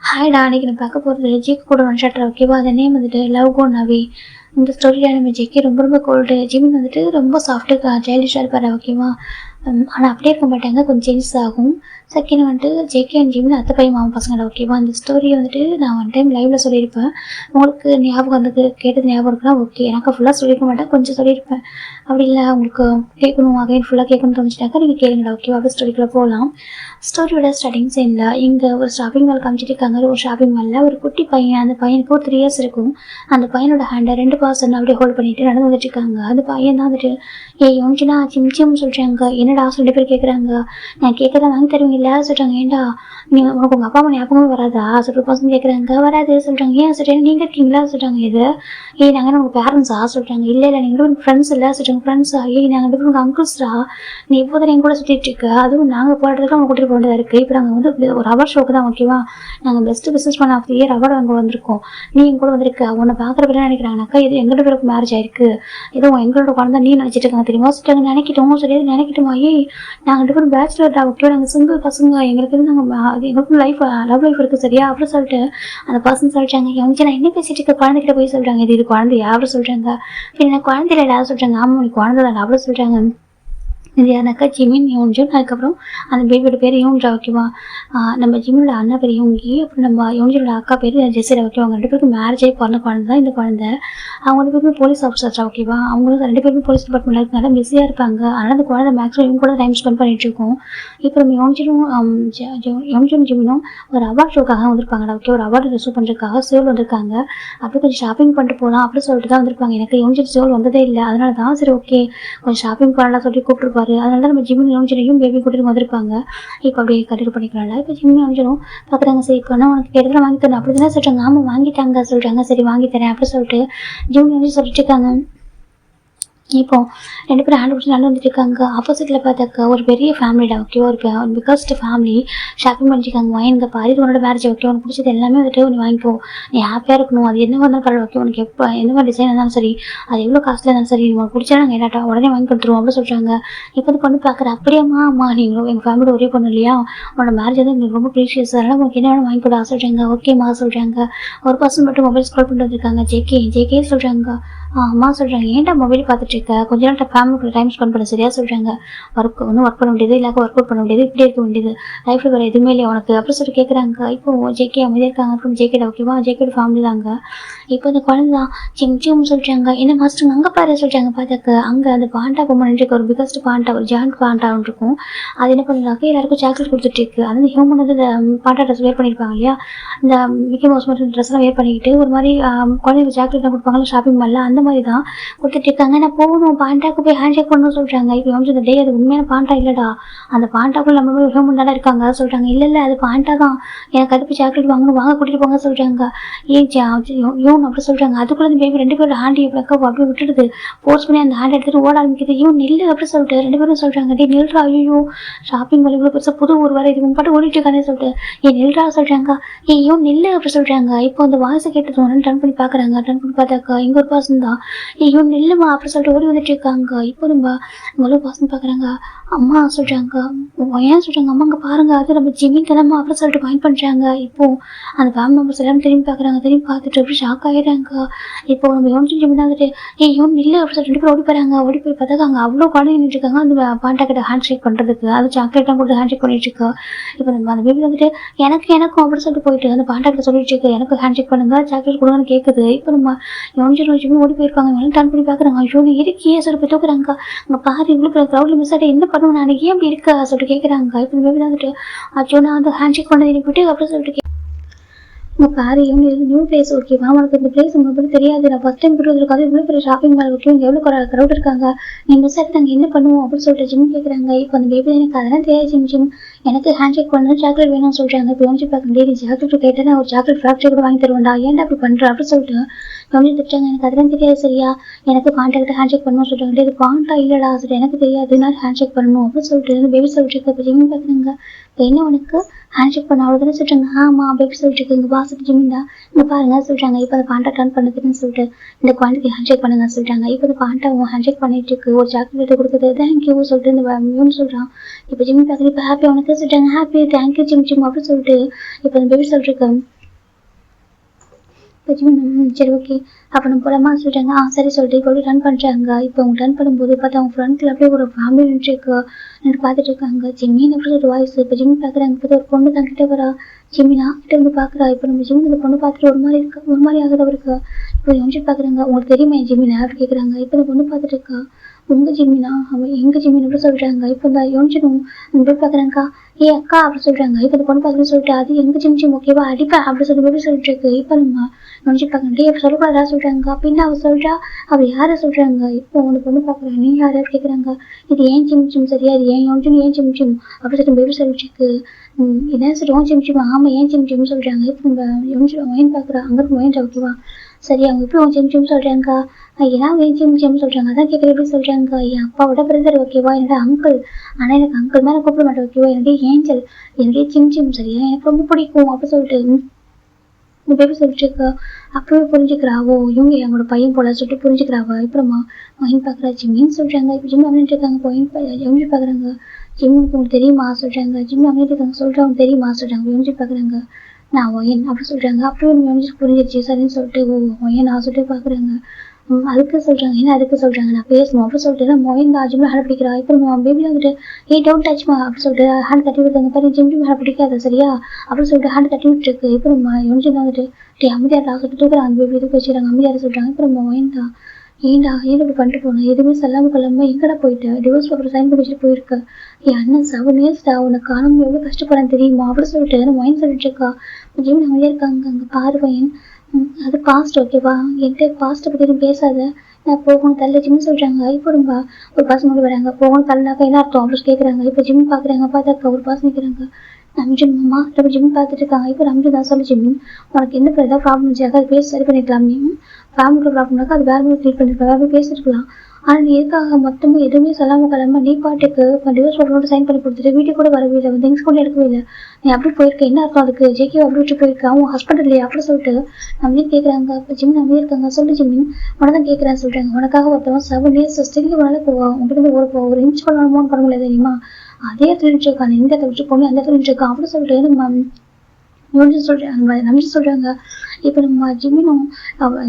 ஹாய்டா, அன்னைக்கு நான் பார்க்க போகிறது ஜிக்கு கூட ஒன் ஷாட்டர். ஓகேவா? அந்த நேம் வந்துட்டு லவ் கோ நவி. இந்த ஸ்டோரியில் நம்ம ஜிக்கி ரொம்ப ரொம்ப கோல்டு, ஜிமின் வந்துட்டு ரொம்ப சாஃப்ட்டு சைல்டிஷாக இருப்பார். ஓகேவா? ஆனால் அப்படியே இருக்க மாட்டாங்க, கொஞ்சம் சேஞ்சஸ் ஆகும். செகண்ட் வந்துட்டு ஜேகே அண்ட் ஜிமின் அத்தை பையன் மாமா பசங்களோட. ஓகேவா? அந்த ஸ்டோரியை வந்துட்டு நான் ஒன் டைம் லைவில் சொல்லியிருப்பேன். உங்களுக்கு ஞாபகம் வந்து கேட்டது ஞாபகம் இருக்குன்னா ஓகே. எனக்கு ஃபுல்லாக சொல்லியிருக்க மாட்டேன், கொஞ்சம் சொல்லியிருப்பேன். அப்படி இல்லை உங்களுக்கு கேட்கணும், அகைன் ஃபுல்லாக கேட்கணும்னு தோணுச்சுனாக்கா நீங்கள் கேளுங்கடா. ஓகேவா? அப்படி ஸ்டோரிக்குள்ளே போகலாம். ஸ்டோரியோட ஸ்டார்டிங் சீனில் இங்கே ஒரு ஷாப்பிங் மால் காமிச்சிட்டு இருக்காங்க. ஒரு ஷாப்பிங் மாலில் ஒரு குட்டி பையன், அந்த பையனுக்கு ஒரு 3 years இருக்கும். அந்த பையனோட ஹேண்டை 2 பர்சன் அப்படியே ஹோல்ட் பண்ணிட்டு நடந்து வந்துட்டு இருக்காங்க. அந்த பையன் தான் வந்துட்டு யோனிச்சுனா சிம் சொல்கிறாங்க. என்னடா 2 பேர் கேட்குறாங்க. நான் கேட்குறதா வாங்கி தருவீங்களா சொல்கிறாங்க. ஏன்டா உனக்கு உங்கள் அப்பா அம்மா ஞாபகமே வராதா? 2 பர்சன் கேட்குறாங்க. வராது சொல்கிறாங்க. ஏன் சொல்கிறேன், நீங்கள் இருக்கீங்களா சொல்கிறாங்க. இது நாங்கள் உங்கள் பேரண்ட்ஸா சொல்கிறாங்க. இல்லை நீங்கள் ஃப்ரெண்ட்ஸ் இல்லை சொல்கிறாங்க. ஃப்ரெண்ட்ஸா? நாங்கள் 2 பேரும் அங்கிள்ஸ்டா. நீ இப்போதான் என் கூட சுற்றிட்டு இருக்க. அதுவும் நாங்கள் போடுறதுக்கு அவங்க கூட்டிகிட்டு போக இருக்குது. இப்போ நாங்கள் வந்து ஒரு அவார்ட் ஷோக்கு தான். ஓகேவா? நாங்கள் best businessman of the year award அங்கே வந்திருக்கோம். நீ என் கூட வந்திருக்க. உன்னை பார்க்குறப்ப என்ன நினைக்கிறாங்கனாக்கா, இது எங்களோட பேருக்கு மேரேஜ் ஆயிருக்கு, ஏதோ எங்களோட குழந்தை நீ நினச்சிட்டு இருக்காங்க தெரியுமா சொல்லிட்டாங்க. நினைக்கிட்டோம் சரி, நினைக்கிட்டோமா? நாங்கள் 2 பேரும் பேச்சுலர் தான். ஓகே, நாங்கள் சிங்கிள் பசங்க. எங்களுக்கு வந்து எங்களுக்கும் லவ் லைஃப் இருக்குது சரியா அப்படின்னு சொல்லிட்டு அந்த பர்சன் சொல்லிட்டாங்க. யோனிச்சு நான் என்ன பேசிட்டு இருக்க, குழந்தைகிட்ட போய் சொல்கிறாங்க. இது குழந்தையா அப்படின்னு சொல்கிறாங்க. சரி, நான் குழந்தையில யாரும் சொல்கிறாங்க. ஆமாம், நீ குழந்தை தான் அப்படின்னு சொல்கிறாங்க. இது யாருனாக்கா ஜிமின் யோன்ஜுன். அதுக்கப்புறம் அந்த பேபியோட பேர் யோன்ஜா. ஓகேவா? நம்ம ஜிமினோட அண்ணா பேர் யோங்கி. அப்புறம் நம்ம யோன்ஜினோட அக்கா பேர் ஜெசிரா. ஓகே, அவங்க 2 பேருக்கும் மேரேஜ் ஆகி பிறந்த குழந்தை தான் இந்த குழந்தை. அவங்க 2 பேருமே போலீஸ் ஆஃபீஸர்ஸா. ஓகேவா? அவங்களும் 2 பேருமே போலீஸ் டிபார்ட்மெண்ட்டில் இருக்கனால பிஸியாக இருப்பாங்க. அதனால் அந்த குழந்தை மேக்ஸிமம் இவங்க கூட டைம் ஸ்பெண்ட் பண்ணிட்டு இருக்கோம். இப்போ நம்ம யோன்ஜுன் ஜிமினும் ஒரு அவார்ட் ஷோக்காக வந்திருப்பாங்கடா. ஓகே, ஒரு அவார்டு ரிசீவ் பண்ணுறதுக்காக சேல் வந்திருக்காங்க. அப்படி கொஞ்சம் ஷாப்பிங் பண்ணிட்டு போகலாம் அப்படின்னு சொல்லிட்டு தான் வந்திருப்பாங்க. எனக்கு யோன்ஜின் சேல் வந்ததே இல்லை, அதனால தான் சரி ஓகே கொஞ்சம் ஷாப்பிங் பண்ணலாம் சொல்லி கூப்பிட்டுருப்பாரு. அதனால தான் நம்ம ஜிமின் யோனிச்சனையும் பேபி கூட்டிட்டு வந்திருப்பாங்க. இப்போ அப்படியே கண்டினியூ பண்ணிக்கலாம்ல. இப்போ ஜிமின் யோனிச்சனும் பார்க்குறாங்க. சரி, இப்போ உனக்கு இடத்துல வாங்கி தரணும் அப்படி தானே சொல்கிறாங்க. ஆமாம் வாங்கிட்டாங்க சொல்கிறாங்க. சரி வாங்கி தரேன் அப்படின்னு சொல்லிட்டு ஜிமின் யோனிச்சு சொல்லிட்டு இருக்காங்க. இப்போ 2 பேரும் ஹேண்ட் பிடிச்சி நடந்து வந்துட்டு இருக்காங்க. ஆப்போசிட்டில் பார்த்தாக்கா ஒரு பெரிய ஃபேமிலிடா. ஓகேவா? ஒரு பிகஸ்ட் ஃபேமிலி ஷாப்பிங் பண்ணிருக்காங்க. வாங்கிங்க பாரு, இது உன்னோட மேரேஜ். ஓகே, உனக்கு பிடிச்சது எல்லாமே வந்துட்டு நீ வாங்கிப்போ. நீ ஹாப்பியாக இருக்கணும். அது என்ன வந்தாலும் பரவாயில்ல. ஓகே, உனக்கு எப்போ எந்த மாதிரி டிசைன் இருந்தாலும் சரி, அது எவ்வளோ காஸ்ட்லியாக இருந்தாலும் சரி, உனக்கு பிடிச்சா நாங்கள் என்னட்டா உடனே வாங்கி கொடுத்துருவோம் அப்படின்னு சொல்கிறாங்க. இப்போ வந்து பொண்ணு பார்க்குற. அப்படியேம்மா அம்மா நீங்களும் எங்கள் ஃபேமிலியோட ஒரே பொண்ணு இல்லையா, உன்னோட மேரேஜ் வந்து எங்களுக்கு ரொம்ப ப்ரீஷியஸ், அதனால் உங்களுக்கு என்ன வேணும் வாங்கி கொடு சொல்கிறாங்க. ஓகேம்மா சொல்கிறாங்க. ஒரு பர்சன் மட்டும் மொபைல் ஸ்கால் பண்ணிட்டு வந்திருக்காங்க. ஜேகே சொல்கிறாங்க. அம்மா சொல்கிறாங்க. ஏன்டா மொபைல் பார்த்துட்டு இருக்க, கொஞ்ச நாள் ஃபேமிலியோட டைம் ஸ்பெண்ட் பண்ண சரியா சொல்கிறாங்க. ஒர்க் பண்ண முடியாது, இல்லை ஒர்க் அவுட் பண்ண முடியாது, இப்படி இருக்க வேண்டியது, லைஃப்பில் வேறு எதுவுமே இல்லையா உனக்கு அப்படி சொல்லிட்டு கேட்குறாங்க. இப்போ ஜேகே அமைதியாக இருக்காங்க. அப்புறம் ஜேகேட. ஓகேவா? ஜேகேட ஃபேமிலி தாங்க. இப்போ அந்த குழந்தை தான் சிம் சொல்கிறாங்க. என்ன மாஸ்டர் அங்கே பாரு சொல்கிறாங்க. பார்த்தாக்க அங்கே அந்த பாண்டா பொம்மை நின்றுருக்கு. ஒரு பிகஸ்ட் பாண்டா, ஒரு ஜாயிண்ட் பாண்டா இருக்கும். அது என்ன பண்ணுறாங்க, எல்லாருக்கும் சாக்லேட் கொடுத்துட்டு இருக்கு. அது வந்து ஹியூமன் வந்து இந்த பாண்டா ட்ரெஸ் வேர் பண்ணியிருப்பாங்க இல்லையா, இந்த மிக்கி மவுஸ் மட்டும் ட்ரெஸ்லாம் வேர் பண்ணிக்கிட்டு ஒரு மாதிரி குழந்தைங்க சாக்லேட்லாம் கொடுப்பாங்களா ஷாப்பிங் மாலில், அந்த மாதிரி தான் கொடுத்துட்டு இருக்காங்க. நான் போகணும், பாண்டாக்கு போய் ஹேண்ட் ஷேக் பண்ணணும்னு சொல்கிறாங்க. இப்போ வந்து டே அது உண்மையான பாண்டா இல்லைடா, அந்த பாண்டாக்குள்ள நம்ம ஹியூமன் தானே இருக்காங்க சொல்கிறாங்க. இல்லை அது பாண்டா தான், எனக்கு அது போய் சாக்லேட் வாங்கணும், வாங்க கூட்டிகிட்டு போங்க சொல்கிறாங்க. யூன் அப்படி சொல்கிறாங்க. அதுக்குள்ள அந்த பேபி 2 பேரும் ஹேண்ட் அப்படியே விட்டுடுது. போர்ஸ் பண்ணி அந்த ஹேண்ட் எடுத்துகிட்டு ஓட ஆரம்பிக்குது. நில்லு அப்படி சொல்லிட்டு 2 பேரும் சொல்கிறாங்க. டே நில்றா, ஐயோ ஷாப்பிங் மால் இவ்வளோ பெருசாக புது ஊர் வர இது பாட்டு ஓடிட்டு இருக்கானே சொல்லிட்டு நில்றா சொல்கிறாங்க. நில்லு அப்படி சொல்கிறாங்க. இப்போ அந்த வாய்ஸை கேட்டு டர்ன் பண்ணி பார்க்குறாங்க. டர்ன் பண்ணி பார்த்தாக்கா இங்கே ஒரு பர்சன் தான். நில்லுமா அப்படி சொல்லிட்டு ஓடி வந்துட்டு இருக்காங்க. இப்போ நம்ம இவ்வளோ பர்சன் பார்க்குறாங்க. அம்மா சொல்கிறாங்க. ஏன் சொல்கிறாங்க. அம்மா அங்கே பாருங்க, அது நம்ம ஜிமின் கிளம்பா அப்படின்னு சொல்லிட்டு பாயிண்ட் பண்ணுறாங்க. இப்போ அந்த ஃபேமிலி மெம்பர்ஸ் எல்லாரும் திரும்பி பார்க்குறாங்க. திரும்பி பார்த்துட்டு அப்படி ஷாக் ஆகிடுறாங்க. இப்போ நம்ம யோனிச்சு ஜிமின் தான் வந்துட்டு நில்லு அப்படி சொல்லிட்டு 2 பேரும் ஓடி போகிறாங்க. ஓடி போய் பார்த்தாக்க அங்கே அவ்வளோ குழந்தைங்க நின்றுட்டு இருக்காங்க. அந்த பாண்டா கிட்ட ஹேண்ட் ஷேக் பண்ணுறதுக்கு, அது சாக்லேட்லாம் கொடுத்து ஹேண்ட் ஷேக் பண்ணிட்டு இருக்கா. இப்போ நம்ம அந்த பேபி வந்துட்டு எனக்கும் அப்படின்னு சொல்லிட்டு போயிட்டு அந்த பாண்டா கிட்ட சொல்லிட்டு இருக்கு, எனக்கு ஹேண்ட் ஷேக் பண்ணுங்க, சாக்லேட் கொடுங்கன்னு கேட்குது. இப்போ நம்ம யோனிச்சு ஓடி போயிருக்காங்க. மேலே டர்ன் பண்ணி பார்க்குறாங்க. ஐயோ நீ இருக்கியே சொல்லி போய் தூக்குறாங்க. அங்கே பாரு இவ்வளோ க்ரௌடில் மிஸ் ஆகிட்டு என்ன பண்ணுவேன் நான், ஏன் அப்படி இருக்கா சொல்லிட்டு கேட்குறாங்க. இப்போ இந்த பேபி வந்துட்டு அச்சோ நான் வந்து ஹேண்ட் ஷேக் பண்ணது எனக்கு விட்டு அப்படின்னு சொல்லிட்டு உங்க பாரு இவங்க நியூ பிளேஸ். ஓகேவா? உனக்கு இந்த பிளேஸ் உங்களுக்கு தெரியாது, நான் ஃபர்ஸ்ட் டைம் போட்டு இருக்காது, இவ்வளோ பெரிய ஷாப்பிங் மால். ஓகே, இங்கே எவ்வளோ க்ரௌட் இருக்காங்க, நீ மிஸ் ஆகிட்டு நாங்கள் என்ன பண்ணுவோம் அப்படின்னு சொல்லிட்டு ஜிம் கேட்குறாங்க. இப்போ அந்த பேபி எனக்கு அதெல்லாம் தெரியாது ஜிம், எனக்கு ஹேண்ட் ஷேக் பண்ணணும், சாக்லேட் வேணும்னு சொல்கிறாங்க. இப்போ யோனிச்சு பார்க்க நீ சாக்லேட் கேட்டால் நான் ஒரு சாக்லேட் ஃபேக்ட்ரி கூட வாங்கி தருவேன்டா, ஏன்டா அப்படி பண்ணுற அப்படின்னு சொல்லிட்டு யோனிச்சு திட்டாங்க. எனக்கு அதெல்லாம் தெரியாது சரியா, எனக்கு பாண்டாக்கிட்ட ஹேண்ட் ஷேக் பண்ணணும்னு சொல்கிறாங்க. இது பாண்டா இல்லைடா சொல்லிட்டு எனக்கு தெரியாது, நான் ஹேண்ட் ஷேக் பண்ணணும் அப்படின்னு சொல்லிட்டு அந்த பேபி சொல்லிட்டு இருக்கு. இப்போ ஜிம் பார்க்குறாங்க. இப்போ என்ன உனக்கு ஹேண்ட் ஷேக் பண்ண அவ்வளோ சொல்கிறாங்க. ஆமாம் பேபி சொல்லிட்டு இருக்கு. இங்கே வாசிட்டு ஜிமின் தான் இங்கே பாருங்க சொல்கிறாங்க. இப்போ அந்த பாண்டா டர்ன் பண்ணுறதுன்னு சொல்லிட்டு இந்த குழந்தைக்கு ஹேண்ட் ஷேக் பண்ணுங்க சொல்கிறாங்க. இப்போ அந்த பாண்டா ஹேண்ட் ஷேக் பண்ணிட்டு இருக்கு. ஒரு சாக்லேட் கொடுக்குது. தேங்க்யூ சொல்லிட்டு இந்த மியூன்னு சொல்கிறான். இப்போ ஜிம்மி பார்க்குறது. இப்போ ஹாப்பி உனக்கு சொல்கிறாங்க. ஹாப்பி தேங்க்யூ ஜிம் அப்படின்னு சொல்லிட்டு இப்போ அந்த பேபி சொல்லிட்டு இப்போ ஜிமின் சரி ஓகே அப்போ நம்ம போலாமா சொல்லிட்டாங்க. சரி சொல்லிட்டு இப்போ ரன் பண்ணுறாங்க. இப்போ அவங்க ரன் பண்ணும்போது பார்த்தா அவங்க ஃப்ரண்ட்டில் அப்படியே ஒரு ஃபேமிலி நின்றுருக்கு நின்று பார்த்துட்டு இருக்காங்க. ஜிம்மின்னு அப்படி ஒரு வாய்ஸ். இப்போ ஜிம்மி பார்க்குறாங்க. இப்போ ஒரு பொண்ணு தான் கிட்ட வரா. ஜிம்மினா கிட்ட இருந்து பார்க்குறா. இப்போ நம்ம ஜிம்மி இந்த பொண்ணு பார்த்துட்டு ஒரு மாதிரி இருக்கு, ஒரு மாதிரி ஆகுது அவருக்கு. இப்போ யோசிச்சு பார்க்குறாங்க. உங்களுக்கு தெரியுமா என் ஜிம்மினா அப்படி கேட்குறாங்க. இப்போ இந்த பொண்ணு பார்த்துட்டு இருக்கா. உங்க ஜிம்மினா அவன் எங்க ஜிம்மின்னு அப்படி சொல்றாங்க. இப்போ இந்த யோசிச்சிடும் அந்த போய் பார்க்குறாங்கக்கா ஏ அக்கா அப்படி சொல்றாங்க. இப்போ இந்த பொண்ணு பார்த்துட்டு சொல்லிட்டு அது எங்க ஜிம் ஓகேவா அடிப்பேன் அப்படி சொல்லி போய் சொல்லிட்டு இருக்கு. இப்போ நம்ம யோசிச்சு பார்க்கணும். டே சொல்லக்கூடாதா சொல்றாங்க. அப்படின்னு அவ சொல்றா. அவ யாரை சொல்றாங்க. இப்போ அந்த பொண்ணு பார்க்குறாங்க. நீ யாரை கேட்குறாங்க. இது ஏன் ஜிம் சரியா இது ஏன் யோசிச்சு ஏன் ஜிம் அப்படி சொல்லி பேபி சொல்லிட்டு இருக்கு. என்ன சொல்லுவோம் ஜிம் ஆமா ஏன் ஜிம் சொல்றாங்க. இப்போ நம்ம யோசிச்சு ஒயின் பார்க்குறா. அங்கே இருக்கு ஒயின் ஓகேவா சரி அவங்க எப்படி உன் ஜிம் சொல்றாங்க. ஏன்னா ஏன் ஜிம் சொல்றாங்க. அதான் கேட்குற எப்படி சொல்றாங்க. என் அப்பாவோட பிரதர் ஓகேவா என்னோட அங்கிள். ஆனா எனக்கு அங்கிள் மேலே கூப்பிட மாட்டேன் ஓகேவா என்னுடைய ஏஞ்சல் என்னுடைய ஜிம் சரியா எனக்கு ரொம்ப பிடிக்கும் அப்படி சொல்லிட்டு இந்த பேபி சொல்லிட்டு இருக்கா. அப்பவே புரிஞ்சுக்கிறாவோ இவங்க அவங்களோட பையன் போல சொல்லிட்டு புரிஞ்சுக்கிறாவா. அப்புறமா ஒயின் பார்க்குறா. ஜிம்மின்னு சொல்றாங்க. இப்போ ஜிம் அப்படின்ட்டு இருக்காங்க. ஒயின் யோசிச்சு பார்க்குறாங்க. ஜிம்முக்கு உங்களுக்கு தெரியுமா சொல்றாங்க. ஜிம் அப்படின்ட்டு இருக்காங்க. சொல்றவங்க தெரியுமா சொல்றாங்க. யோசிச்சு பார்க்குறாங்க. நான் ஒயன் அப்படி சொல்றாங்க. அப்பவே யோசிச்சு புரிஞ்சிருச்சு சரின்னு சொல்லிட்டு ஒயன் நான் சொல்லிட்டு பார்க்குறாங்க. அதுக்கு சொல்றாங்க. என்ன அதுக்கு சொல்றாங்க. நான் பேசணும் அப்படி சொல்லிட்டு மொயின் தான் ஜிம்ல ஹேண்ட் பிடிக்கிறா. இப்போ நம்ம பேபி வந்துட்டு டவுன் டச்மா அப்படி சொல்லிட்டு ஹேண்ட் தட்டி விடுறாங்க. பாரு ஜிம் ஹேண்ட் பிடிக்காத சரியா அப்படி சொல்லிட்டு ஹேண்ட் தட்டி விட்டு இருக்கு. இப்போ நம்ம யோசிச்சு வந்துட்டு அமைதியாரா சொல்லிட்டு தூக்குறாங்க. அந்த பேபி இதுக்கு வச்சுக்கிறாங்க. அமைதியார சொல்றாங்க. இப்போ நம்ம மொயின் தான் ஏன் இப்படி பண்ணிட்டு போனேன் எதுவுமே சொல்லாம கொள்ளாம எங்கடா போயிட்டு டிவோர்ஸ் பேப்பர் சைன் பண்ணி வச்சுட்டு போயிருக்க. என் அண்ணன் 7 இயர்ஸ்டா உனக்கு காணும் எவ்வளவு கஷ்டப்படுறேன் தெரியுமா அப்படி சொல்லிட்டு மைண்ட் சொல்லிட்டு இருக்கா. ஜிம் அமைதியா இருக்காங்க. அங்க பாரு பையன் அது பாஸ்ட் ஓகேவா என்கிட்ட பாஸ்ட்டை பத்தி எதுவும் பேசாத நான் போகணும் தள்ள ஜிம் சொல்றாங்க. இப்போ ரொம்ப ஒரு பசங்க வராங்க. போகணும் தள்ளினாக்கா என்ன அர்த்தம் அப்படின்னு கேட்குறாங்க. இப்போ ஜிம் பாக்குறாங்க. பார்த்தாக்கா ஒரு பசங்க நிற்கிறாங்க. ரம்ஜன் மாமா நம்ம ஜிம் பார்த்துட்டு இருக்காங்க. இப்போ ரம்ஜன் தான் சொல்லி ஜிம் உனக்கு என்ன ஏதாவது ப்ராப்ளம் இருந்துச்சாக்கா அது பேசி சரி பண்ணிக்கலாம். நீ ஃபேமிலியோட ப்ராப்ளம்னாக்கா அது வேற மாதிரி ட்ரீட் பண்ணிருக்கலாம் வேற மாதிரி பேசிருக்கலாம். ஆனா நீ எதுக்காக மொத்தமும் எதுவுமே சொல்லாம கிளம்ப நீ பாட்டுக்கு டிவோர்ஸ் பேப்பரோட சைன் பண்ணி கொடுத்துட்டு வீட்டுக்கு கூட வரவே இல்லை திங்ஸ் கூட எடுக்கவே இல்லை. நீ அப்படி போயிருக்க என்ன அர்த்தம் அதுக்கு ஜேகே அப்படி விட்டு போயிருக்க அவங்க ஹஸ்பண்ட் இல்லையா அப்படி சொல்லிட்டு நம்மளே கேட்குறாங்க. இப்போ ஜிம் நம்மளே இருக்காங்க. சொல்லு ஜிம்மின் உனதான் கேட்குறேன்னு சொல்றாங்க. உனக்காக ஒருத்தவன் 7 இயர்ஸ் ஸ்டில் உனால உங்ககிட்ட ஒரு இன்ச் பண்ணணுமோன்னு பண்ண முடியாது தெரியுமா. அதே இடத்துல இருக்காங்க. இந்த இடத்துல விட்டு போகணும் அந்த இடத்துல இருக்கான் அப்படி சொல்லிட்டு நம்ம சொல்றாங்க. இப்போ நம்ம ஜிம்மினும்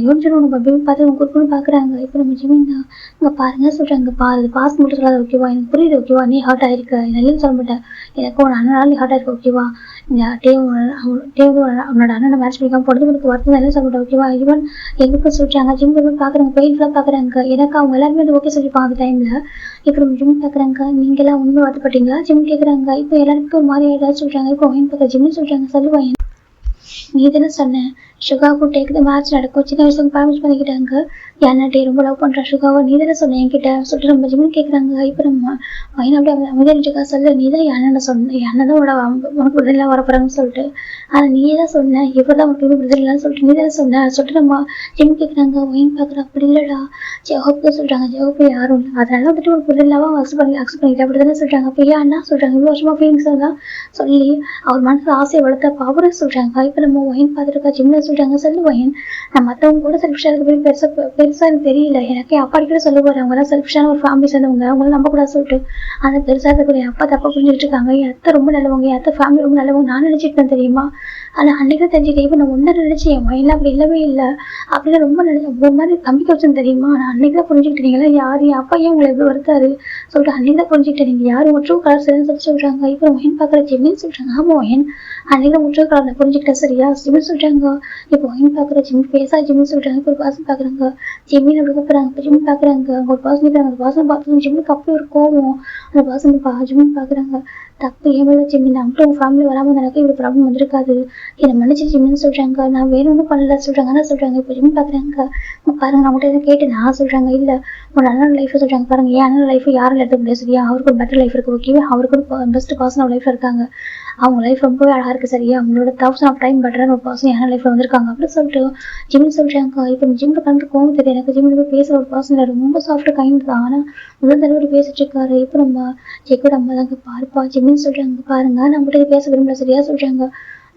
யோசிச்சிடும் நம்ம பேபி பார்த்து குறுக்குன்னு பார்க்குறாங்க. இப்போ நம்ம ஜிம்மின் தான் இங்கே பாருங்க சொல்றாங்க. பாரு பாஸ் மட்டும் சொல்லாத ஓகேவா எனக்கு புரியுது ஓகேவா நீ ஹார்ட் ஆயிருக்க நல்லன்னு சொல்ல மாட்டேன் எனக்கு ஒரு அண்ணனால நீ ஹார்ட் ஆயிருக்க ஓகேவா அவனோட அண்ணனை மேட்ச் பண்ணிக்காம பொழுது எனக்கு வருத்தம் நல்ல சொல்ல மாட்டேன் ஓகேவா. ஈவன் எங்க போய் சொல்றாங்க ஜிம் போய் பார்க்குறாங்க பெயின்ஃபுல்லாக பார்க்குறாங்க. எனக்கு அவங்க எல்லாருமே அது ஓகே சொல்லிப்பாங்க அந்த டைம்ல. இப்போ நம்ம ஜிம் பார்க்குறாங்க. நீங்க எல்லாம் உண்மை வருத்தப்பட்டீங்களா ஜிம் கேட்குறாங்க. இப்போ எல்லாருக்கும் ஒரு மாதிரி ஏதாவது சொல்றாங்க. இப்போ ஒயின் பார்க்க ஜிம்னு சொல்றாங்க. சொல்லுவாங்க நீ தானே சொன்ன சுகாவுக்கும் டேக்கு மேட்ச் நடக்கும் சின்ன வயசுக்கு ப்ராமிஸ் பண்ணிக்கிட்டாங்க. யார்டே ரொம்ப லவ் பண்ற சுகாவை நீ தானே சொன்ன என்கிட்ட சொல்லிட்டு நம்ம ஜிம்னு கேட்குறாங்க. இப்போ நம்ம பையன் அப்படியே அமைதியா சொல்லு நீ தான் என் சொன்ன என் அண்ணன் தான் உனக்கு விடுதலாம் வர போறாங்கன்னு சொல்லிட்டு ஆனால் நீ தான் சொன்ன இவர் தான் உனக்கு விடுதலான்னு சொல்லிட்டு நீ தானே சொன்ன சொல்லிட்டு நம்ம ஜிம் கேட்குறாங்க. ஒயின் பார்க்குற அப்படி இல்லடா ஜெகோப்பு சொல்றாங்க. ஜெகோப்பு யாரும் இல்லை அதனால வந்துட்டு ஒரு விடுதலாவா அக்செப்ட் பண்ணிக்கிட்டு அப்படி தானே சொல்றாங்க. அப்போ ஏன் அண்ணா சொல்றாங்க இவ்வளோ வருஷமா ஃபீலிங்ஸ் தான் சொல்லி அவர் மனசுல ஆசையை வளர்த்த அவரே சொல்றாங்க. இப்போ நம்ம ஒயின் பார்த்துருக்கா ஜிம்ல சொல்றாங்க. சொல்லு ஒயின் நான் மற்றவங்க கூட செல்ஃபிஷா இருக்க பெருசா எனக்கு தெரியல எனக்கு அப்பா கூட சொல்லுவாரு அவங்க எல்லாம் செல்ஃபிஷான ஒரு ஃபேமிலி சேர்ந்தவங்க அவங்கள நம்ப கூட சொல்லிட்டு அந்த பெருசா இருக்கக்கூடிய அப்பா தப்பா புரிஞ்சுட்டு இருக்காங்க. என் அத்தை ரொம்ப நல்லவங்க என் அத்தை ஃபேமிலி ரொம்ப நல்லவங்க நான் நினைச்சிட்டு தெரியுமா. ஆனா அன்னைக்கு தெரிஞ்சுக்க இப்போ நான் ஒன்றை நினைச்சு என் மைண்ட்ல அப்படி இல்லவே இல்லை அப்படின்னா ரொம்ப ஒரு மாதிரி நம்பிக்கை வச்சுன்னு தெரியுமா. நான் அன்னைக்கு தான் புரிஞ்சுக்கிட்டீங்களா யாரு என் அப்பா ஏன் உங்களை எப்படி வருத்தாரு சொல்லிட்டு அன்னைக்கு தான் புரிஞ்சுக்கிட்டேன் நீங்க யாரு முற்றும் கலர் சரின்னு சொல்றாங்க. இப்போ ஒயின் பார்க்குற ஜிம்மின்னு சொல்றாங்க. ஆமா ஒயின் அன்னைக்கு முற்றும் கலர் புரிஞ்சுக்கிட்டேன் சரியா ஜிம்னு சொல்றாங்க. இப்போ ஒயின் பார்க்குற ஜிம் பேசா ஜிம்னு சொல்றாங்க. இப்போ ஒரு பாசம் பார்க்குறாங்க ஜிம்மின்னு அப்படி கூப்பிட்றாங்க. இப்போ ஜிம் பார்க்குறாங்க அங்கே ஒரு பாசம் நிற்கிறாங்க. அந்த பாசம் பார்த்து ஜிம்முக்கு அப்படி ஒரு கோவம் அந்த பாசம் ஜிம்னு பார்க்குறாங்க. தப்பு ஏன் ஜிம்மின் அவங்கள்ட்ட உங்க ஃபேமிலி வராமல் எனக்கு இப்படி ப்ராப்ளம் வந்திருக்காது என்னை மன்னிச்சு ஜிம்னு சொல்றாங்க. நான் வேணும்னு பண்ணல சொல்றாங்க. ஆனால் சொல்றாங்க இப்போ ஜிம் பார்க்குறாங்க பாருங்க நான் மட்டும் எதுவும் கேட்டு நான் சொல்றாங்க இல்லை உங்களோட அண்ணன் லைஃப் சொல்றாங்க. பாருங்க என் அண்ணன் லைஃப் யாரும் எடுக்க முடியாது சரியா அவருக்கு ஒரு பெட்டர் லைஃப் இருக்கு ஓகேவா அவருக்கு ஒரு பெஸ்ட் பர்சன் லைஃப்ல இருக்காங்க. அவங்க லைஃப் ரொம்பவே அழகா இருக்கு சரியா அவங்களோட 1000 ஆஃப் டைம் பெட்டரான ஒரு பர்சன் என் லைஃப்ல வந்திருக்காங்க அப்படின்னு சொல்லிட்டு ஜிம் சொல்றாங்க. இப்போ ஜிம்ல கண்டு கோவம் தெரியும் எனக்கு ஜிம்ல போய் பேசுற ஒரு பர்சன் ரொம்ப சாஃப்ட் கைண்ட் தான். ஆனா முதல் தடவை பேசிட்டு இருக்காரு. இப்போ நம்ம செக்கோட அம்மா தாங்க பாருப்பா ஜிம்னு சொல்றாங்க. பாருங்க நம்மகிட்ட பேச விரும்பல சரியா சொல்றாங்க.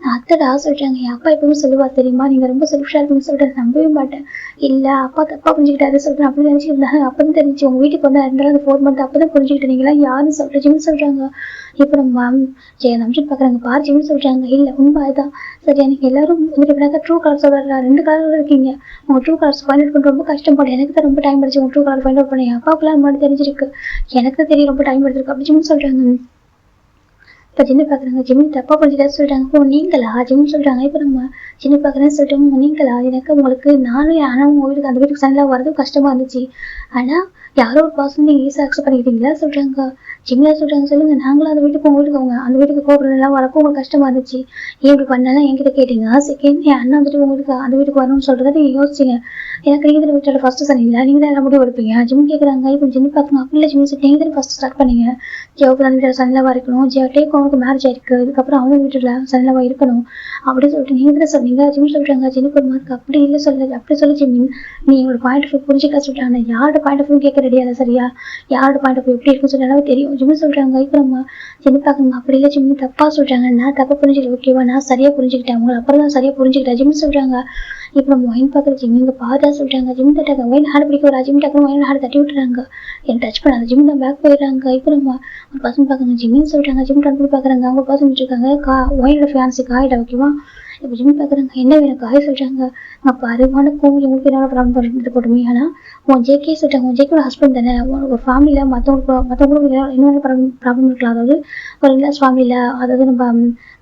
நான் அத்தைடா சொல்லிட்டாங்க. என் அப்பா எப்பவும் சொல்லுவா தெரியுமா, நீங்கள் ரொம்ப செல்ஃபிஷாக இருப்பீங்கன்னு சொல்லிட்டு நம்பவே மாட்டேன். இல்லை அப்பா தப்பாக புரிஞ்சுக்கிட்டாரு சொல்கிறேன் அப்படி நினச்சிருந்தாங்க. அப்போ தான் தெரிஞ்சு உங்கள் வீட்டுக்கு வந்து இருந்தாலும் அந்த 4 மந்த் அப்போ தான் புரிஞ்சுக்கிட்டீங்களா யாருன்னு சொல்லிட்டு ஜிம்னு சொல்கிறாங்க. இப்போ நம்ம நம்பிட்டு பார்க்குறாங்க பாரு ஜிம்னு சொல்கிறாங்க. இல்லை உண்மை அதுதான். சரி எனக்கு எல்லாரும் வந்துட்டு இப்படினாக்கா ட்ரூ கலர் சொல்கிறா 2 கலரில் இருக்கீங்க. உங்கள் ட்ரூ கலர்ஸ் ஃபைண்ட் அவுட் பண்ண ரொம்ப கஷ்டம் போல. எனக்கு தான் ரொம்ப டைம் எடுத்து உங்கள் ட்ரூ கலர் ஃபைண்ட் அவுட் பண்ணி என் அப்பாவுக்குலாம் முன்னாடி தெரிஞ்சிருக்கு. எனக்கு தான் தெரியும் ரொம்ப டைம் எடுத்துருக்கு அப்படி ஜிம்னு சொல்கிறாங்க. இப்போ ஜின்னு பார்க்குறாங்க. ஜிம்மி தப்பாக புரிஞ்சுட்டா சொல்லிட்டாங்க. ஓ நீங்களா ஜிம்னு சொல்கிறாங்க. இப்போ நம்ம ஜின்னு பார்க்குறேன்னு சொல்லிட்டு நீங்களா எனக்கு உங்களுக்கு நானும் ஆனால் உங்கள் வீட்டுக்கு அந்த வீட்டுக்கு சண்டை வரதும் கஷ்டமாக இருந்துச்சு. ஆனால் யாரோ ஒரு பர்சன் நீங்கள் ஈஸியாக அக்செப்ட் பண்ணிக்கிட்டீங்களா சொல்கிறாங்க. ஜிம்மில் சொல்கிறாங்க சொல்லுங்க நாங்களும் அந்த வீட்டுக்கு உங்கள் வீட்டுக்கு அவங்க அந்த வீட்டுக்கு கோபுரம் வரப்போ உங்களுக்கு கஷ்டமாக இருந்துச்சு. ஏன் இப்படி பண்ணலாம் என்கிட்ட கேட்டீங்க. செகண்ட் என் அண்ணன் வந்துட்டு உங்கள் வீட்டுக்கு அந்த வீட்டுக்கு வரணும்னு சொல்கிறத நீங்கள் யோசிச்சிங்க. எனக்கு நீங்கள் தான் வீட்டோட ஃபஸ்ட்டு சொன்னீங்களா நீங்கள் தான் எல்லாம் முடிவு எடுப்பீங்க. ஜிம் கேட்குறாங்க. இப்போ ஜிம்மி பார்க்குங்க அப்படி இல்லை ஜிம்மி நீங்கள் தான் ஃபஸ்ட்டு ஸ்டார்ட் பண்ணீங்க. ஜியோவுக்கு அந்த வீட்டோட சன்னிலாவாக இருக்கணும். டேக் அவனுக்கு மேரேஜ் ஆயிருக்கு. இதுக்கப்புறம் அவனும் வீட்டில் சன்னிலாவாக இருக்கணும் அப்படின்னு சொல்லிட்டு நீங்கள் தான் சொன்னீங்க. ஜிம் சொல்கிறாங்க. ஜின்னுக்கு ஒரு மார்க் அப்படி இல்லை சொல்லு அப்படி சொல்லி ஜிம்மி நீ உங்களோட பாயிண்ட் ஆஃப் வியூ புரிஞ்சுக்க சொல்லிட்டாங்க. யாரோட பாயிண்ட் ஆஃப் வியூ கேட்க ரெடியாக சரியா யாரோட பாயிண்ட் ஆஃப் வியூ எப்படி இருக்குன்னு சொல்லி நல்லா தெரியும். ஜிம்மி சொல்கிறாங்க. இப்போ நம்ம ஜிம்மி பார்க்கணும் அப்படி இல்லை ஜிம்மி தப்பாக சொல்கிறாங்க. நான் தப்பாக புரிஞ்சுக்கல ஓகேவா நான் சரியாக புரிஞ்சுக்கிட்டேன் உங்களை அப்புறம் தான் சரியாக புரிஞ்சுக்கிட்டேன் ஜிம்மி சொல்கிறாங்க. இப்போ நம்ம ஒயின் பார்க்குற ஜிம்மி இங்கே பார்த்தா சொல்கிறாங்க. ஜிம் தட்டாங்க ஒயின் ஹார்ட் பிடிக்க ஒரு ஜிம் டக்குனு ஒயின் ஹார்ட் தட்டி விட்டுறாங்க. என் டச் பண்ணாத ஜிம் தான் பேக் போயிடுறாங்க. இப்போ நம்ம ஒரு பர்சன் பார்க்குறாங்க. ஜிம்மின்னு சொல்கிறாங்க. ஜிம் டன் பண்ணி பார்க்குறாங்க. அவங்க பர்சன் இருக்காங்க ஒயினோட ஃபேன்சி காயிட ஓகேவா. இப்போ ஜிம் பார்க்குறாங்க. என்ன வேணும் காய் சொல்கிறாங்க. அப்போ அதுவானுக்கும் இவங்களுக்கு என்ன ப்ராப்ளம் பண்ணிட்டு போட்டுமே. ஆனால் உன் ஜேகே சொல்லிட்டாங்க. உன் ஜேக்கோட ஹஸ்பண்ட் தானே ஒரு ஃபேமிலியில் மற்றவங்களுக்கு இன்னொரு ப்ராப்ளம் இருக்கலாம். அதாவது ஒரு இல்லாஸ் ஃபேமிலியில் அதாவது நம்ம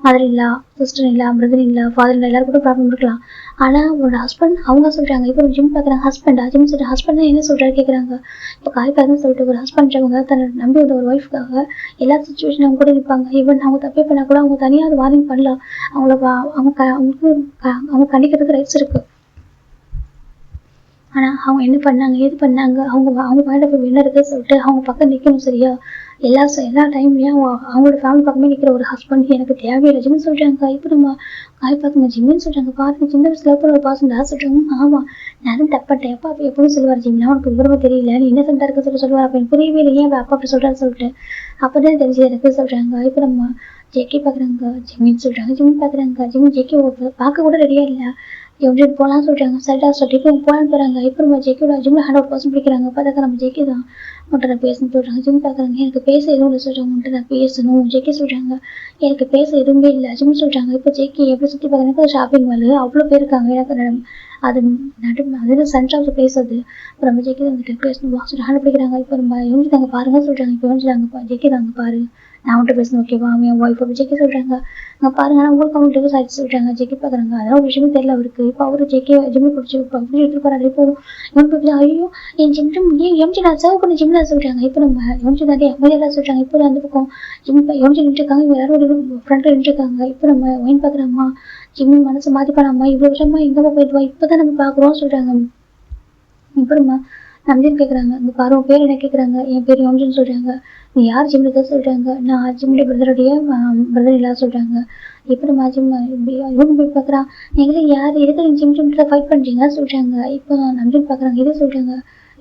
மதர் இல்லா சிஸ்டர் இல்லை பிரதர் இல்லை ஃபாதர் இல்லை எல்லாரும் கூட ப்ராப்ளம் இருக்கலாம். ஆனால் உன்னோட ஹஸ்பண்ட் அவங்க சொல்கிறாங்க. இப்போ ஜிம் பார்க்குறாங்க. ஹஸ்பண்டா ஜிம் சொல்லிட்டு ஹஸ்பண்ட் தான் என்ன சொல்கிறாரு கேட்குறாங்க. இப்போ காய்க்காதுன்னு சொல்லிட்டு ஒரு ஹஸ்பண்ட் அவங்க தன்னை நம்பி வந்த ஒரு ஒய்ஃப்காக எல்லா சுச்சுவேஷனும் அவங்க கூட இருப்பாங்க. ஈவன் அவங்க தப்பே பண்ணால் கூட அவங்க தனியாக அது வார்னிங் பண்ணலாம். அவங்களுக்கு அவங்க கண்டிக்கிறதுக்கு ரைட்ஸ் இருக்குது. ஆனால் அவங்க என்ன பண்ணாங்க ஏது பண்ணாங்க அவங்க பாயிண்ட் ஆஃப் வியூ என்ன இருக்குன்னு சொல்லிட்டு அவங்க பக்கம் நிற்கணும் சரியா. எல்லா டைம்லையும் அவங்களோட ஃபேமிலி பக்கமே நிற்கிற ஒரு ஹஸ்பண்ட் எனக்கு தேவையில்லை ஜிம்னு சொல்கிறாங்க. இப்போ நம்ம காய் பார்க்குங்க ஜிம்னு சொல்கிறாங்க. பாருங்க சின்ன வயசுல இப்போ ஒரு பாசம் தான் சொல்கிறாங்க. ஆமாம் நானும் தப்பட்டேன். அப்பா அப்போ எப்பவும் சொல்லுவார் ஜிம்னா உனக்கு விவரமாக தெரியல நீ என்ன சென்டா இருக்க சொல்லுவார். அப்போ எனக்கு புரியவே இல்லை ஏன் அப்பா அப்படி சொல்கிறான்னு சொல்லிட்டு அப்போ தான் தெரிஞ்சு எனக்கு சொல்கிறாங்க. இப்போ நம்ம ஜேகே பார்க்குறாங்க. ஜிம்மின்னு சொல்கிறாங்க. ஜிம் பார்க்குறாங்க. ஜிம் ஜேகே பார்க்க கூட ரெடியாக இல்லை. எப்படி போகலான்னு சொல்கிறாங்க. சரிடா சொல்லிட்டு இப்போ போகலான்னு போகிறாங்க. இப்போ நம்ம ஜேகேயோட ஜிம்மில் 100% பிடிக்கிறாங்க. பார்த்தாக்கா நம்ம ஜேகே தான் உன்ட்ட நான் பேசணும்னு சொல்கிறாங்க. ஜிம் பார்க்குறாங்க. எனக்கு பேச எதுவும் இல்லை சொல்கிறாங்க. உன்ட்ட நான் பேசணும் ஜேகே சொல்கிறாங்க. எனக்கு பேச எதுவுமே இல்லை ஜிம் சொல்கிறாங்க. இப்போ ஜேகே எப்படி சுற்றி பார்க்குறாங்க ஷாப்பிங் மால் அவ்வளோ பேர் இருக்காங்க. எனக்கு அது அது சென்டர் ஆஃப் பிளேஸ் அது. இப்போ நம்ம ஜேகே வந்துட்டு பேசணும் பாக்ஸ் ஹேண்ட் பிடிக்கிறாங்க. இப்போ நம்ம யோசிச்சாங்க பாருங்க சொல்கிறாங்க. இப்போ யோசிச்சாங்க ஜேகே தாங்க பாரு நான் உன்ட்ட பேசணும் ஓகேவா என் ஒய்ஃப் அப்படி ஜேகே சொல்கிறாங்க. அங்கே பாருங்க ஆனால் உங்களுக்கு அவங்க டிவோர்ஸ் ஆகிடுச்சு சொல்கிறாங்க. ஜேகே பார்க்குறாங்க. அதெல்லாம் ஒரு விஷயமே தெரியல அவருக்கு. இப்போ அவர் ஜேகே ஜிம்மி பிடிச்சி இப்போ அப்படி எடுத்துட்டு போகிறாரு. இப்போ இவன் ஐயோ என் ஜிம் எம்ஜி நான் சர்வ் பண்ண ஜிம் தான் சொல்கிறாங்க. இப்போ நம்ம எம்ஜி தாண்டி அமைதியாக சொல்கிறாங்க. இப்போ அந்த பக்கம் ஜிம் எம்ஜி நின்றுருக்காங்க. இவங்க யாரும் ஒரு ஃப்ரெண்டில் நின்றுருக்காங்க. இப்போ நம்ம ஒயின் பார்க்குறாம்மா ஜிம்மி மனசு மாற்றிப்பானாம்மா இவ்வளோ வருஷமா எங்கேம்மா போயிட்டு வா இப்போ தான் நம்ம பார்க்குறோம் சொல்கிறாங்க. இப்போ நம்ம நம்ஜின்னு கேட்குறாங்க. இங்கே பாரு உன் பேர் என்ன கேட்குறாங்க. என் பேர் யோம்ஜின்னு சொல்கிறாங்க. நீ யார் ஜிம்மில் தான் சொல்கிறாங்க. நான் ஜிம்முடைய பிரதருடைய பிரதர் இல்லாத சொல்கிறாங்க. இப்போ நம்ம ஜிம் இவங்க போய் பார்க்குறான். நீங்களே யார் எதுக்கு நீங்கள் ஜிம்மில் ஃபைட் பண்ணுறீங்க சொல்கிறாங்க. இப்போ நம்ஜின் பார்க்குறாங்க. இதே சொல்கிறாங்க.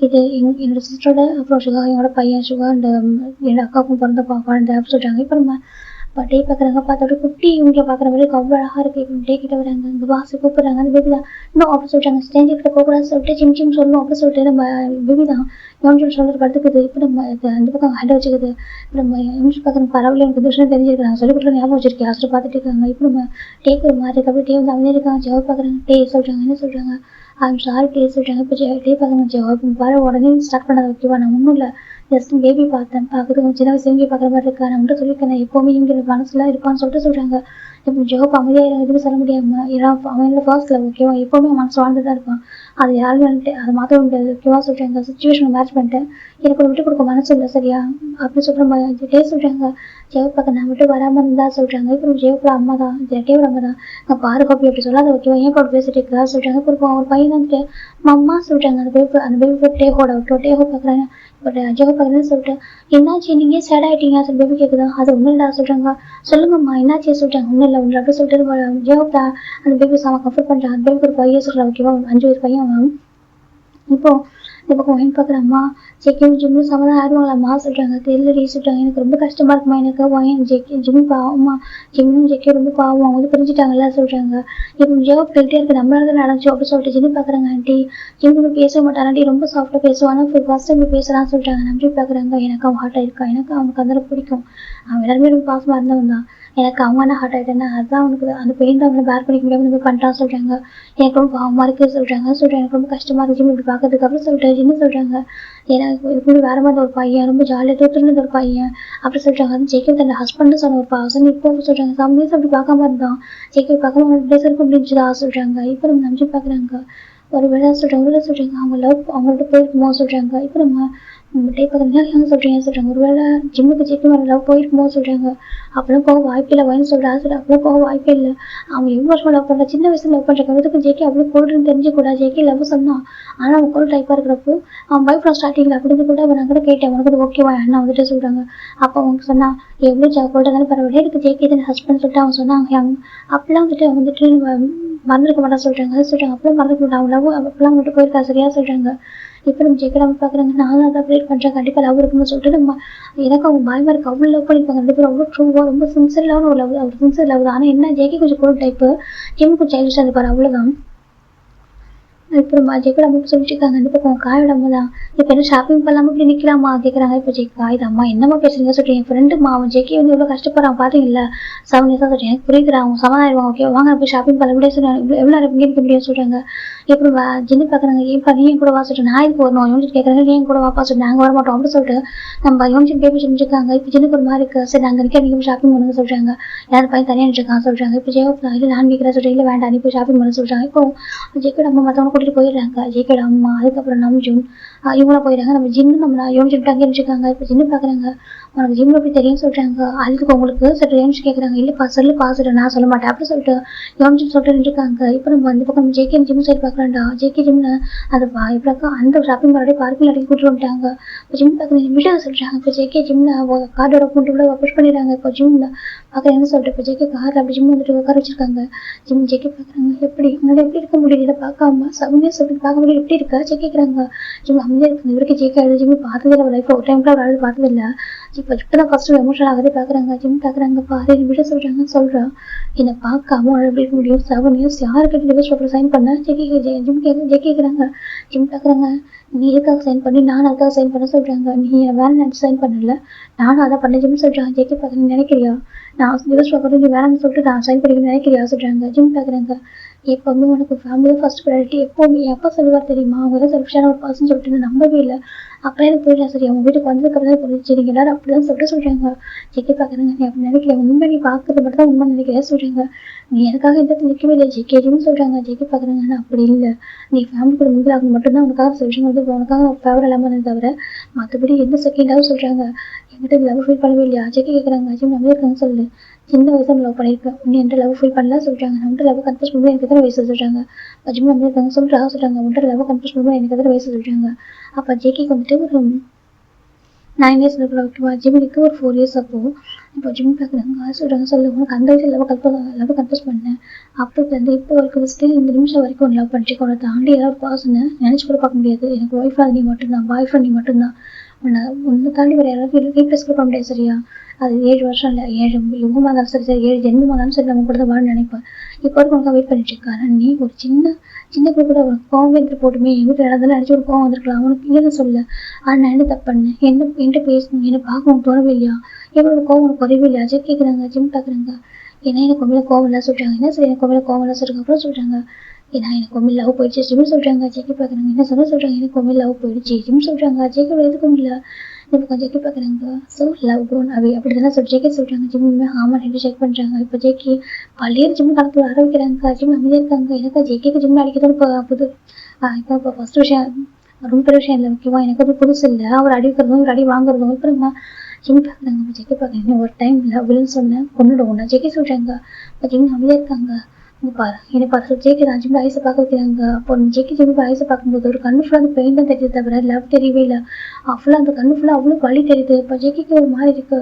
இது என்னோட சிஸ்டரோட அப்புறம் சுகா என்னோட பையன் சுகா அந்த என்னோட அக்காவுக்கும் பிறந்த குழந்தை அப்படின்னு சொல்கிறாங்க. இப்போ நம்ம டே பார்க்குறாங்க. பார்த்தோட குட்டி இவங்க பார்க்குற மாதிரி அவ்வளோ அழகாக இருக்குது. இப்போ டே கிட்ட வராங்க. இந்த பாஸ் கூப்பிட்றாங்க. அந்த பேபி தான் இன்னும் அப்படி சொல்கிறாங்க. ஸ்டேஞ்சர் கிட்ட போகக்கூடாதுன்னு சொல்லிட்டு ஜிம் சொல்லணும் அப்படி சொல்லிட்டு நம்ம பேபி தான் எம்ஜி சொல்கிற படுத்துக்குது. இப்போ நம்ம அந்த பக்கம் ஹேண்ட் வச்சுக்குது. இப்போ நம்ம எம்ஜி பார்க்குற பரவாயில்ல எனக்கு விஷயம் தெரிஞ்சிருக்காங்க சொல்லி கொடுத்து ஞாபகம் வச்சிருக்கேன் ஹாஸ்டல் பார்த்துட்டு இருக்காங்க. இப்போ நம்ம டேக்கு ஒரு மாதிரி அப்படி டே வந்து அவனே இருக்காங்க. ஜவாப் பார்க்குறாங்க. டே சொல்கிறாங்க. என்ன சொல்கிறாங்க. சாரி டே சொல்கிறாங்க. இப்போ டே பார்க்குறாங்க. ஜவாப் பாரு உடனே ஸ்டார்ட் பண்ணாத ஓகேவா நான் ஒன்றும் இல்லை ஜஸ்ட் பேபி பார்த்தேன் பார்க்குறது சின்ன வயசு இவங்க பார்க்குற மாதிரி இருக்கா நான் மட்டும் சொல்லியிருக்கேன் எப்போவுமே இவங்க மனசுல இருப்பான்னு சொல்லிட்டு சொல்கிறாங்க. இப்போ ஜோப் அமைதியாக எதுவும் சொல்ல முடியாம ஏன்னா அவன் ஃபர்ஸ்ட்ல ஓகேவா எப்போவுமே மனசு வாழ்ந்து தான் இருப்பான். அது யாரும் வந்துட்டு அதை மாற்ற முடியாது ஓகேவா சொல்கிறாங்க. சுச்சுவேஷனை மேட்ச் பண்ணிட்டேன் எனக்கு ஒரு விட்டு கொடுக்க மனசு இல்லை சரியா அப்படி சொல்கிற டே சொல்கிறாங்க. ஜெயப் பார்க்க நான் மட்டும் வராமல் இருந்தா சொல்கிறாங்க. இப்போ ஜெயப்போட அம்மா தான் டேவோட அம்மா தான் நான் பாரு காப்பி அப்படி சொல்லாத ஓகேவா ஏன் கூட பேசிட்டு இருக்கா சொல்கிறாங்க. இப்போ ஒரு பையன் வந்துட்டு அம்மா சொல்கிறாங்க. அந்த பேபி டேஹோட விட்டோ டேஹோ பார்க்குறாங்க. பட் ஜெயப் பார்க்குறேன்னு சொல்லிட்டு என்னாச்சு நீங்கள் சேட் ஆகிட்டீங்க அது பேபி கேட்குதா அது ஒன்றும் இல்லை சொல்கிறாங்க. சொல்லுங்கம்மா என்னாச்சு சொல்கிறாங்க. ஒன்றும் இல்லை ஒன்று அப்படி சொல்லிட்டு ஜெயப் தான் அந்த பேபி சாம கம்ஃபர்ட் பண்ணுறாங்க. அந்த பேபிக்கு ஒரு 5 இயர்ஸ் ஓகேவா 5 வயசு பையன் அவன். இப்போ இந்த பக்கம் ஒயின் பார்க்குறாம்மா ஜெக்கியும் ஜிம்மும் சமாதானம் ஆயிடுவாங்களாம்மா சொல்கிறாங்க. தெரியலடி சொல்கிறாங்க. எனக்கு ரொம்ப கஷ்டமாக இருக்குமா, எனக்கு ஒயின் ஜிம்மி பாவம்மா, ஜிம்மும் ஜெக்கியும் ரொம்ப பாவம், அவங்க வந்து பிரிஞ்சுட்டாங்கல்ல சொல்கிறாங்க. இப்போ ஜோப் கேள்விட்டே இருக்கு, நம்மளால தான் நடந்துச்சு அப்படின்னு சொல்லிட்டு ஜிம்மி பார்க்குறாங்க. ஆண்டி ஜிம்மி பேச மாட்டான் ஆண்டி, ரொம்ப சாஃப்டாக பேசுவான், ஃபர்ஸ்ட் டைம் பேசுகிறான்னு சொல்கிறாங்க. நம்பி பார்க்குறாங்க. எனக்கு அவன் ஹார்ட் ஆயிருக்கான், எனக்கு அவனுக்கு அந்த பிடிக்கும், அவன் எல்லாருமே ரொம்ப பாசமாக இருந்தவன் தான், எனக்கு அவங்க ஹார்ட் ஆகிட்டேன்னா அதுதான் அவனுக்கு அந்த பெயின் தான் அவனை பேர் பண்ணிக்க முடியாமல் இந்த மாதிரி பண்ணுறான்னு சொல்கிறாங்க. எனக்கு ரொம்ப பாவமாக இருக்குது சொல்கிறாங்க. எனக்கு ரொம்ப கஷ்டமாக இருந்துச்சு இப்படி பார்க்கறதுக்கு அப்புறம் சொல்லிட்டு என்ன சொல்கிறாங்க. எனக்கு இது வேற மாதிரி ஒரு பையன், ரொம்ப ஜாலியாக தூத்துருந்த ஒரு பையன் அப்படி சொல்கிறாங்க. அது ஜெய்க்கு தன் ஹஸ்பண்ட் சொன்ன ஒரு பர்சன் இப்போ சொல்கிறாங்க. சம் டேஸ் அப்படி பார்க்காம இருந்தான், ஜெய்க்கு பார்க்காம 1 டேஸ் இருக்க முடிஞ்சுதா சொல்கிறாங்க. இப்போ நம்ம நம்பிச்சு பார்க்குறாங்க. ஒரு வேலை சொல்கிறாங்க அவங்க லவ் அவங்கள்ட்ட போயிருக்குமோ சொல்கிறாங்க. இப்போ நம்ம டே பார்க்குறீங்க சொல்கிறாங்க. ஒரு வேளை ஜிம்முக்கு ஜெய்க்கு மேலே லவ் போயிருக்குமோ சொல்கிறாங்க. அப்பெல்லாம் போக வாய்ப்பு இல்லை வயசு சொல்கிறாங்க. அப்பெல்லாம் போக வாய்ப்பே இல்லை, அவங்க எவ்வளோ வருஷமா லவ் பண்ணுற, சின்ன வயசுல லவ் பண்ணுற கருத்துக்கு ஜேகே அவ்வளோ கோல்டுன்னு தெரிஞ்சு கூட ஜேகே லவ் சொன்னான். ஆனால் அவன் கோல்டு டைப்பாக இருக்கிறப்போ அவன் பயப்பட ஸ்டார்டிங்கில் அப்படின்னு கூட நான் கூட கேட்டேன், உனக்கு அது ஓகேவா அண்ணா வந்துட்டு சொல்கிறாங்க. அப்போ அவங்க சொன்னா எவ்வளோ கோல்டாக இருந்தாலும் பரவாயில்ல, எனக்கு ஜேகே தான் ஹஸ்பண்ட் சொல்லிட்டு அவன் சொன்னாங்க. அப்பெல்லாம் வந்துட்டு மறந்துருக்க மாட்டான் சொல்கிறாங்க. அப்பெல்லாம் மறந்துக்க மாட்டான், அவன் லவ் அப்பெல்லாம் வந்துட்டு போயிருக்கா சரியா சொல்கிறாங்க. இப்போ நம்ம ஜெயிக்க நம்ம பார்க்குறாங்க. நானும் அதை அப்டேட் பண்ணுறேன், கண்டிப்பாக லவ் இருக்குன்னு சொல்லிட்டு நம்ம எனக்கு அவங்க பயமாக இருக்குது. அவ்வளோ லவ் பண்ணியிருப்பாங்க ரெண்டு பேரும், அவ்வளோ ட்ரூவாக ரொம்ப சின்சியரான ஒரு லவ், அவர் சின்சியர் லவ் தான். ஆனால் என்ன ஜெயிக்க கொஞ்சம் கோல்டு டைப்பு, ஜிம் கொஞ்சம் சைல்டிஷாக இருப்பார், அவ்வளோதான். இப்போ நம்ம ஜெய்க்கு அம்மா சொல்லிட்டு இருக்காங்க. இந்த பக்கம் காயோட அம்மா தான் இப்போ என்ன ஷாப்பிங் பண்ணலாமா இப்படி நிற்கலாமா கேட்குறாங்க. இப்போ ஜெய்க்கு காயுது. அம்மா என்னம்மா பேசுறீங்க சொல்லிட்டு என் ஃப்ரெண்டுமா அவன் ஜெய்க்கி வந்து எவ்வளோ கஷ்டப்படுறான் பார்த்தீங்களா, 7 இயர்ஸாக சொல்லிட்டு எனக்கு புரியுதுடா, அவங்க சமாதானம் ஓகே வாங்க போய் ஷாப்பிங் பண்ண முடியாது சொல்லுவாங்க. எவ்வளோ நேரம் இங்கே இருக்க முடியாது சொல்கிறாங்க. எப்படி ஜின்னு பார்க்குறாங்க. ஏன்ப்பா நீ என் கூட வா சொல்லிட்டு, நான் இதுக்கு வரணும் யோசிச்சு கேட்குறாங்க. நீ என் கூட வாப்பா சொல்லிட்டு நாங்கள் வர மாட்டோம் அப்படின்னு சொல்லிட்டு நம்ம யோசிச்சு பேபி செஞ்சுருக்காங்க. இப்போ ஜின்னுக்கு ஒரு மாதிரி இருக்குது. சரி நாங்கள் நிற்க நீங்கள் ஷாப்பிங் பண்ணுங்க சொல்கிறாங்க. யாரும் பையன் தனியாக நினைச்சிருக்கான் சொல்கிறாங்க. இப்போ ஜெயோ இல்லை நான் நிற்கிறேன் சொல்லிட்டு இல்லை வேண்டாம் நீ போய் ஷாப்பிங் பண்ண சொல்கிறாங்க. இப்போ ஜெய்க்கோட அம்மா மற்றவங்க கூட்டிகிட்டு போயிடுறாங்க. ஜெய்க்கோட அம்மா அதுக்கப்புறம் நம்ம ஜூன் இவங்களாம் போயிடுறாங்க. நம்ம ஜின்னு நம்ம யோசிச்சுட்டு அங்கே நினச்சிருக்காங்க. இப்போ ஜின்னு பார்க்குறாங்க. உனக்கு ஜிம் எப்படி தெரியும் சொல்கிறாங்க. அதுக்கு உங்களுக்கு சரி யோசிச்சு கேட்குறாங்க. இல்லைப்பா சொல்லுப்பா சொல்லிட்டு நான் சொல்ல மாட்டேன் அப்படி சொல்லிட்டு யோசிச்சு சொல்லிட்டு நின்றுருக்காங்க. இப்போ நம்ம அந்த பக்கம் ஜேகே ஜிம் சைடு பார்க்குறாண்டா. ஜேகே ஜிம்னு அது எப்படிக்கா அந்த ஷாப்பிங் மாரோடய பார்க்கிங் அடிக்க கூட்டு வந்துட்டாங்க. இப்போ ஜிம் பார்க்குறது நிமிஷம் சொல்கிறாங்க. இப்போ ஜேகே ஜிம்னு கார்டோட கூட்டு கூட புஷ் பண்ணிடுறாங்க. இப்போ ஜிம்ல பார்க்குறேன்னு சொல்லிட்டு இப்போ ஜேகே கார் அப்படி ஜிம் வந்துட்டு உட்கார வச்சிருக்காங்க. ஜிம் ஜேகே பார்க்குறாங்க. எப்படி உங்களால் எப்படி இருக்க முடியல பார்க்காம சமையா சொல்லி பார்க்க முடியல எப்படி இருக்கா கேட்குறாங்க. ஜிம் அமைதியாக இருக்காங்க. இவருக்கு ஜேகே அழுது ஜிம் பார்த்ததில்லை, ஒரு லைஃப் ஒரு டைம் கூட அழுது பார்த்ததில்லை. இப்போ தான் ஃபர்ஸ்ட் எமோஷனல் ஆகவே பார்க்குறாங்க. ஜிம் பார்க்குறாங்க. பாரு நிமிஷம் சொல்கிறா என்னை பார்க்காம எப்படி இருக்க முடியும், 7 இயர்ஸ் யாருக்கிட்ட டிவோர்ஸ் பேப்பர் சைன் பண்ண ஜிம் கேட்குறாங்க. ஜிம் பார்க்குறாங்க. நீ எதுக்காக சைன் பண்ணி நானும் அதுக்காக சைன் பண்ண சொல்கிறாங்க. நீ வேலை நினச்சி சைன் பண்ணல, நானும் அதை பண்ண ஜிம் சொல்கிறாங்க. ஜேகே பார்க்குறேன் நினைக்கிறியா நான் டிவோர்ஸ் பேப்பர் நீ வேலைன்னு சொல்லிட்டு நான் சைன் பண்ணிக்கணும்னு நினைக்கிறியா சொல்கிறாங்க. ஜிம் பார்க்குறாங்க. எப்போவுமே உனக்கு ஃபேமிலி தான் ஃபர்ஸ்ட் ப்ரையாரிட்டி, எப்போவுமே எப்போ சொல்லுவார் தெரியுமா, அவங்க தான் செல்ஃபிஷான ஒரு பர்சன் சொல்லிட்டு நம்பவே இல்லை. அப்புறம் எனக்கு புரியல. சரி அவங்க வீட்டுக்கு வந்ததுக்கப்புறம் தான் புரிஞ்சு நீங்கள் எல்லாரும் அப்படி தான் சொல்கிறாங்க. ஜெய்க்கே பார்க்குறாங்க. நீ அப்படி நினைக்கல, உண்மை நீ பார்க்கறது மட்டும் தான் உண்மை நினைக்கிறேன் சொல்கிறாங்க. நீ எனக்காக எந்த நிற்கவே இல்லை ஜேகேஜின்னு சொல்கிறாங்க. ஜேகே பார்க்குறாங்க. நான் அப்படி இல்லை, நீ ஃபேமிலி கூட மிங்கில் ஆகும் மட்டும்தான் உனக்காக சில விஷயங்கள் வந்து உனக்காக ஃபேவர் இல்லாமல் இருந்தது தவிர மற்றபடி எந்த செகண்டாவது சொல்கிறாங்க. என்கிட்ட லவ் ஃபீல் பண்ணவே இல்லையா ஜேகே கேட்குறாங்க. ஜிம் நம்ம இருக்காங்க சொல்லு, சின்ன வயசு லவ் பண்ணியிருக்கேன், நீ என்கிட்ட லவ் ஃபீல் பண்ணல சொல்கிறாங்க. நம்மகிட்ட லவ் கன்ஃபர்ஸ் பண்ணும்போது எனக்கு எத்தனை வயசு சொல்கிறாங்க. ஜிம் நம்ம இருக்காங்க சொல்கிறாங்க. உன்கிட்ட லவ் கன்ஃபர்ஸ் பண்ணும்போது எனக்கு எத்தனை வயசு சொல்கிறாங்க. அப்போ ஜேகேக்கு வந்துட்டு ஒரு 9 இயர்ஸ் இருக்கிற ஓகேவா, ஜிம்முக்கு ஒரு 4 இயர்ஸ் அப்போது. இப்போ ஜிம் பார்க்குறாங்க. சொல்கிறாங்க சொல்லு உனக்கு அந்த வயசு லவ் கன்ஃபர்ஸ் பண்ணேன் அப்போ வந்து இப்போ வரைக்கும் ஸ்டில் இந்த நிமிஷம் வரைக்கும் ஒன்று லவ் பண்ணிட்டு உன்னை தாண்டி ஏதாவது பர்சனை நினச்சி கூட பார்க்க முடியாது. எனக்கு ஒய்ஃப் நீ மட்டும்தான், பாய் ஃப்ரெண்ட் நீ மட்டும்தான், உன்னை தாண்டி வேறு யாராவது ரீப்ளேஸ் கூட பண்ண முடியாது சரியா. அது 7 வருஷம் இல்லை, 7 யுகமாக இருந்தாலும் சரி 7 ஜென்மமாக இருந்தாலும் சரி நம்ம கூட தான் வாழ நினைப்பேன். இப்போ வரைக்கும் உனக்கு வெயிட் பண்ணிட்டு இருக்காரு. நீ ஒரு சின்ன கூட உனக்கு கோவம் எடுத்து போட்டுமே எங்கள் வீட்டில் நடந்தாலும் நினச்சி ஒரு கோவம் வந்திருக்கலாம். அவனுக்கு இல்லைன்னு சொல்ல, ஆனால் நான் என்ன தப்பு பண்ணேன், என்கிட்ட பேசணும், என்னை பார்க்கணும் தோணவே இல்லையா, என்னோட கோவம் உனக்கு குறைவே இல்லையா ஜெய் கேட்குறாங்க. ஜிம் பார்க்குறாங்க. ஏன்னா எனக்கு உண்மையில கோவம் இல்லை சொல்கிறாங்க. என்ன சரி எனக்கு உண்மையில கோவம் இல்லை சொல்கிறாங்க. அப்புறம் சொல்கிறாங்க ஏன்னா எனக்கு உண்மையில லவ் போயிடுச்சு ஜிம் சொல்கிறாங்க. ஜெய்க்கி பார்க்குறாங்க. என்ன சொல்கிறாங்க எனக்கு உண்மையில லவ் போயிடுச்சு ஜிம் சொல்கிறாங்க. ஜெய்க்கோட எதுக்கும் இல்லை இப்போ கொஞ்சம் ஜெய்க்கி பார்க்குறாங்க. ஸோ லவ் க்ரோன் அவே அப்படி தானே ஜெய்க்கே சொல்கிறாங்க. ஜிம்மே ஆமாம் ரெண்டு செக் பண்ணுறாங்க. இப்போ ஜெய்க்கி பள்ளியில் ஜிம் கணக்கில் ஆரம்பிக்கிறாங்க. ஜிம் அமைதியாக இருக்காங்க. எனக்கு ஜெய்க்கேக்கு ஜிம் அடிக்கிறது இப்போ புது இப்போ ஃபஸ்ட் விஷயம் ரொம்ப பெரிய விஷயம் இல்லை ஓகேவா, எனக்கு அது புதுசு இல்லை. அவர் அடி வைக்கிறதும் ஒரு அடி வாங்குறதும். இப்போ நம்ம ஜிம் பார்க்குறாங்க. இப்போ ஜெய்க்கி பார்க்குறாங்க. ஒரு டைம் லவ்னு சொன்னேன் கொண்டுடுவோம் ஜெய்க்கி சொல்கிறாங்க. இப்போ ஜிம் அமைதியாக இருக்காங்க. பாரு என்னை பார்த்து ஜேகே தான் ஜிம் ஐஸை பார்க்க வைக்கிறாங்க. அப்போ ஜேகே ஜிம் ஐஸை பார்க்கும்போது ஒரு கண்ணு ஃபுல்லாக அந்த பெயின் தான் தெரியுது தவிர லவ் தெரியவே இல்லை. ஃபுல்லாக அந்த கண்ணு ஃபுல்லாக அவ்வளோ வலி தெரியுது. இப்போ ஜேகேக்கு ஒரு மாதிரி இருக்கு.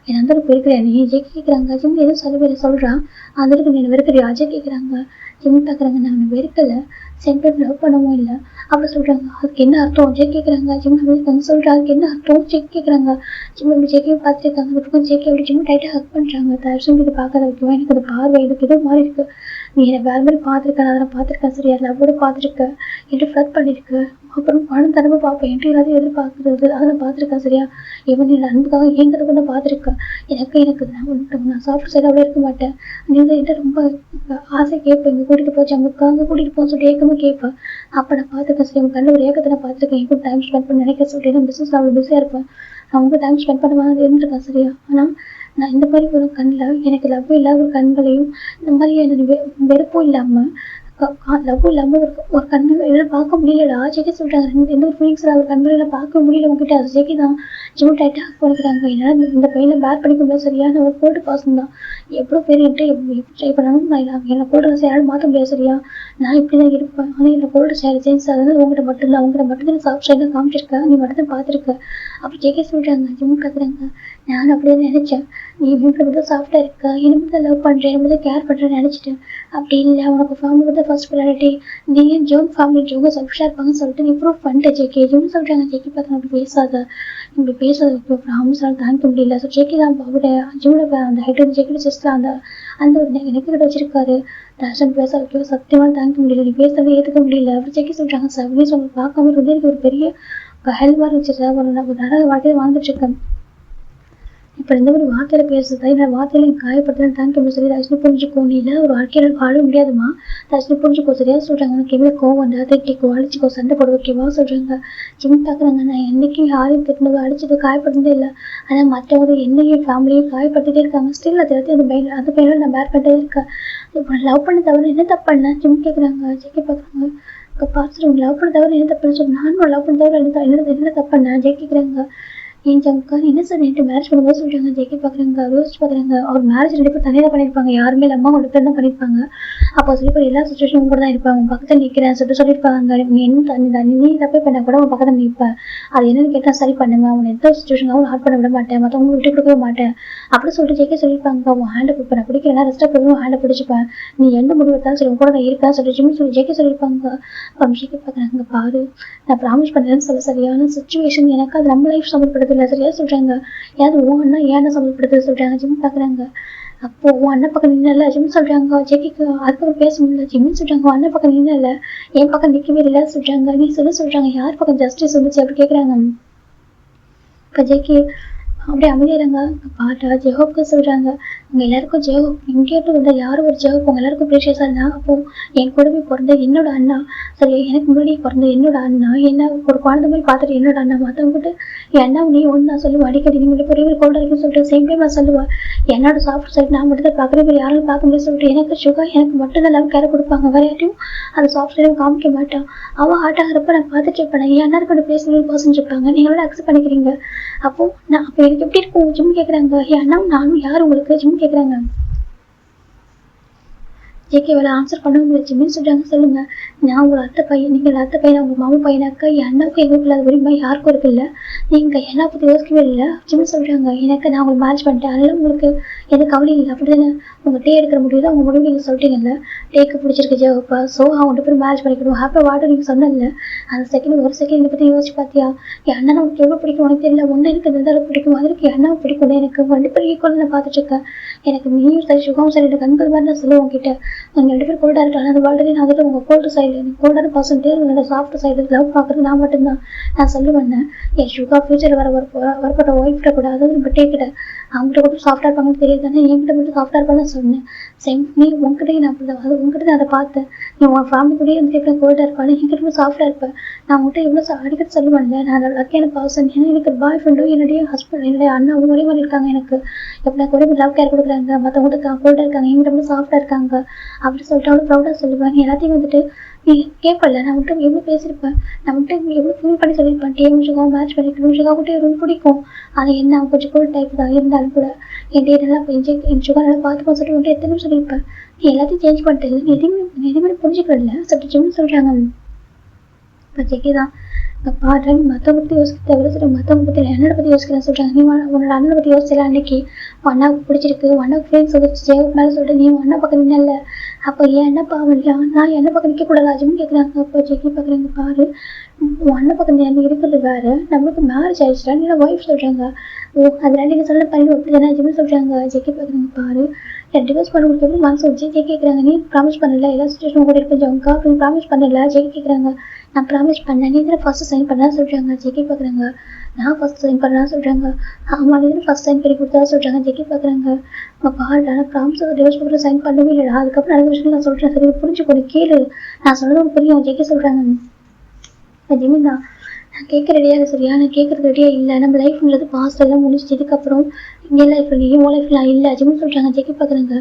என் அந்த அளவுக்கு இருக்கிறேன் நீ ஜேகே கேட்குறாங்க. ஜிம் எதுவும் சொல்லவே சொல்கிறான். அந்த அளவுக்கு நீ வெறுக்கிறியா ஜே கேட்குறாங்க. ஜிம் பார்க்குறாங்க. நான் வெறுக்கலை, சேம் டைம் லவ் பண்ணவும் இல்லை அப்படி சொல்கிறாங்க. அதுக்கு என்ன அர்த்தம் ஜெய் கேட்குறாங்க. ஜிம் அப்படி சொல்கிறாங்க. அதுக்கு என்ன அர்த்தம் ஜெய் கேட்குறாங்க. ஜிம் அப்படி ஜெய்க்கையும் பார்த்துருக்காங்க. பக்கம் ஜெய்க்கி அப்படி ஜிம் டைட்டாக ஹக் பண்ணுறாங்க. தர்ஷன் இது பார்க்காத வைக்குவோம். எனக்கு அது பார்வை எனக்கு ஏதோ மாதிரி இருக்குது. நீ என்னை வேறு மாதிரி பார்த்துருக்கேன். அதெல்லாம் பார்த்துருக்கேன் சரியா லவ்வோட பார்த்துருக்கேன் என்கிட்ட ஃப்ளட் பண்ணியிருக்கு. அப்புறம் பணம் தரவை பார்ப்பேன் என்கிட்ட எல்லாத்தையும் எதிர்பார்க்குறது அதெல்லாம் பார்த்துருக்கேன் சரியா. இவன் என்னோட அன்புக்காக ஏங்கிறத கூட பார்த்துருக்கேன். எனக்கு நான் சாஃப்ட் சைடாக அவ்வளோ இருக்க மாட்டேன். நீ வந்து என்கிட்ட ரொம்ப ஆசை கேட்பேன். இங்கே கூட்டிகிட்டு போச்சு அங்கே கூட்டிகிட்டு போன்னு சொல்லிட்டு ஏக்கமாக கேட்பேன். அப்போ நான் பார்த்துருக்கேன் சரி உங்கள் கண்ணில் ஒரு ஏக்கத்தை நான் பார்த்துருக்கேன். என் கூட டைம் ஸ்பெண்ட் பண்ண நினைக்க சொல்லிட்டு நான் பிஸ்னஸில் அவ்வளோ பிஸியாக இருப்பேன். நான் உங்கள் டைம் ஸ்பெண்ட் பண்ண மாதிரி இருந்திருக்கேன் சரியா. ஆனால் நான் இந்த மாதிரி ஒரு கண்ணில் எனக்கு லவ் இல்லாத ஒரு கண்களையும் இந்த மாதிரி எனக்கு வெறுப்பும் இல்லாமல் லவ் இல்லாமல் ஒரு கண்ணில் எல்லாம் பார்க்க முடியலடா. ஜெகி சொல்கிறாங்க எந்த ஒரு ஃபீலிங்ஸில் ஒரு கண்களில் பார்க்க முடியல உங்ககிட்ட. அது ஜெகி தான் ஜிம் டைட்டாக பண்ணிக்கிறாங்க. என்னால் இந்த பையனை பேர் பண்ணிக்க முடியாது சரியான ஒரு கோல்டு பாசம் தான். எவ்வளோ பேர் என்கிட்ட எப்படி ட்ரை பண்ணாலும் நான் என்னை கோல்டு யாரும் மாற்ற முடியாது சரியா. நான் இப்படி தான் இருப்பேன். ஆனால் என்னை கோல்டு சேர் சேஞ்ச் ஆகுது உங்கள்கிட்ட மட்டும்தான். உங்கள்கிட்ட மட்டும்தான் சாஃப்ட் சைடாக காமிச்சிருக்கேன். நீ மட்டும் தான் பார்த்துருக்க. அப்படி ஜெகி சொல்கிறாங்க. ஜிம் பார்க்குறாங்க. நான் அப்படியே நினச்சேன் நீ வீட்டில் மட்டும் சாஃப்டாக இருக்க எனக்கு தான் லவ் பண்ணுறேன் எனக்கு தான் கேர் பண்ணுறேன்னு நினச்சிட்டேன். அப்படி இல்லை உனக்கு ஃபேமிலி தான் ஃபர்ஸ்ட் ப்ரையாரிட்டி. நீ ஏன் ஜோன் ஃபேமிலி ஜோங்க செல்ஃபிஷாக இருப்பாங்கன்னு சொல்லிட்டு நீ ப்ரூவ் பண்ணிட்டு ஜேகே ஜிம் சொல்கிறாங்க. ஜேகி பார்த்து அப்படி பேசாத இப்படி பேசுறதுக்கு ப்ராமிஸால் தாங்க முடியல. ஸோ ஜேகி தான் அவரோட ஜிம்மோட அந்த ஹெட் ஜேக்கியோட சிஸ்டர் அந்த ஒரு நெக்கிட்ட வச்சிருக்காரு. தர்ஷன் பேச வைக்க சத்தியமாக தாங்க முடியல. நீ பேசுறதை ஏற்றுக்க முடியல. அப்படி ஜேகி சொல்கிறாங்க. சார் அப்படின்னு சொல்லி பார்க்காம இருந்து எனக்கு ஒரு பெரிய ஹெல்ப்பாக இருந்துச்சு. ஒரு நல்ல வாழ்க்கையை வாழ்ந்துட்டு இருக்கேன். இப்போ இந்த மாதிரி வார்த்தையில் பேசுறதா இல்லை வார்த்தையில் எனக்கு காயப்படுத்துன்னு தாங்க சரி ரஜினி புரிஞ்சுக்கோ. நீ இல்லை ஒரு வாழ்க்கையில் வாழ முடியாதுமா. ரஜினி புரிஞ்சுக்கோ சரியா சொல்கிறாங்க. எனக்கு எவ்வளோ கோவம் வந்து திட்டிக்கோ அடிச்சுக்கோ சண்டை போட வைக்கவா சொல்கிறாங்க. ஜிம் பார்க்குறாங்க. நான் என்றைக்கும் யாரையும் திட்டினதோ அடிச்சது காயப்படுறதே இல்லை. ஆனால் மற்றவங்க என்னையும் ஃபேமிலியும் காயப்படுத்திட்டே இருக்காங்க. ஸ்டில் அதை எடுத்து அந்த பையனில் நான் பேர் பண்ணிட்டே இருக்கேன். இப்போ லவ் பண்ண தவிர என்ன தப்பு பண்ணேன் ஜிம் கேட்குறாங்க. ஜெக்கி பார்க்குறாங்க. பார்த்துட்டு லவ் பண்ண தவிர என்ன தப்புன்னு சொல்லி நானும் லவ் பண்ண தவிர என்ன தப்பு பண்ணேன் ஜெய் கேட்குறாங்க. என் ஜங்கா என்ன சார் நேற்று மேரேஜ் பண்ணும்போது சொல்கிறாங்க. ஜெய்கி பார்க்குறாங்க. யோசிச்சு பார்க்குறாங்க. அவர் மேரேஜ் ரெண்டு பேர் தனியாக தான் பண்ணியிருப்பாங்க. யாருமே இல்லை அம்மா ஒரு பேர் தான் பண்ணியிருப்பாங்க. அப்போ சொல்லி எல்லா சுச்சுவேஷனும் கூட தான் இருப்பாங்க. உன் பக்கத்தில் நிற்கிறேன் சொல்லியிருப்பாங்க. நீ என்ன நீ தப்பே பண்ண கூட உன் பக்கத்தில் நிற்பேன். அது என்னன்னு கேட்டால் சரி பண்ணுங்க. அவனை எந்த சுச்சுவேஷனாகவும் ஹார்ட் பண்ண விட மாட்டேன். மற்றவங்க விட்டு கொடுக்கவே மாட்டேன் அப்படின்னு சொல்லிட்டு ஜெய்கி சொல்லியிருப்பாங்க. உன் ஹேண்டை கொடுப்பேன் பிடிக்கிறேன்னா ரெஸ்ட்டாக போய் ஹேண்டை பிடிச்சிப்பேன். நீ எந்த முடிவு எடுத்தாலும் சரி உன் கூட நான் இருக்கேன் சொல்லி ஜெய்கி சொல்லியிருப்பாங்க. அப்போ ஜெய்கி பார்க்குறாங்க. பாரு நான் ப்ராமிஸ் பண்ணுறேன்னு சொல்ல சரியான சுச்சுவேஷன் எனக்கு அது நம்ம லைஃப் சம்மந்தப்படுது இல்லை சரியா சொல்கிறாங்க. யாரு உன் அண்ணா ஏன்னா சம்மந்தப்படுது சொல்கிறாங்க. ஜிம் பார்க்குறாங்க. அப்போ உன் அண்ணன் பக்கம் நின்னல ஜிம் சொல்கிறாங்க. ஜெய்கிக்கு அதுக்கப்புறம் பேச முடியல. ஜிம்னு சொல்கிறாங்க. உன் அண்ணன் பக்கம் நின்னல என் பக்கம் நிற்கவே இல்லை சொல்கிறாங்க. நீ சொல்கிறாங்க யார் பக்கம் ஜஸ்டிஸ் வந்துச்சு அப்படி கேட்குறாங்க. இப்போ ஜெய்கி அப்படியே அமைதியாங்க. பாட்டா ஜெஹோப்க்கு சொல்கிறாங்க. உங்கள் எல்லாருக்கும் ஜெஹோப் இங்கேட்டு வந்த யாரும் ஒரு ஜெஹோப் உங்கள் எல்லாருக்கும் ப்ரீஷியஸாக இருந்தால் அப்போது என் கூடவே பிறந்த என்னோட அண்ணா சரி எனக்கு முன்னாடி பிறந்த என்னோட அண்ணா என்ன ஒரு குழந்தை மாதிரி பார்த்துட்டு என்னோட அண்ணா மற்றவங்கிட்ட என் அண்ணா நீ ஒன்று நான் சொல்லுவேன் அடிக்கடி நீங்கள் பெரிய கோல்டாக இருக்குன்னு சொல்லிட்டு சேம் டைம் நான் சொல்லுவேன். என்னோட சாஃப்ட் சைட் நான் மட்டும் தான் பார்க்குறேன் வேறு யாரும் பார்க்க முடியாது சொல்லிட்டு எனக்கு சுகர் எனக்கு மட்டும் தான் லவ் கேர் கொடுப்பாங்க. வேறு யாரையும் அந்த சாஃப்ட் சைடும் காமிக்க மாட்டான். அவள் ஹார்ட் ஆகிறப்ப நான் பார்த்துட்டு இருப்பேன். என் அண்ணா கூட பேசுகிற பர்சன் இருப்பாங்க. நீங்களும் அக்செப்ட் பண்ணிக்கிறீங்க. அப்போ எனக்கு எப்படி இருக்கும் ஜிம் கேட்குறாங்க. என் அண்ணாவும் நானும் யார் உங்களுக்கு ஜிம் கேட்குறாங்க. ஜேகே வேலை ஆன்சர் பண்ண முடியல. ஜிம்னு சொல்கிறாங்க. சொல்லுங்கள் நான் உங்களை அத்தை பையன் நீங்கள் அத்தை பையன் உங்கள் மாமா பையனாக்கா என் அண்ணாவுக்கு எங்களுக்கு இல்லாத உரிமை யாருக்கும் இருக்குல்ல. நீங்கள் என்ன பற்றி யோசிக்கவே இல்லை. ஜிம்னு சொல்கிறாங்க. எனக்கு நான் உங்களுக்கு மேரேஜ் பண்ணிட்டேன் அதனால உங்களுக்கு எனக்கு கவலை இல்லை அப்படி தானே. உங்கள் டே எடுக்கிற முடிவு தான் உங்கள் முடிவு நீங்கள் சொல்லிட்டீங்கல்ல. டேக்கு பிடிச்சிருக்கு ஜெகப்பா ஸோ அவங்க பேர் மேரேஜ் பண்ணிக்கணும் ஹாப்பி வாட்டர் நீங்கள் சொன்னல. அந்த செகண்ட் ஒரு செகண்ட் இதை பற்றி யோசிச்சு பார்த்தியா. என் அண்ணனை உனக்கு எவ்வளோ பிடிக்கும் உனக்கு தெரியல. ஒன்று எனக்கு எந்த அளவுக்கு பிடிக்கும் அதற்கு என் அண்ணாவை பிடிக்கும். எனக்கு ரெண்டு பேர் ஈக்குவல் நான் பார்த்துட்ருக்கேன். எனக்கு நீயும் சரி சுகம் சரி எனக்கு கண்கள் மாதிரி நான் சொல்லுவேன் உங்ககிட்ட. உங்கள் ரெண்டு பேர் கோல்டாக இருக்கலாம். அந்த வாழ்க்கை நான் அதில் உங்கள் கோல்டு சைடு கோல்டான பர்சன்ட்டு உங்களோட சாஃப்ட் சைடு லவ் பார்க்குறது நான் மட்டும்தான் நான் சொல்லுவேன். என் சுகா ஃபியூச்சரில் வரப்பட்ட ஒய்ஃப்ட கூட அதாவது நம்ம டேக்கிட்ட அவங்ககிட்ட கூட சாஃப்டாக இருப்பாங்கன்னு தெரியுது தானே. என்கிட்ட மட்டும் சாஃப்டாக இருப்பான்னு சொன்னேன். சேம் நீ உங்ககிட்டயே நான் அப்படி அது உங்ககிட்ட தான் அதை பார்த்தேன். நீ உன் ஃபேமிலி கூட வந்து எப்படி கோல்டாக இருப்பானு என்கிட்ட சாஃப்டாக இருப்பேன். நான் உங்கள்கிட்ட எவ்வளோ அடிக்கடி சொல்லுவேன்ல நான் லக்கியான பர்சன். ஏன்னா எனக்கு பாய் ஃப்ரெண்டும் என்னுடைய ஹஸ்பண்ட் என்னுடைய அண்ணா அவங்க ஒரே மாதிரி இருக்காங்க. எனக்கு எப்படி எனக்கு ஒரே லவ் கேர் கொடுக்குறாங்க. மற்றவங்கள்ட்ட கோல்டாக இருக்காங்க என்கிட்ட மட்டும் சாஃப்டாக இருக்காங்க அப்படி சொல்லிட்டு அவ்வளோ ப்ரௌடாக சொல்லுவேன். நீ எல்லாத்தையும் வந்துட்டு நீ கேட்பல நான் மட்டும் எவ்வளோ பேசியிருப்பேன். நான் மட்டும் எவ்வளோ ஃபீல் பண்ணி சொல்லியிருப்பேன். நிமிஷம் மேட்ச் பண்ணிக்கணும் நிமிஷம் ரொம்ப பிடிக்கும். அது என்ன கொஞ்சம் கோல்டு டைப் தான் இருந்தாலும் கூட என் டே நல்லா என் சுகர் நல்லா பார்த்துப்போம் சொல்லிட்டு வந்துட்டு எத்தனை சொல்லியிருப்பேன். நீ எல்லாத்தையும் சேஞ்ச் பண்ணிட்டு எதுவுமே புரிஞ்சுக்கல சொல்லிட்டு ஜிம்னு சொல்கிறாங்க. இப்போ ஜெகி தான் பாரு நீ மற்றவங்க பற்றி யோசிக்க தேவை சொல்ற மற்றவங்க பற்றி என்னோட பற்றி யோசிக்கிறேன் சொல்கிறாங்க. நீ உன்னோட அண்ணனை பற்றி யோசிச்சல அன்னைக்கு அண்ணாவுக்கு பிடிச்சிருக்கு அண்ணாவுக்கு ஃபீலிங்ஸ் வந்துச்சு ஜெயவுக்கு மேலே சொல்லிட்டு நீ அண்ணா பக்கம் நின்னல அப்போ ஏன் என்ன பாவலையா நான் என்ன பக்கம் நிற்கக்கூடாது அஜின்னு கேட்குறாங்க. அப்போ ஜெக்கி பார்க்குறாங்க பாரு அண்ணன் பக்கம் நீ இருக்கிறது வேறு நம்மளுக்கு மேரேஜ் ஆயிடுச்சுடா நீ ஒய்ஃப் சொல்கிறாங்க. அதனால நீங்கள் சொல்ல பண்ணி அப்படி தானே அஜின்னு சொல்கிறாங்க. ஜெக்கி பார்க்குறாங்க பாரு டிவோர்ஸ் பண்ண உங்களுக்கு எப்படி மனசு வச்சு ஜெய் கேட்குறாங்க. நீ ப்ராமிஸ் பண்ணல எல்லா சுச்சுவேஷனும் கூட இருக்க ஜவுங்கா அப்படின்னு ப்ராமிஸ் பண்ணல ஜெய் கேட்குறாங்க. நான் ப்ராமிஸ் பண்ணேன் நீ இதில் ஃபஸ்ட்டு சைன் பண்ணா சொல்கிறாங்க. ஜெக்கி பார்க்குறாங்க நான் ஃபஸ்ட் சைன் பண்ணலாம் சொல்கிறாங்க. ஆமாம் நீ ஃபஸ்ட் சைன் பண்ணி கொடுத்தா சொல்கிறாங்க. ஜெக்கி பார்க்குறாங்க பாரு நான் ப்ராமிஸ் டிவோர்ஸ் பண்ணுற சைன் பண்ணவே இல்லைடா அதுக்கப்புறம் நடந்த விஷயம் நான் சொல்கிறேன் சரி புரிஞ்சுக்கொண்டு கேளு நான் சொல்கிறது புரியும். ஜெக்கி சொல்கிறாங்க ஜெமின் தான் நான் கேட்க ரெடியாக சரியா நான் கேட்குறது ரெடியாக இல்லை நம்ம லைஃப்ன்றது பாஸ்ட் எல்லாம் முடிச்சு இதுக்கப்புறம் இங்கே லைஃப்பில் நீ உன் லைஃப்லாம் இல்லை ஜிம் சொல்கிறாங்க. ஜெக்கி பார்க்குறாங்க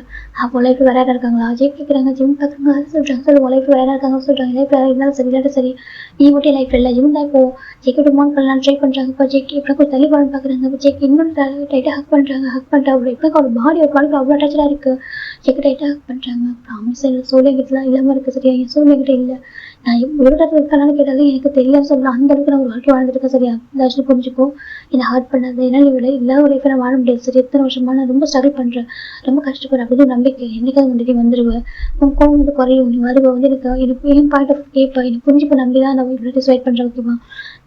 அப்போ லைஃப் வேற யாராக இருக்காங்களா ஜெய் கேட்குறாங்க. ஜிம் பார்க்குறாங்க அது சொல்கிறாங்க சொல்லி உன் லைஃப் வேற யாராக இருக்காங்க சொல்கிறாங்க. லைஃப் யாராக இருந்தாலும் சரி இல்லாட்ட சரி நீ மட்டும் லைஃப் இல்லை ஜிம் தான் இப்போ ஜெக்கி டுமான் பண்ணலாம் ட்ரை பண்ணுறாங்க. இப்போ ஜெக்கி இப்போ கொஞ்சம் தள்ளி போகணும்னு பார்க்குறாங்க. இப்போ ஜெக்கி இன்னும் டைட்டாக ஹக் பண்ணுறாங்க அவ்வளோ இப்போ ஒரு பாடி ஒரு பாடிக்கு அவ்வளோ அட்டாச்சாக இருக்குது. ஜெக்கி டைட்டாக ஹக் பண்ணுறாங்க. ப்ராமிஸ் இல்லை சூழ்நிலைலாம் இல்லாமல் இருக்குது சரியா என் சூழ்நிலை இல்லை நான் எவ்வளோ இருக்கானு கேட்டாலும் எனக்கு தெரியலன்னு சொல்லலாம் அந்த அளவுக்கு நான் ஒரு வாழ்க்கை வாழ்ந்துருக்கேன் சரியா ஏதாச்சும் புரிஞ்சுக்கோ என்னை ஹார்ட் பண்ணாது ஏன்னா நீ விட இல்லாத ஒரு லைஃப்பை நான் வாழ முடியாது சரி எத்தனை வருஷமா நான் ரொம்ப ஸ்ட்ரகிள் பண்ணுறேன் ரொம்ப கஷ்டப்படுறேன் அப்படின்னு நம்பிக்கை என்னைக்காவது வந்துட்டு வந்துடுவேன் உன் கோவம் வந்து குறையும் நீ வருவ வந்து எனக்கு என் பாயிண்ட் ஆஃப் கேட்பேன் எனக்கு புரிஞ்சுப்ப நம்பி தான் நான் இவ்வளோ டிசைட் பண்ணுறேன் ஓகேவா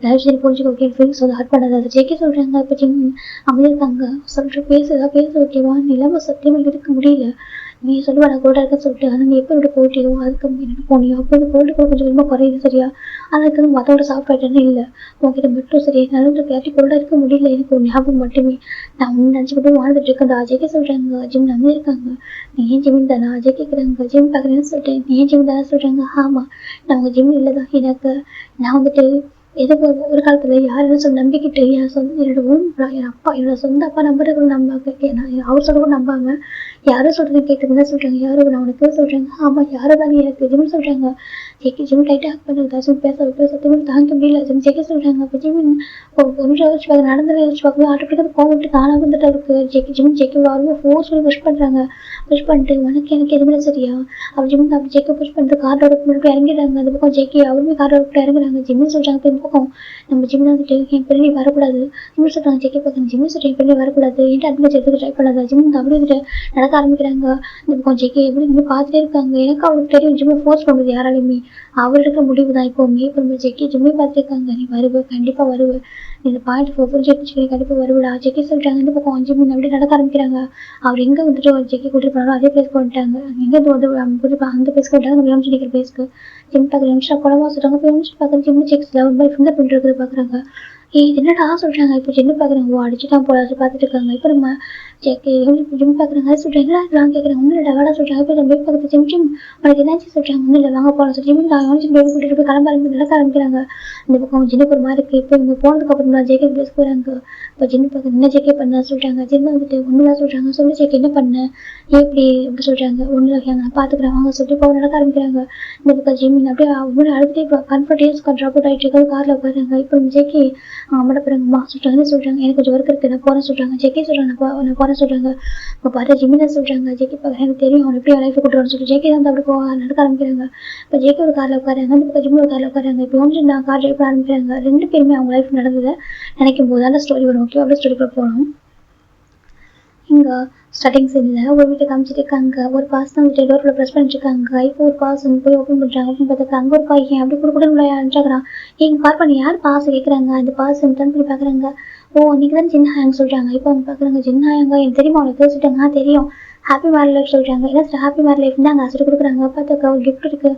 லைஃப் சரி புரிஞ்சுக்க ஓகே ஃபீலிங்ஸ் வந்து ஹார்ட் பண்ணாது அதை ஜெயிக்க சொல்கிறாங்க. இப்போ அமைதியாக இருக்காங்க சொல்கிற பேச ஓகேவா நீ இல்லாமல் சத்தியமாக இருக்க முடியல நீ சொல்லுவா நான் கோல்டாக இருக்க சொல்லிட்டு ஆனால் நீ எப்போ விட்டு போட்டியோ அதுக்கு என்னட்டு போனியோ அப்போ அந்த கோல்டு கூட கொஞ்சம் கொஞ்சமாக குறையுது சரியா அதுக்கு மற்றோட சாப்பிட்டாட்டே இல்லை உங்ககிட்ட மட்டும் சரி நடந்து கேட்டி கோல்டாக இருக்க முடியல எனக்கு ஒரு ஞாபகம் மட்டுமே நான் ஒன்று நினச்சிக்கிட்டு வாழ்ந்துட்டு இருக்கேன். அஜய்க்கே சொல்கிறாங்க ஜிம் நம்பி இருக்காங்க நீ ஏன் ஜிமின் தானே அஜய் கேட்குறாங்க ஜிம் பார்க்குறேன்னு சொல்லிட்டேன் நீ ஏன் ஜிம் தானே சொல்கிறாங்க. ஆமாம் நான் உங்கள் ஜிம் இல்லை தான் எனக்கு நான் வந்துட்டு எதுக்கு ஒரு காலத்தில் யாரும் சொல்ல நம்பிக்கிட்டு என் சொந்த என் அப்பா என்னோட சொந்த அப்பா நம்புறவங்க நம்பாங்க அவர் சொல்ல நம்பாம யாரும் சொல்றது கேட்டுதான் சொல்றாங்க யாரும் நான் உனக்கு சொல்றாங்க. ஆமா யாரும் தானே எனக்கு ஜிம் சொல்றாங்க. ஜெக்கி ஜிம் டைட்டாக பண்ணுறது பேச சத்தியமாக தாங்க முடியல ஜிம் ஜெக்கி சொல்றாங்க. அப்போ ஜிம் ஒரு நிமிஷம் வச்சு பார்க்க நடந்ததை வச்சு பார்க்கும்போது ஆட்டோமேட்டிக்காக கோவம் தானாக வந்துட்டு அவருக்கு ஜெக்கி ரொம்ப ஃபோர்ஸ் பண்ணி புஷ் பண்ணுறாங்க. புஷ் பண்ணிட்டு உனக்கு எனக்கு எதுவுமே சரியா அவர் ஜிம் அப்படி ஜெக்கி புஷ் பண்ணிட்டு காரோட முன்னாடி இறங்கிடுறாங்க. அந்த பக்கம் ஜெக்கி அவருமே காரோட இறங்குறாங்க. ஜிம்னு சொல்றாங்க இப்போ பக்கம் நம்ம ஜிம் வந்துட்டு என் பெரிய வரக்கூடாது ஜிம் சொல்றாங்க. ஜெக்கி பார்க்க ஜிம் சொல்லிட்டு என் பெரிய வரக்கூடாது என்கிட்ட அட்மிட் எடுத்துக்க ட்ரை பண்ணாது ஜிம் அப்படி வந்துட்டு நடக்க ஆரம்பிக்கிறாங்க. இந்த பக்கம் ஜெக்கி எப்படி இருந்து பார்த்துட்டே இருக்காங்க. எனக்கு அவருக்கு தெரியும் ஜிம்மை ஃபோர்ஸ் பண்ணுறது யாராலையுமே அவர் இருக்கிற முடிவு தான் இப்போவுமே இப்போ நம்ம ஜெக்கி ஜிம்மே பார்த்துருக்காங்க நீ வருவ கண்டிப்பாக வருவ இந்த பாயிண்ட் புரிஞ்சுக்கிச்சு கண்டிப்பாக வருவிடா ஜெக்கி சொல்லிட்டாங்க. இந்த பக்கம் ஜிம் அப்படி நடக்க ஆரம்பிக்கிறாங்க. அவர் எங்கே வந்துட்டு ஒரு ஜெக்கி கூட்டிட்டு போனாலும் அதே பிளேஸ்க்கு வந்துட்டாங்க. எங்கே வந்து அந்த பிளேஸ்க்கு வந்துட்டாங்க நம்ம யோசிச்சு நிற்கிற பிளேஸ்க்கு ஜிம் பார்க்குற நிமிஷம் குழம்பா சொல்கிறாங்க. இப்போ யோசிச்சு பார்க்குற ஜிம் செக்ஸில் ஒரு மாதிரி ஃபிங்கர் பிரிண்ட் இருக்கிறது பார்க்குறாங்க. என்னடா சொல்கிறாங்க. இப்போ ஜிம் பார்க்குறாங்க அடிச்சுட்டான் போல பார்த்துட்டு இருக்காங்க. இப்போ நம்ம ஜெக்கி ஜிம் பார்க்குறாங்க அது சொல்கிறேன் என்னடா நான் கேட்குறேன் ஒன்றும் இல்லை டவாடா சொல்கிறாங்க. இப்போ நம்ம பார்க்குறது ஜிம் உனக்கு என்னாச்சு சொல்கிறாங்க. ஒன்றும் இல்லை வாங்க போகலாம் ஜிம் நான் யோசிச்சு பேபி கூட்டிட்டு போய் கிளம்ப நடக்க ஆரம்பிக்கிறாங்க. இந்த பக்கம் ஜின்னுக்கு ஒரு மாதிரி இருக்குது. இப்போ இவங்க போனதுக்கு அப்புறம் நான் ஜெக்கி பிளேஸ் போகிறாங்க. இப்போ ஜின்னு பார்க்க என்ன ஜெக்கி பண்ண சொல்கிறாங்க. ஜின்னு வந்துட்டு ஒன்றும் தான் சொல்கிறாங்க. சொல்லி ஜெக்கி என்ன பண்ண எப்படி அப்படி சொல்கிறாங்க. ஒன்றும் இல்லை நான் பார்த்துக்கிறேன் வாங்க சொல்லிட்டு இப்போ நடக்க ஆரம்பிக்கிறாங்க. இந்த பக்கம் ஜிம் அப்படியே அவங்க அடுத்துட்டு இப்போ கன்ஃபர்டேஸ் ட்ராப் அவுட் ஆகிட்டு இருக்காது காரில் உட்காருங்க. இப்போ ஜெக்கி அம்மாட்ட போகிறாங்கம்மா சொல்கிறாங்கன்னு சொல்கிறாங்க. எனக்கு கொஞ்சம் ஒர்க் இருக்குது நான் போகிறேன் சொல்கிறாங்க. ஜெக்கி சொல்கிறாங்க நான் போகிறேன் சொல்கிறாங்க. இப்போ பார்த்தா ஜிம்மினா சொல்கிறாங்க. ஜெக்கி பார்க்க எனக்கு தெரியும் அவன் எப்படி லைஃப் கூட்டுறோன்னு சொல்லிட்டு ஜெக்கி வந்து அப்படி நடக்க ஆரம்பிக்கிறாங்க. இப்போ ஜெக்கி ஒரு காரில் உட்காராங்க. அந்த பக்கம் ஜிம் ஒரு காரில் உட்காராங்க. இப்போ வந்து நான் கார் ட்ரைவ் பண்ண ஆரம்பிக்கிறாங்க. ரெண்டு பேருமே அவங்க லைஃப் நடந்ததை நினைக்கும் போது அந்த ஸ்டோரி வரும். ஓகே அவ்வளோ ஸ்டோரிக்குள்ள போகணும். இங்கே ஸ்டார்டிங் சீனில் ஒரு வீட்டை காமிச்சிட்டு இருக்காங்க. ஒரு பாஸ் தான் வந்துட்டு டோரில் ப்ரெஸ் பண்ணிட்டு இருக்காங்க. இப்போ ஒரு பாஸ் வந்து போய் ஓப்பன் பண்ணுறாங்க. ஓப்பன் பார்த்துக்க அங்கே ஒரு பையன் அப்படி கூட அனுப்பிச்சாக்கிறான். எங்கள் கால் பண்ணி யார் பாஸ் கேட்குறாங்க. அந்த பாஸ் டர்ன் பண்ணி பார்க்குறாங்க. ஓ நீங்கள் தான் சின்ன ஹேங் சொல்கிறாங்க. இப்போ அவங்க பார்க்குறாங்க சின்ன ஹேங்க எனக்கு தெரியுமா அவனுக்கு சொல்லிட்டாங்க. தெரியும் ஹாப்பி மேரி லைஃப் சொல்கிறாங்க. என்ன ஹாப்பி மேரி லைஃப் தான் அங்கே அசடு கொடுக்குறாங்க. பார்த்துக்க ஒரு கிஃப்ட் இருக்குது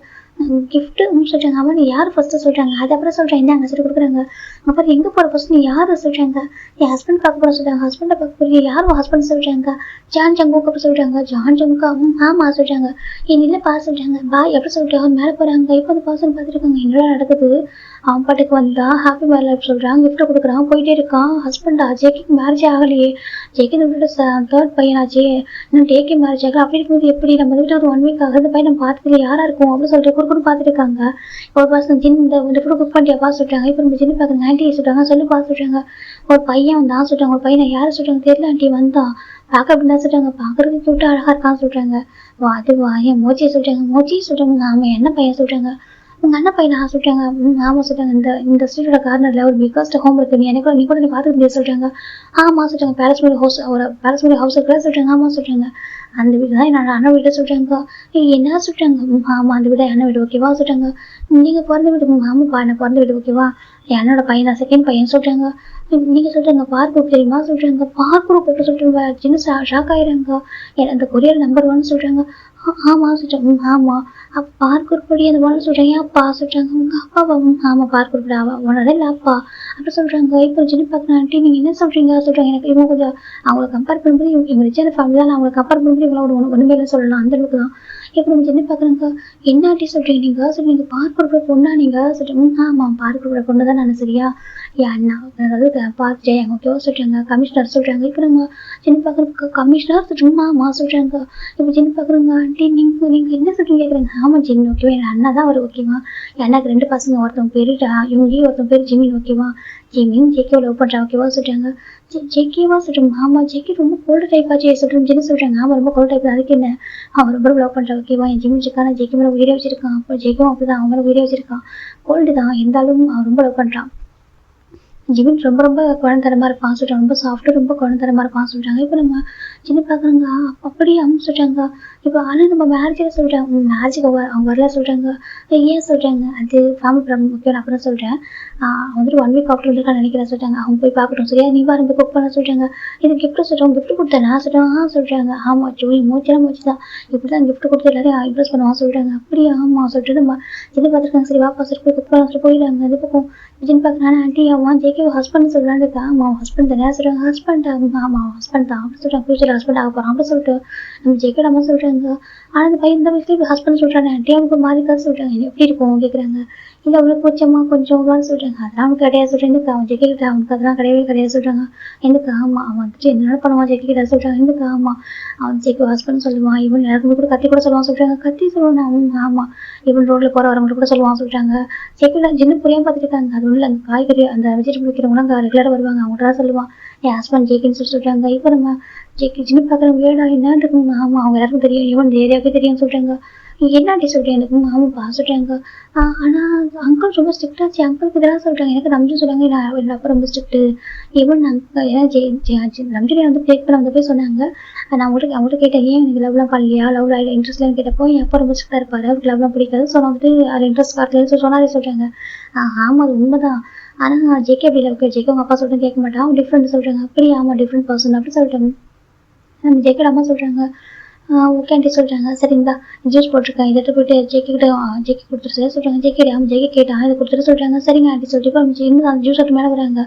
கிஃப்ட்டு சொல்கிறாங்க. அவன் நீ யார் ஃபஸ்ட்டு சொல்கிறாங்க. அது அப்புறம் சொல்கிறேன் என்ன அங்கே சரி கொடுக்குறாங்க. அப்புறம் எங்கே போகிற ஃபஸ்ட் நீ யார் சொல்கிறாங்க. என் ஹஸ்பண்ட் பார்க்க போகிற சொல்கிறாங்க. ஹஸ்பண்டை பார்க்க போகிறீங்க யார் ஹஸ்பண்ட் சொல்கிறாங்க. ஜான் ஜங்குக்கு அப்புறம் சொல்கிறாங்க. ஜான் ஜங்குக்கா ஆமாம் சொல்கிறாங்க. என் இல்லை பா சொல்கிறாங்க. பா எப்படி சொல்லிட்டு அவன் மேலே போகிறாங்க. இப்போ அந்த பர்சன் பார்த்துருக்காங்க என்னடா நடக்குது. அவன் பாட்டுக்கு வந்தா ஹாப்பி மேரி லைஃப் சொல்கிறான். கிஃப்ட்டை கொடுக்குறான் போயிட்டே இருக்கான். ஹஸ்பண்டா ஜேக்கிக்கு மேரேஜே ஆகலையே. ஜேக்கி விட்டு தேர்ட் பையனாச்சே இன்னும் டேக்கே மேரேஜ் ஆகல. அப்படி இருக்கும்போது எப்படி நம்ம வீட்டில் ஒரு 1 வீக் ஆகுது பையன் நம்ம பார்த்துக்கல யாராக இருக்கும் அப்படின்னு சொல்லிட்டு குறுக்குன்னு பார்த்துட்டு இருக்காங்க. ஒரு பர்சன் ஜின் இந்த கூட குக் பண்ணியா பார்த்து சொல்கிறாங்க. இப்போ நம்ம ஜின்னு பார்க்குறாங்க. ஆண்டி சொல்கிறாங்க சொல்லி பார்த்து சொல்கிறாங்க. ஒரு பையன் வந்தான் சொல்கிறாங்க. ஒரு பையனை யாரை சொல்கிறாங்க தெரியல ஆண்டி வந்தான் பார்க்க அப்படின்னு தான் சொல்கிறாங்க. பார்க்குறதுக்கு விட்டு அழகாக இருக்கான்னு சொல்கிறாங்க. அதுவா என் மோச்சியை சொல்கிறாங்க. மோச்சியை சொல்கிறாங்க. ஆமாம் என்ன பையன் சொல்கிறாங்க. உங்க அண்ணன் பையனா சொல்லிட்டாங்க. ஆமா சொல்லிட்டாங்க. இந்த இந்த ஸ்ட்ரீட்டோட கார்னர்ல ஒரு பிக்கஸ்ட் ஹோம் இருக்கு. நீ கூட நீ பார்த்துக்க முடியாது சொல்லிட்டாங்க. ஆமா சொல்லிட்டாங்க. பேலஸ்மேரி ஹவுஸ் ஒரு பேலஸ்மேரி ஹவுஸ் இருக்கிற சொல்லிட்டாங்க. ஆமா சொல்லிட்டாங்க. அந்த வீடு தான் என்னோட அண்ணன் வீடு சொல்லிட்டாங்க. என்ன சொல்லிட்டாங்க. ஆமா அந்த வீடு அண்ணன் வீடு ஓகேவா சொல்லிட்டாங்க. நீங்க பிறந்த வீடு ஆமாப்பா நான் பிறந்த வீடு ஓகேவா என்னோட பையன் தான் செகண்ட் பையன் சொல்லிட்டாங்க. நீங்க சொல்றாங்க பார்க் குரூப் தெரியுமா சொல்றாங்க. பார்க் குரூப் எப்படி சொல்றாங்க சின்ன ஷாக் ஆயிடுறாங்க. அந்த கொரியர் நம்பர் 1 சொல்றாங்க. ஆமா சொல்லிட்டாங்க. ஆமா பார்க் உருப்படி அந்த ஒன்று சொல்றாங்க. அப்பா சொல்றாங்க. உங்க அப்பாவா ஆமா பார்க் உருப்படி உன்னோட இல்லை அப்பா அப்படி சொல்றாங்க. இப்போ சின்ன பார்க்க ஆண்டி நீங்க என்ன சொல்றீங்க சொல்றாங்க. எனக்கு இவங்க கொஞ்சம் அவங்கள கம்பேர் பண்ணும்போது இவங்க ரிச்சான ஃபேமிலி தான். அவங்களை கம்பேர் பண்ணும்போது இவங்களோட ஒண்ணுமே சொல்லலாம் அந்த அளவுக்கு தான். இப்போ நம்ம சின்ன பார்க்குறாங்க. என்ன ஆண்டி சொல்றீங்க நீங்க சொல்றீங்க பார்க் உருப்படி பொண்ணா நீங்க சொல்றீங்க. ஆமா பார்க் உருப்படி பொண்ணு தான் நான் சரியா என் அண்ணா அதாவது பார்க் ஜெய் ஓகேவா சொல்றாங்க. கமிஷனர் சொல்றாங்க. இப்போ நம்ம சின்ன பார்க்குறதுக்கு கமிஷனர் சொல்றாங்க. ஆமா சொல்றாங்க. இப்போ சின்ன பார்க்குறோங்க ஆண்டி நீங்க என்ன சொல்றீங்க கேட்குறாங்க. ஆமா ஜிமின் ஓகேவா என் அண்ணா தான் அவர் ஓகேவா எனக்கு 2 பசங்க ஒருத்தவங்க பேரு இவங்க ஒருத்தவங்க பேர் ஜிமின் ஓகேவா ஜிமின் ஜேகே லவ் பண்றா ஓகேவா சொல்றாங்க. ஜேகேவா சொல்றாங்க. ஆமா ஜேகே ரொம்ப கோல்டு டைப் ஆச்சு சொல்றேன் ஜின்னு சொல்றாங்க. ஆமா ரொம்ப கோல்டு டைப் அதுக்கு என்ன அவன் ரொம்ப லவ் பண்றா ஓகேவா என் ஜிமின் ஜெக்கான ஜேகே மேல உயிரை வச்சிருக்கான். அப்போ ஜேக்கும் அப்படிதான் அவன் மேல உயிரை வச்சிருக்கான். கோல்டு தான் இருந்தாலும் அவன் ரொம்ப லவ் பண்றான். ஜிமின் ரொம்ப ரொம்ப குழந்தரமா இருப்பான் சொல்றாங்க. ரொம்ப சாஃப்ட்டு ரொம்ப குழந்தரமா இருப்பான் சொல்றாங்க. இப்போ நம்ம சின்ன பார்க்குறாங்க. அப்படியே அவங்க சொல்றாங்க. இப்போ ஆனால் நம்ம மேரேஜில் சொல்றாங்க. மேரேஜுக்கு அவங்க வரல சொல்றாங்க. ஏன் சொல்றாங்க அது ஃபேமிலி ப்ராப்ளம் முக்கியம் அப்புறம் சொல்றேன். வந்துட்டு 1 வீக் ஆஃப்டர் வந்துருக்கான்னு நினைக்கிறேன் சொல்றாங்க. அவங்க போய் பார்க்கட்டும் சரியா நீ பாருங்க குக் பண்ண சொல்றாங்க. இது கிஃப்ட் சொல்றாங்க. கிஃப்ட் கொடுத்தேன் சொல்றாங்க. சொல்றாங்க. ஆமா ஜோலி மூச்செல்லாம் மூச்சு தான் இப்படிதான் கிஃப்ட் கொடுத்து எல்லாரையும் இம்ப்ரெஸ் பண்ணுவான் சொல்றாங்க. அப்படியே ஆமா சொல்லிட்டு நம்ம சின்ன பார்த்துருக்காங்க. சரி வாப்பா சரி போய் குக் பண்ண சொல்லி போயிடறாங்க. அது பக்கம் ஜின் பார்க்குறாங்க. ஆண்டி அவன் ஜேகே ஹஸ்பண்ட் சொல்றாங்க. ஆமா ஹஸ்பண்ட் தானே சொல்றாங்க. ஹஸ்பண்ட் ஆமா ஹஸ்பண்ட் தான் அப்படி சொல்றாங்க. ஃபியூச்சர் ஹஸ்பண்ட் ஆக போறான் அப்படி சொல்லிட்டு நம்ம ஜேகே அம்மா சொல்றாங்க. ஆனால் அந்த பையன் இந்த வயசுல ஹஸ்பண்ட் சொல்றாங்க. ஆண்டி அவனுக்கு மாதிரி சொல்றாங்க. எப்படி இருக்கும் கேட்குறாங்க. இல்லை அவளுக்கு கொஞ்சமா கொஞ்சம் சொல்றாங்க. அதெல்லாம் அவனுக்கு கிடையாது சொல்றேன். எதுக்கு அவன் ஜெகே கிட்ட அவனுக்கு அதெல்லாம் கிடையவே கிடையாது சொல்றாங்க. எதுக்கு ஆமா அவன் வந்துட்டு என்ன பண்ணுவான் ஜெகே கிட்ட சொல்றாங்க. எதுக்கு ஆமா அவன் ஜெகே ஹஸ்பண்ட் சொல்லுவான். இவன் எல்லாருக்குமே கூட கத்தி கூட சொல்லுவான் சொல்றாங்க. கத்தி சொல்லுவான் அவங்க ஆமா இவன் ரோட்ல போற வரவங்க கூட சொல்லுவான் சொல்றாங்க. ஜெகே ஜின்னு புரியாம பார்த்துட்டு இருக்காங்க. அது உள்ள அந்த காய்கறி அந்த வெஜிடபிள் விற்கிறவங்க அங்கே ரெகுலராக வருவாங்க. அவங்க தான் சொல்லுவான் என் ஹஸ்பண்ட் ஜேகேன்னு சொல்றாங்க. இப்போ நம்ம ஜேகே சின்ன பார்க்குற வீடா என்ன இருக்குங்க. ஆமா அவங்க எல்லாருக்கும் தெரியும். இவன் இந்த ஏரியாவுக்கே தெரியும் சொல்றாங்க. என்னாடி சொல்றேன் எனக்கு ஆமாப்பா சொல்றாங்க. ஆனா அங்கிள் ரொம்ப ஸ்ட்ரிக்டாச்சு. அங்கிளுக்கு இதெல்லாம் சொல்றாங்க. எனக்கு ரம்ஜன் சொல்றாங்க. என் அப்பா ரொம்ப ஸ்ட்ரிக்ட் ஈவன் ஏன்னா ரம்ஜனை வந்து பிரேக் பண்ண வந்து போய் சொன்னாங்க. நான் அவங்கள்ட்ட கேட்டேன் ஏன் எனக்கு லவ்லாம் பண்ணலையா லவ் இன்ட்ரெஸ்ட்லாம் கேட்டப்போ என் அப்பா ரொம்ப ஸ்ட்ரிக்டா இருப்பாரு அவருக்கு லவ்லாம் பிடிக்காது. ஸோ வந்துட்டு அது இன்ட்ரெஸ்ட் காட்டலன்னு சொன்னாரே சொல்றாங்க. ஆமா அது உண்மைதான். ஆனா ஜேகே அப்படி இல்லை. ஜேகே உங்க அப்பா சொல்லிட்டு கேட்க மாட்டான். அவன் டிஃப்ரெண்ட் சொல்றாங்க. அப்படி ஆமா டிஃப்ரெண்ட் பர்சன் அப்படி சொல்லிட்டாங்க. நம்ம ஜேகே அம்மா சொல்றாங்க. ஓகே ஆண்டி சொல்றாங்க. சரிங்களா ஜூஸ் போட்டிருக்கேன் இதை போயிட்டு ஜேகே கிட்ட ஜேகே கொடுத்துட்டு சொல்றாங்க. ஜேகே அவன் ஜேகே கேட்டான் இதை கொடுத்துட்டு சொல்றாங்க. சரிங்க ஆண்டி சொல்லிட்டு இப்போ அந்த ஜூஸ் ஆட்டு மேலே வராங்க.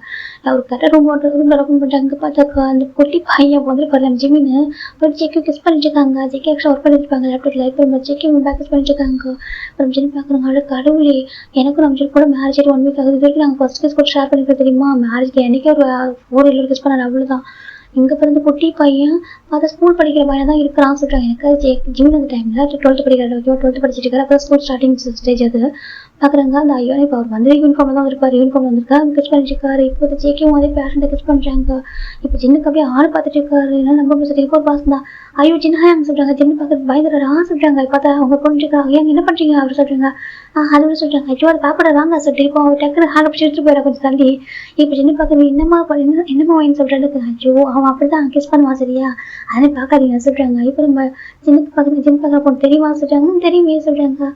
அவர் கரெக்டாக ரூம்ல ஓப்பன் பண்ணிட்டாங்க. பார்த்தாக்கா அந்த குட்டி பையன் வந்து பாரு ஜிமின்னு போய் ஜேகே கிஸ் பண்ணிட்டு இருக்காங்க. ஜேகே ஆக்சுவலாக ஒர்க் பண்ணிட்டு இருப்பாங்க லேப்டாப்ல. இப்போ நம்ம ஜேகே பேக் கிஸ் பண்ணிட்டு இருக்காங்க. அப்புறம் ஜிம் பார்க்குறாங்க. அவ்வளோ கடவுளே எனக்கும் நம்ம கூட மேரேஜ் 1 வீக் ஆகுது. இது வரைக்கும் நாங்கள் ஃபர்ஸ்ட் கிஸ் கூட ஷேர் பண்ணிருக்கோம் தெரியுமா. மேரேஜ்க்கு என்னைக்கே ஒரு 4 இயர் கிஸ் பண்ணாரு அவ்வளோதான். இங்க பிறந்த குட்டி பையன் அதை ஸ்கூல் படிக்கிற பையன் தான் இருக்கிறான்னு சொல்றாங்க. எனக்கு ஜிம் அந்த டைம்ல 12th படிக்கிற 12th படிச்சுட்டு இருக்காரு. அப்புறம் ஸ்கூல் ஸ்டார்டிங் ஸ்டேஜ் அது பாக்குறாங்க. அந்த ஐயோ இப்போ அவர் வந்து யூனிஃபார்ம்ல தான் இருப்பாரு. யூனிஃபார்ம் வந்திருக்காரு கிஸ் பண்ணிட்டு இருக்காரு. இப்போ ஜேகேவும் அதே பேரண்ட்டை கிஸ் பண்றாங்க. இப்போ ஜின்னுக்கு அப்படியே ஆள் பார்த்துட்டு இருக்காரு. என்ன நம்ம சரி இப்போ பாஸ் தான் ஐயோ ஜின்னா சொல்றாங்க. ஜின்னு பார்க்கறது பயந்துறாரு சொல்றாங்க. பார்த்தா அவங்க கொண்டுருக்காங்க. ஏன் என்ன பண்றீங்க அப்படி சொல்றாங்க. அது சொல்றாங்க. ஐயோ அது பாப்பட வாங்க சொல்லிட்டு இப்போ அவர் டக்குனு ஹேண்ட் பிடிச்சி எடுத்துட்டு போயிடா கொஞ்சம் தள்ளி. இப்போ ஜின்னு பார்க்கறது என்னமா வாங்கி சொல்றாரு. ஐயோ அவன் அப்படிதான் கிஸ் பண்ணுவான் சரியா அதே பார்க்காதீங்க சொல்றாங்க. இப்போ நம்ம ஜின்னுக்கு பார்க்குற பொண்ணு தெரியுமா சொல்றாங்க. தெரியுமே சொல்றாங்க.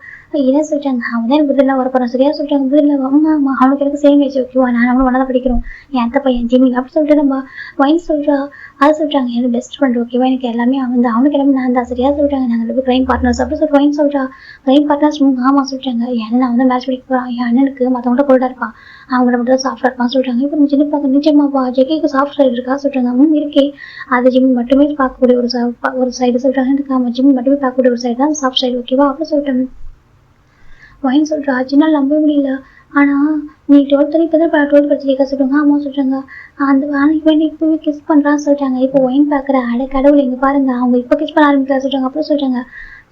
என்ன சொல்றாங்க. அவன் தான் எனக்கு புதிரில் வரப்போறான் சரியா சொல்றாங்க. புதிரில் ஆமா அவனுக்கு எனக்கு சேம் ஏஜ் ஓகேவா நான் அவனும் ஒன்றா தான் படிக்கிறோம். என் அத்தை பையன் ஜிமி அப்படி சொல்லிட்டு நம்ம வைன் சொல்றா அது சொல்றாங்க. எனக்கு பெஸ்ட் ஃப்ரெண்ட் ஓகேவா எனக்கு எல்லாமே அவனுக்கு எல்லாமே நான் தான் சரியா சொல்றாங்க. நாங்கள் 2 கிரைம் பார்ட்னர்ஸ் அப்படி சொல்லிட்டு வைன் சொல்றா. கிரைம் பார்ட்னர்ஸ் ஆமா சொல்றாங்க. என் நான் வந்து மேட்ச் படிக்க போறான். என் அண்ணனுக்கு மற்றவங்கள்ட்ட கோல்டா இருப்பான். அவங்கள மட்டும் தான் சாஃப்டா இருப்பான் சொல்றாங்க. இப்போ சின்ன பார்க்க நிச்சயமாப்பா ஜெகேக்கு சாஃப்ட் சைடு இருக்கா சொல்றாங்க. இருக்கே அது ஜிம் மட்டுமே பார்க்கக்கூடிய ஒரு சைடு சொல்றாங்க. எனக்கு ஆமா ஜிம் மட்டுமே பார்க்கக்கூடிய ஒரு சைடு தான் சாஃப்ட் சைடு ஓகேவா அப்படி சொல்லிட்டாங்க. வைன் சொல்றா. ஜின்னால் நம்ப முடியல. ஆனா நீ 12th இப்பதான் 12th படிச்சிருக்கா சொல்றாங்க. ஆமா சொல்றாங்க. அந்த ஆணைக்கு வேண்டி இப்பவே கிஸ் பண்றான்னு சொல்றாங்க. இப்போ ஒயின் பாக்குற அட கடவுள் இங்க பாருங்க அவங்க இப்போ கிஸ் பண்ண ஆரம்பிக்கலாம் சொல்றாங்க. அப்புறம் சொல்றாங்க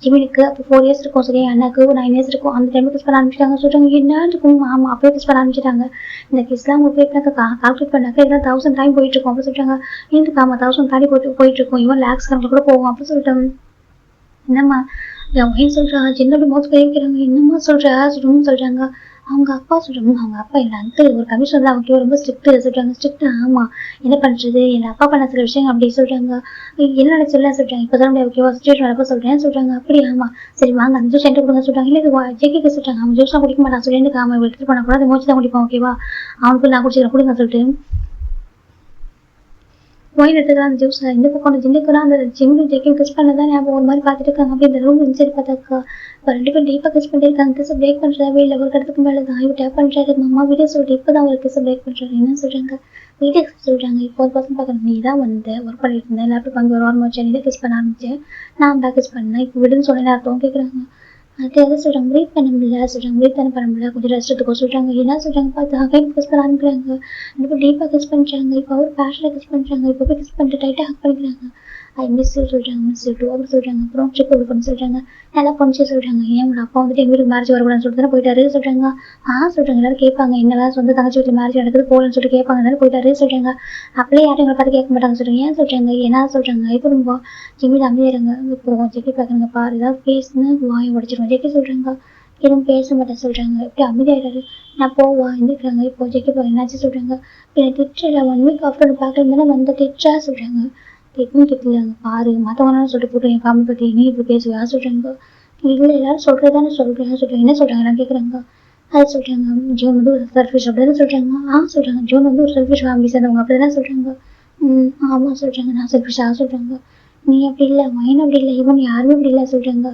ஜிமினுக்கு அப்போ 4 இயர்ஸ் இருக்கும் சரி அண்ணாக்கு 9 இயர்ஸ் இருக்கும். அந்த டைம்ல கிஸ் பண்ண ஆரம்பிச்சிட்டாங்க சொல்றாங்க. என்ன இருக்கும் ஆமா அப்பவே கிஸ் பண்ண ஆரம்பிச்சிட்டாங்க. இந்த கிஸ்லாம் உங்களுக்கு கால்குலேட் பண்ணாக்க இதெல்லாம் 1000 டைம் போயிட்டு இருக்கும் அப்படி சொல்றாங்க. இதுக்கு ஆமா 1000 தாண்டி போயிட்டு இருக்கும். இவன் லேக்ஸ் கணக்கில் கூட போகும் அப்படி சொல்லிட்டாங்க. என்னம்மா என் பையன் சொல்றா, சின்ன மவுத் கை வைக்கிறாங்க. என்னம்மா சொல்ற சொல்லணும்னு சொல்றாங்க. அவங்க அப்பா சொல்றாங்க, அவங்க அப்பா என் அங்கிள் ஒரு கமிஷனர் அவங்க ரொம்ப ஸ்ட்ரிக்ட் சொல்றாங்க. ஸ்ட்ரிக்ட் ஆமா, என்ன பண்றது, என் அப்பா பண்ண சில விஷயங்கள் அப்படி சொல்றாங்க. என்ன சொல்ல சொல்றாங்க, இப்பதான் ஓகேவா சுச்சுவேஷன் வரப்ப சொல்றேன்னு சொல்றாங்க. அப்படி ஆமா, சரி வாங்க அந்த ஜூஸ் என்கிட்ட கொடுங்க சொல்றாங்க. இல்ல இது ஜேகே சொல்றாங்க, அவன் ஜூஸ் குடிக்க மாட்டான் சொல்லிட்டு அவன் எடுத்துட்டு போனா கூட அதை மோச்சு தான் குடிப்பான். ஓகேவா, அவனுக்கு நான் குடிச்சிக்கிறேன் கொடுங்க சொல்லிட்டு ஒயின் எடுத்துக்கலாம் அந்த ஜூஸ். இந்த பக்கம் அந்த ஜின்னுக்குலாம் அந்த ஜிம்மு ஜெக்கியும் கிஸ் பண்ணதான் ஞாபகம் ஒரு மாதிரி பார்த்துட்டு இருக்காங்க. அப்படி இந்த ரூம் சரி பார்த்தாக்கா இப்போ 2 பேரும் டீப்பாக கிஸ் பண்ணிட்டு இருக்காங்க. கிஸ் பிரேக் பண்ணுறதாவே இல்லை, ஒரு கடத்துக்கு மேலே தான் இவர் டேப் பண்ணுறாரு. அம்மா வீடியோ சொல்லிட்டு இப்போ தான் ஒரு கிஸ் பிரேக் பண்ணுறாரு. என்ன சொல்கிறாங்க, வீடியோ சொல்கிறாங்க. இப்போ ஒரு பர்சன் பார்க்குறேன், நீ தான் வந்து ஒர்க் பண்ணிட்டு இருந்தேன், லேப்டாப் அங்கே ஒரு வாரம் வச்சு நீ தான் கிஸ் பண்ண ஆரம்பிச்சேன், நான் தான் கிஸ் பண்ணேன், இப்போ விடுன்னு சொல்லி அர்த்தம் கேட்குறாங்க. அது எதை சொல்கிறாங்க, ப்ரீத் பண்ண முடியல சொல்கிறாங்க. ப்ரீத் தானே பண்ண முடியல, கொஞ்சம் ரெஸ்ட் எடுத்துக்கோ சொல்கிறாங்க. என்ன சொல்கிறாங்க பார்த்து அகைன் கிஸ் பண்ண ஆரம்பிக்கிறாங்க. இப்போ டீப்பாக கிஸ் பண்ணுறாங்க. இப்போ அவர் பேஷனாக கிஸ் பண்ணுறாங்க. இப்போ போய் கிஸ் பண்ணிட்டு டைட்டாக ஹக் பண்ணிக்கிறாங்க. ஐ மிஸ் யூ சொல்கிறாங்க, மிஸ் யூ டூ அப்படி சொல்கிறாங்க. அப்புறம் ட்ரிப் அப்படி பண்ண சொல்கிறாங்க. நல்லா பண்ணிச்சு சொல்கிறாங்க. ஏன் உங்கள் அப்பா வந்துட்டு எங்கள் வீட்டுக்கு மேரேஜ் வரக்கூடாதுன்னு சொல்லிட்டு தானே போயிட்டாரு சொல்கிறாங்க. சொல்கிறாங்க. எல்லாரும் கேட்பாங்க, என்னதான் சொந்த தங்கச்சி வீட்டில் மேரேஜ் நடக்குது போகலன்னு சொல்லிட்டு கேட்பாங்க, தானே போயிட்டாரு சொல்கிறாங்க. அப்படியே யாரும் எங்களை பார்த்து கேட்க மாட்டாங்க சொல்கிறாங்க. ஏன் சொல்கிறாங்க, என்ன சொல்கிறாங்க. இப்போ ரொம்ப ஜிம்மி அமைதியாருங்க. இப்போ ஜெக்கி பார்க்குறங்க பாரு, ஏதாவது பேசுன்னு வாயை உடச்சிருவோம் ஜெக்கி சொல்கிறாங்க. எதுவும் பேச மாட்டேன் சொல்கிறாங்க. இப்படி அமைதியாயிட்டாரு. நான் போவா இருந்துக்கிறாங்க. இப்போ ஜெக்கி பார்க்க என்னாச்சு சொல்கிறாங்க. என்னை திட்டுல 1 வீக் ஆஃப்டர் பார்க்குறதுனால வந்து திட்டா சொல்கிறாங்க. திட்டும் திட்டுலாங்க பாரு, மற்றவங்களாம் சொல்லிட்டு போட்டு என் ஃபேமிலி பற்றி நீ இப்படி பேசுவா சொல்கிறாங்க. இல்லை எல்லாரும் சொல்கிறதானே சொல்கிறேன் சொல்கிறாங்க. என்ன சொல்கிறாங்க நான் கேட்குறாங்க. அது சொல்கிறாங்க, ஜூன் வந்து ஒரு செல்ஃபிஷ் அப்படி தானே சொல்கிறாங்க. சொல்கிறாங்க, ஜூன் வந்து ஒரு செல்ஃபிஷ் ஃபேமிலி சேர்ந்தவங்க அப்படி தானே சொல்கிறாங்க. ஆமாம் சொல்கிறாங்க. நான் செல்ஃபிஷாக சொல்கிறாங்க. நீ அப்படி இல்லை, மைன் அப்படி இல்லை, இவன் யாருமே அப்படி இல்லை சொல்கிறாங்க.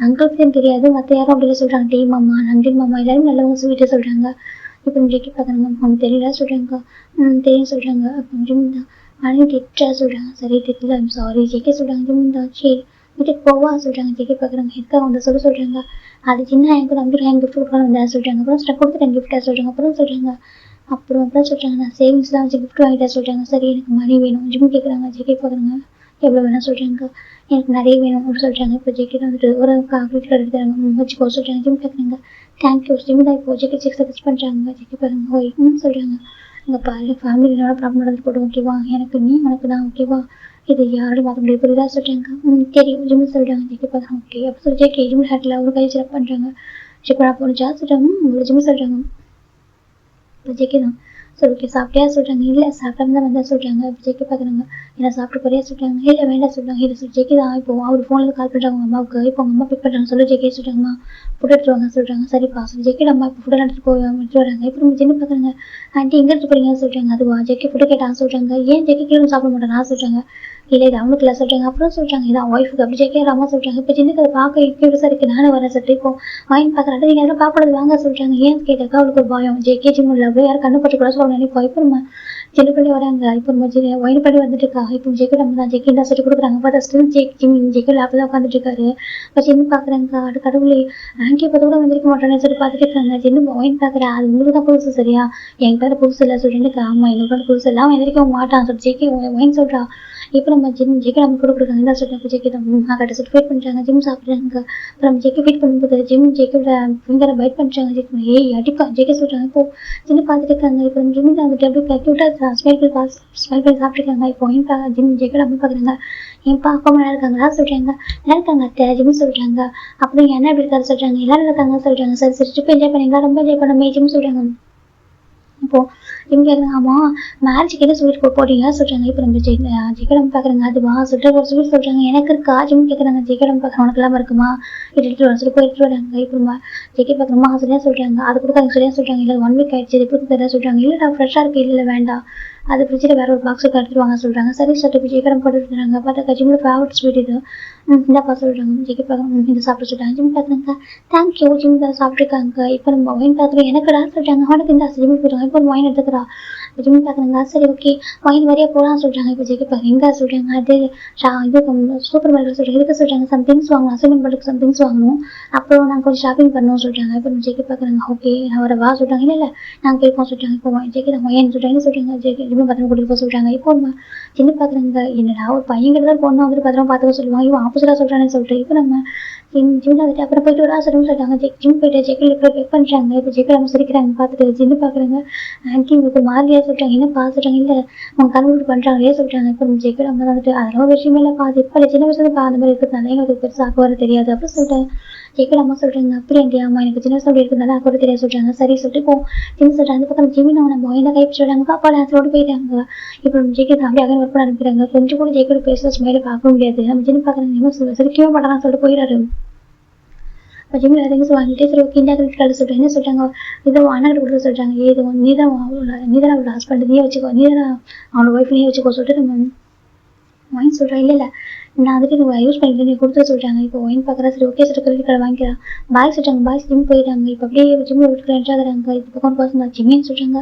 அங்கிளுக்கு தெரியாது, மற்ற யாரும் அப்படி இல்லை சொல்கிறாங்க. டீ மாமா நந்தின் மாமா எல்லாரும் நல்லவங்க ஸ்வீட்டாக சொல்கிறாங்க. இப்போ ஜெக்கி பார்க்குறாங்க, அவங்க தெரியல சொல்கிறாங்க. தெரியும் சொல்கிறாங்க. கொஞ்சம் தான் ஆனால் திட்டா சொல்கிறாங்க. சரி திட்டல, சாரி ஜெக்கி சொல்கிறாங்க. ஜிம் தான் சரி வீட்டுக்கு போவா சொல்கிறாங்க. ஜெக்கி பார்க்குறாங்க. எதுக்காக வந்து சொல்கிறாங்க. அது சின்ன எனக்கு நம்பிடுறேன், என் கிஃப்ட் கொடுக்கலாம் வந்தா சொல்கிறாங்க. அப்புறம் ஸ்டெப் கொடுத்துட்டேன் கிஃப்டாக சொல்கிறாங்க. அப்புறம் சொல்கிறாங்க, நான் சேவிங்ஸ்லாம் வச்சு கிஃப்ட் வாங்கிட்டா சொல்கிறாங்க. சரி எனக்கு மணி வேணும் ஜிம் கேட்குறாங்க. ஜெக்கி பார்க்குறாங்க, எவ்வளோ வேணால் சொல்கிறாங்க. எனக்கு நிறைய வேணும் அப்படின்னு சொல்கிறாங்க. இப்போ ஜெக்கி வந்துட்டு ஒரு கிரெடிட் கார்டு எடுத்துறாங்க, வச்சுக்கோ சொல்கிறாங்க. ஜிம் கேட்குறாங்க. தேங்க்யூ ஜிம் தான். இப்போ ஜெக்கி செக்ஸை கிஸ் பண்ணுறாங்க. ஜெக்கி பாருங்க ஓய் சொல்கிறாங்க. இங்கே பாரு, ஃபேமிலி என்னோட ப்ராப்ளம் நடந்து போடும் ஓகேவா, எனக்கு நீ உனக்கு தான் ஓகேவா, இது யாரும் மாற்ற முடியாது புரியுதா சொல்கிறாங்க. தெரியும் ஜிம் சொல்கிறாங்க. ஜெக்கி பார்க்குறாங்க. ஓகே அப்போ சொல்லி ஜெக்கி ஜிம் ஹேட்டில் ஒரு கை சிறப்பு பண்ணுறாங்க. இப்போ நான் போனிச்சா சொல்கிறாங்க. உங்களை ஜிம் சொல்கிறாங்க. இப்போ ஜெக்கி தான் சரி ஓகே சாப்பிட்டியா சொல்கிறாங்க. இல்லை சாப்பிடாம தான் வந்தால் சொல்கிறாங்க. இப்போ ஜெக்கி பார்க்குறாங்க. என்ன சாப்பிட்டு போறியா சொல்கிறாங்க. இல்லை வேண்டாம் சொல்கிறாங்க. இல்லை சொல்லி ஜெக்கி தான். இப்போ அவர் ஃபோனில் கால் பண்ணுறாங்க அவங்க அம்மாவுக்கு. இப்போ அவங்க அம்மா பிக் பண்ணுறாங்க. சொல்லி ஜெக்கி சொல்கிறாங்கம்மா ஃபுட் எடுத்துட்டு வாங்க சொல்கிறாங்க. சரிப்பா சொல்லி ஜெக்கி அம்மா இப்போ ஃபுட்டெல்லாம் எடுத்துட்டு போய் எடுத்துட்டு வராங்க. இப்போ நம்ம ஜென்னு பார்க்குறாங்க. ஆண்டி எங்கே எடுத்து போறீங்கன்னு சொல்கிறாங்க. அதுவா ஜெக்கி ஃபுட்டு கேட்டான்னு சொல்கிறாங்க. ஏன் ஜெக்கி கீழே சாப்பிட மாட்டேன் நான் சொல்கிறாங்க. இல்லை இது அவனுக்கு இல்லை சொல்கிறாங்க. அப்புறம் சொல்கிறாங்க இதான் ஒய்ஃபுக்கு அப்படி ஜெக்கி அம்மா சொல்கிறாங்க. இப்போ ஜென்னுக்கு அதை பார்க்க இப்படி சரிக்கு நானே வரேன் சொல்லிட்டு இப்போ வாங்கி பார்க்குறாங்க. நீங்கள் எல்லாம் பார்க்கறது வாங்க சொல்கிறாங்க. ஏன் கேட்டாக்கா அவளுக்கு ஒரு பயம். ஜெக்கி ஜிம் இல்லை அப்படியே யாரும் கண்ணு பட்டு கூட சொல்ல நினைப்போம். இப்போ நம்ம ஜெல்லு பண்ணி வராங்க. இப்போ நம்ம ஒயின் பண்ணி வந்துட்டு இருக்கா. இப்போ ஜெக்கி நம்ம தான் ஜெக்கி தான் சொல்லி கொடுக்குறாங்க. பார்த்தா ஸ்டில் ஜெக்கி லேப்பில் தான் உட்காந்துட்டு இருக்காரு. இப்போ ஜென்னு பார்க்குறாங்க. அது கடவுளே ஆங்கியை பார்த்து கூட வந்திருக்க மாட்டேன்னு சொல்லி பார்த்துட்டு இருக்காங்க. ஜென்னு ஒயின் பார்க்குறா. அது உங்களுக்கு தான் புதுசு சரியா, என்கிட்ட புதுசு இல்லை சொல்லிட்டு ஆமாம் எங்களுக்கு புதுசு இல்லை, அவன் எதிர்க்க மாட்டான் சொல்லி ஜெக்கி ஒயின் சொல்கிறா. இப்போ நம்ம ஜெக்கி நம்ம கூட கொடுக்குறாங்க. என்ன சொல்கிறாங்க. ஜெக்கி தான் கட்ட சொல்லி ஃபீட் பண்ணுறாங்க. ஜிம் சாப்பிட்றாங்க. அப்புறம் நம்ம ஜெக்கி ஃபீட் பண்ணும்போது ஜெக்கியோட ஃபிங்கரை பைட் பண்ணுறாங்க. ஜெக்கி ஏய் அடிப்பா ஜெக்கி சொல்கிறாங்க. இப்போ ஜின்னு பார்த்துட்டு இருக்காங்க. இப்போ நம்ம ஜிம் வந்துட்டு அப்படியே க்யூட்டாக ஸ்மைல் பண்ணி சாப்பிட்ருக்காங்க. இப்போ ஜெக்கியோட அம்மா பார்க்குறாங்க. என் அப்பா அம்மா நல்லா இருக்காங்களா சொல்கிறாங்க. நல்லா இருக்காங்க அத்தை ஜிம் சொல்கிறாங்க. அப்புறம் என்ன எப்படி இருக்காரு சொல்கிறாங்க. எல்லாரும் இருக்காங்க சொல்கிறாங்க. சரி சரி ட்ரிப் என்ஜாய் பண்ணிங்களா, ரொம்ப என்ஜாய் பண்ண ஜிம் சொல்கிறாங்க. இப்போது இவங்க கேட்குறாங்க. ஆமாம் மேரேஜுக்கு எதுவும் ஸ்வீட் போடுறீங்க சொல்கிறாங்க. இப்போ நம்ம ஜெகடம் பார்க்குறாங்க. அதுவா சொல்லிட்டு ஒரு ஸ்வீட் சொல்கிறாங்க. எனக்கு இருக்கா ஜிம் கேட்குறாங்க. ஜெகடம் பார்க்குறேன் உனக்கு இல்லாமல் இருக்குமா, இது எடுத்துகிட்டு வர சொல்லி போய் எடுத்துகிட்டு வராங்க. இப்போ நம்ம ஜெக்கி பார்க்குறோமா சரியாக சொல்கிறாங்க. அது கொடுத்தாங்க சரியாக சொல்கிறாங்க. இல்லை 1 வீக் ஆயிடுச்சு இது எப்படி தர சொல்கிறாங்க. இல்லைடா ஃப்ரெஷ்ஷாக இருக்குது. இல்லை வேண்டாம் அது ஃப்ரிட்ஜில் வேறு ஒரு பாக்ஸுக்கு எடுத்துட்டு வாங்க சொல்கிறாங்க. சரி சொல்லிட்டு ஜெகடம் போட்டு எடுத்துறாங்க. பார்த்தா ஜிம்மோட ஃபேவரட் ஸ்வீட் இது. இந்தாப்பா சொல்கிறாங்க. ஜெக்கி பார்க்குறோம் இது சாப்பிட சொல்கிறாங்க. ஜிம் பார்க்குறாங்க. தேங்க்யூ ஜிம் தான் சாப்பிட்ருக்காங்க. இப்போ நம்ம ஒயின் பார்க்குறோம். எனக்குடா சொல்கிறாங்க. அவனுக்கு இந்த ஜிம் போடுறாங்க. இப்போ ஒரு ஒயின் எடுத்துக்கிறா. ஜிம் பார்க்குறாங்க. சரி ஓகே ஒயின் வரையா போகலாம் சொல்கிறாங்க. இப்போ ஜெக்கி பார்க்குறேன். எங்கே சொல்கிறாங்க. அது இது சூப்பர் மார்க்கெட் சொல்கிறாங்க. இதுக்கு சொல்கிறாங்க சம்திங்ஸ் வாங்கணும், அசைன்மெண்ட் பண்ணுறதுக்கு சம்திங்ஸ் வாங்கணும், அப்புறம் நாங்கள் கொஞ்சம் ஷாப்பிங் பண்ணணும் சொல்கிறாங்க. இப்போ நம்ம ஜெக்கி பார்க்குறாங்க. ஓகே நான் வர வா சொல்கிறாங்க. இல்லை நாங்கள் போய்ப்போம் சொல்கிறாங்க. இப்போ ஜெக்கி தான் ஒயின் சொல்கிறாங்க சொல்கிறாங்க. ஜெக்கி ஜிம்மை பத்திரமா கூட்டிட்டு போக சொல்றாங்க. இப்போ நம்ம சின்ன பாக்குறாங்க என்னடா ஒரு பையன்கிட்ட தான் பொண்ணு வந்துட்டு பத்திரமா பார்த்துக்க சொல்லுவாங்க, இவன் ஆப்போசிட்டா சொல்றானேன்னு சொல்லிட்டு இப்போ நம்ம ஜிம் வந்துட்டு அப்புறம் போயிட்டு ஒரு ஆசிரியர் சொல்லிட்டாங்க. ஜிம் போயிட்டு ஜெக்கில் இப்போ பெக் பண்றாங்க. இப்போ ஜெக்கில் அவங்க சிரிக்கிறாங்க பார்த்துட்டு சின்ன பாக்குறாங்க. ஆன்டி உங்களுக்கு மாதிரியா சொல்றாங்க, என்ன பா சொல்றாங்க, இல்ல அவங்க கன்வெர்ட் பண்றாங்களே சொல்றாங்க. இப்போ நம்ம ஜெக்கில் அவங்க வந்துட்டு அதெல்லாம் ஒரு விஷயமே இல்லப்பா, அது இப்போ சின்ன வயசுல அந்த மாதிரி இருக்கிறதுனால எங்களுக்கு பெருசாக ஆக்க தெரியாது அப்படின்னு சொல்லிட்டு ஜெக்கில் அம்மா சொல்றாங்க. அப்படி ஆண்டி அம்மா எனக்கு சின்ன வயசுல அப்படி இருக்கிறதுனால ஆக்க தெரியாது சொல்றாங்க. சரி சொல்லிட்டு இப்போ சின்ன சொல்றாங்க. அந்த பக்கம் ஜிமின் அவங்க நம்ம என்ன கை சொல்றாங்க, பாப்பா டான்ஸோடு போயிட்டாங்க. இப்போ நம்ம ஜெக்கி அப்படியே அங்கே ஒர்க் பண்ண அனுப்பிடுறாங்க. கொஞ்சம் கூட ஜெக்கோட பேசுற ஸ்மைல பார்க்க முடியாது. நம்ம சின்ன பாக்குறாங்க என்ன சொல்ல சிரிக்கவே மாட்டாங்கன்னு சொல்லிட்டு போயிடாரு. இப்போ ஜிம்மில் எல்லாத்தையும் வாங்கிட்டு சரி ஓகே இந்தியா கிரெடிட் கார்டு சொல்கிறேன். என்ன சொல்கிறாங்க, இதை அண்ணன் கொடுக்க சொல்கிறாங்க. ஏது நீதான் அவளோட ஹஸ்பண்ட் நீயே வச்சுக்கோ, நீதான் அவனோட ஒய்ஃப் நீயே வச்சுக்கோ சொல்லிட்டு நம்ம ஒயின் சொல்கிறேன். இல்லை நான் வந்துட்டு நீங்கள் யூஸ் பண்ணிட்டு நீ கொடுத்து சொல்கிறாங்க. இப்போ ஒயின் பார்க்குறா. சரி ஓகே சார் கிரெடிட் கார்டு வாங்கிக்கலாம். பாய் சொல்கிறாங்க. பாய்ஸ் ஜிம் போயிட்டாங்க. இப்போ அப்படியே ஜிம்மில் வீட்டுக்கு என்ட்ராகிறாங்க. இது பக்கம் பர்சன் தான் ஜிம்மின்னு சொல்கிறாங்க.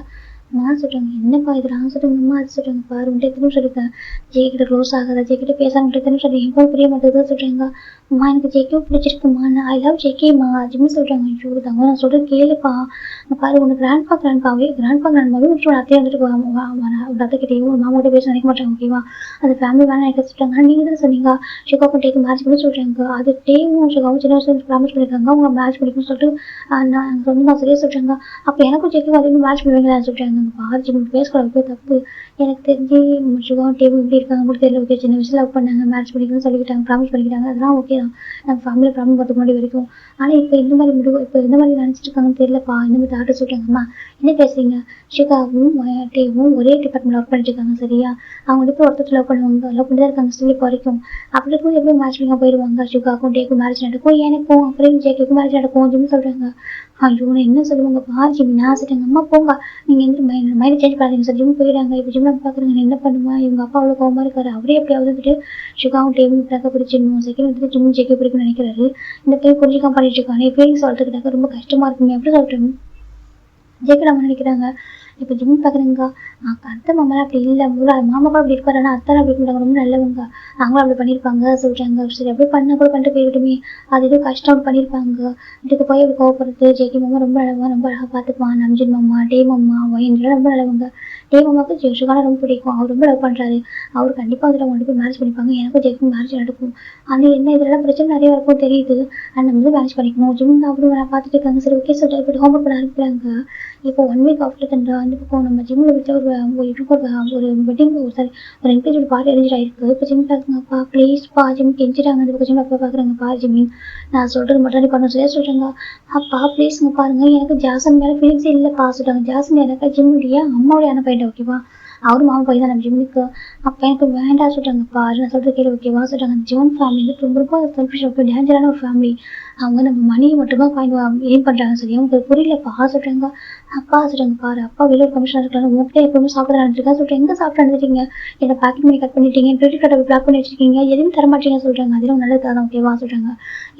நான் சொல்கிறாங்க என்னப்பா இது நான் சொல்கிறேங்கம்மா அது சொல்கிறாங்க. பாரு உன்ட்டு எத்தனை சொல்லியிருக்கேன் ஜெய்கிட்ட க்ளோஸ் ஆகாத ஜெய்கிட்ட பேசாமட்டு எத்தனை சொல்லி எங்கே புரிய மாட்டேங்குது சொல்கிறாங்க. அம்மா எனக்கு ஜெய்க்கும் பிடிச்சிருக்குமா, நான் ஐ லவ் ஜெய்கேம்மா ஜிம்மு சொல்கிறாங்க. ஐயோ தாங்க நான் சொல்கிறது கேளுப்பா, பாரு உனக்கு கிராண்ட்பாவே விட்டு அத்தையை வந்துட்டு ஒரு அத்தைக்கிட்டையும் ஒரு மாமா கிட்ட பேச நினைக்க மாட்டாங்க ஓகேவா. அந்த ஃபேமிலி வேணா நினைக்க சொல்கிறாங்க. நீங்கள் தான் சொன்னீங்க ஷுகாக்கும் டேக்கு மேரேஜ் பண்ணி சொல்கிறாங்க. அது டேவும் ஷுகாவும் சின்ன வயசுல ப்ராமிஸ் பண்ணியிருக்காங்க அவங்க மேரேஜ் பண்ணிக்கணும்னு சொல்லிட்டு நான் சொன்னதான் சரியா சொல்கிறாங்க. அப்போ எனக்கும் ஜெய்க்கும் அதே மேரேஜ் பண்ணுவீங்களான்னு சொல்கிறாங்க. பாரு ஜிம்மு பேசக்கூடாது தப்பு, எனக்கு தெரிஞ்சு ஷுகாவும் டேவும் இப்படி இருக்காங்க உங்களுக்கு தெரியல. ஓகே சின்ன வயசுல லவ் பண்ணாங்க மேரேஜ் பண்ணிக்கணும்னு சொல்லிக்கிட்டாங்க ப்ராமிஸ் பண்ணிக்கிட்டாங்க அதெல்லாம் ஓகே தான் நம்ம ஃபேமிலி ப்ராப்ளம் பார்த்துக்க முன்னாடி வரைக்கும். ஆனால் இப்போ இந்த மாதிரி இப்போ இந்த மாதிரி நினச்சிட்டு இருக்காங்கன்னு தெரியலப்பா. இந்த மாதிரி டாக்டர் சொல்கிறாங்கம்மா என்ன பேசுறீங்க, ஷிகாவும் டேவும் ஒரே டிபார்ட்மெண்ட் ஒர்க் பண்ணிட்டு இருக்காங்க சரியா. அவங்க இப்போ ஒருத்தர் லவ் பண்ணுவாங்க, லவ் பண்ணி தான் இருக்காங்க ஸ்டில் இப்போ வரைக்கும். அப்படி இருக்கும் எப்படி மேட்ச் பண்ணி போயிடுவாங்க. ஷிகாவுக்கும் டேக்கும் மேரேஜ் நடக்கும், எனக்கும் அப்புறம் ஜேக்கும் மேரேஜ் நடக்கும் ஜிம் சொல்கிறாங்க. ஐயோ நான் என்ன சொல்லுவாங்க பாரு ஜிம் நான் சொல்லிட்டாங்க. அம்மா போங்க நீங்கள் எந்த மைண்ட் சேஞ்ச் பண்ணாதீங்க சார் ஜிம் போயிடாங்க. இப்போ ஜிம்ல பார்க்குறாங்க என்ன பண்ணுமா இவங்க அப்பா அவ்வளோ கோவமாக இருக்காரு. அவரே எப்படியாவது வந்துட்டு ஷிகாவும் டேவும் பிறக்க பிடிச்சிடணும் செகண்ட் வந்துட்டு ஜிம் ஜெயிக்க பிடிக்கும்னு நினைக்கிறாரு. இந்த டைம் புரிஞ்சுக்காம பண்ணிட்டு இருக்காங்க. ஃபீலிங்ஸ் வளர்த்துக்கிட்டாங்க ரொம்ப கஷ்டமா இருக்குமே அப்படி சொல்லிட்டு ஜெயிக்க நம்ம நினைக்கிறாங்க. இப்போ ஜிம் பார்க்குறேங்க அத்தை மாமாலாம் அப்படி இல்லை மாமா கூட அப்படி இருப்பாரு. ஆனால் அத்தை அப்படி இருக்காங்க ரொம்ப நல்லவங்க, அவங்களும் அப்படி பண்ணியிருப்பாங்க சொல்கிறாங்க. சரி அப்படி பண்ணால் கூட பண்ணிட்டு போய்கிட்டுமே அது எதுவும் கஷ்டம் அப்படி பண்ணியிருப்பாங்க. இதுக்கு போய் அப்படி கோவப்படுறது ஜெய்கி மாமா ரொம்ப நல்லவங்க ரொம்ப அழகாக பார்த்துக்குவான். நம்ஜின் மாமா டே மாமா ஒயின்லாம் ரொம்ப நல்லவங்க. டே மாமாவுக்கு ஷுகானை ரொம்ப பிடிக்கும், அவர் ரொம்ப லவ் பண்ணுறாரு. அவர் கண்டிப்பாக அதில் அவங்க போய் மேரேஜ் பண்ணிப்பாங்க. எனக்கும் ஜெய்க்கும் மேரேஜ் நடக்கும். ஆனால் என்ன இதெல்லாம் பிரச்சனை நிறைய இருக்கும் தெரியுது. ஆனால் நம்ம வந்து மேரேஜ் பண்ணிக்கணும் ஜிம் அப்படி பார்த்துட்டு இருக்காங்க. சரி ஓகே சொல்லிட்டு இப்படி ஹோம்ஒர்க் பண்ண அனுப்புகிறாங்க. இப்போ 1 வீக் ஆஃப்டர் தண்டா வந்து இப்போ நம்ம ஜிம்மில் விட்டு ஒரு வெட்டிங் சாரி ஒரு என்கேஜ்மெண்ட் பார்ட்டி அரேஞ்ச் ஆகிருக்கு. இப்போ ஜிம் பார்க்குங்கப்பா ப்ளீஸ்ப்பா ஜிம் கெஞ்சிட்டாங்க. இப்போ ஜிம் அப்பா பார்க்குறாங்கப்பா ஜிம்மி நான் சொல்கிறது மட்டும் நீ பண்ண சரியா சொல்கிறாங்க. அப்பா ப்ளீஸுங்க பாருங்கள் எனக்கு ஜாசன் மேலே ஃபீலிங்ஸே இல்லைப்பா சொல்கிறாங்க. ஜாசன் எனக்கு ஜிம்முடைய அம்மாவுடைய அனுப்பிட்டேன் ஓகேவா, அவரும் மாமா போய் தான் நம்ம ஜிம்முக்கு. அப்போ எனக்கு வேண்டாம் சொல்கிறாங்கப்பா நான் சொல்கிறது கேள்வி ஓகேவா சொல்கிறாங்க. ஜிம் ஃபேமிலி வந்து ரொம்ப ரொம்ப செல்ஃபிஷ் ரொம்ப டேஞ்சரான ஒரு ஃபேமிலி. அவங்க நம்ம மணியை மட்டும்தான் ஏன் பண்ணுறாங்க சரியா உங்களுக்கு புரியலப்பா சொல்கிறாங்க. அப்பா சொல்கிறாங்க பாரு அப்பா வெளியே ஒரு கமிஷனர் இருக்கலாம் உங்கள்கிட்ட எப்பவுமே சாப்பிட நடந்துருக்கா சொல்கிறேன். எங்கே சாப்பிட நடந்துட்டீங்க, என்னை பேக்கிங் பண்ணி கட் பண்ணிட்டீங்க, கிரெடிட் கார்டை பிளாக் பண்ணி வச்சிருக்கீங்க, எதுவும் தர மாட்டீங்க சொல்கிறாங்க. அதெல்லாம் நல்லது தான் ஓகேவா சொல்கிறாங்க.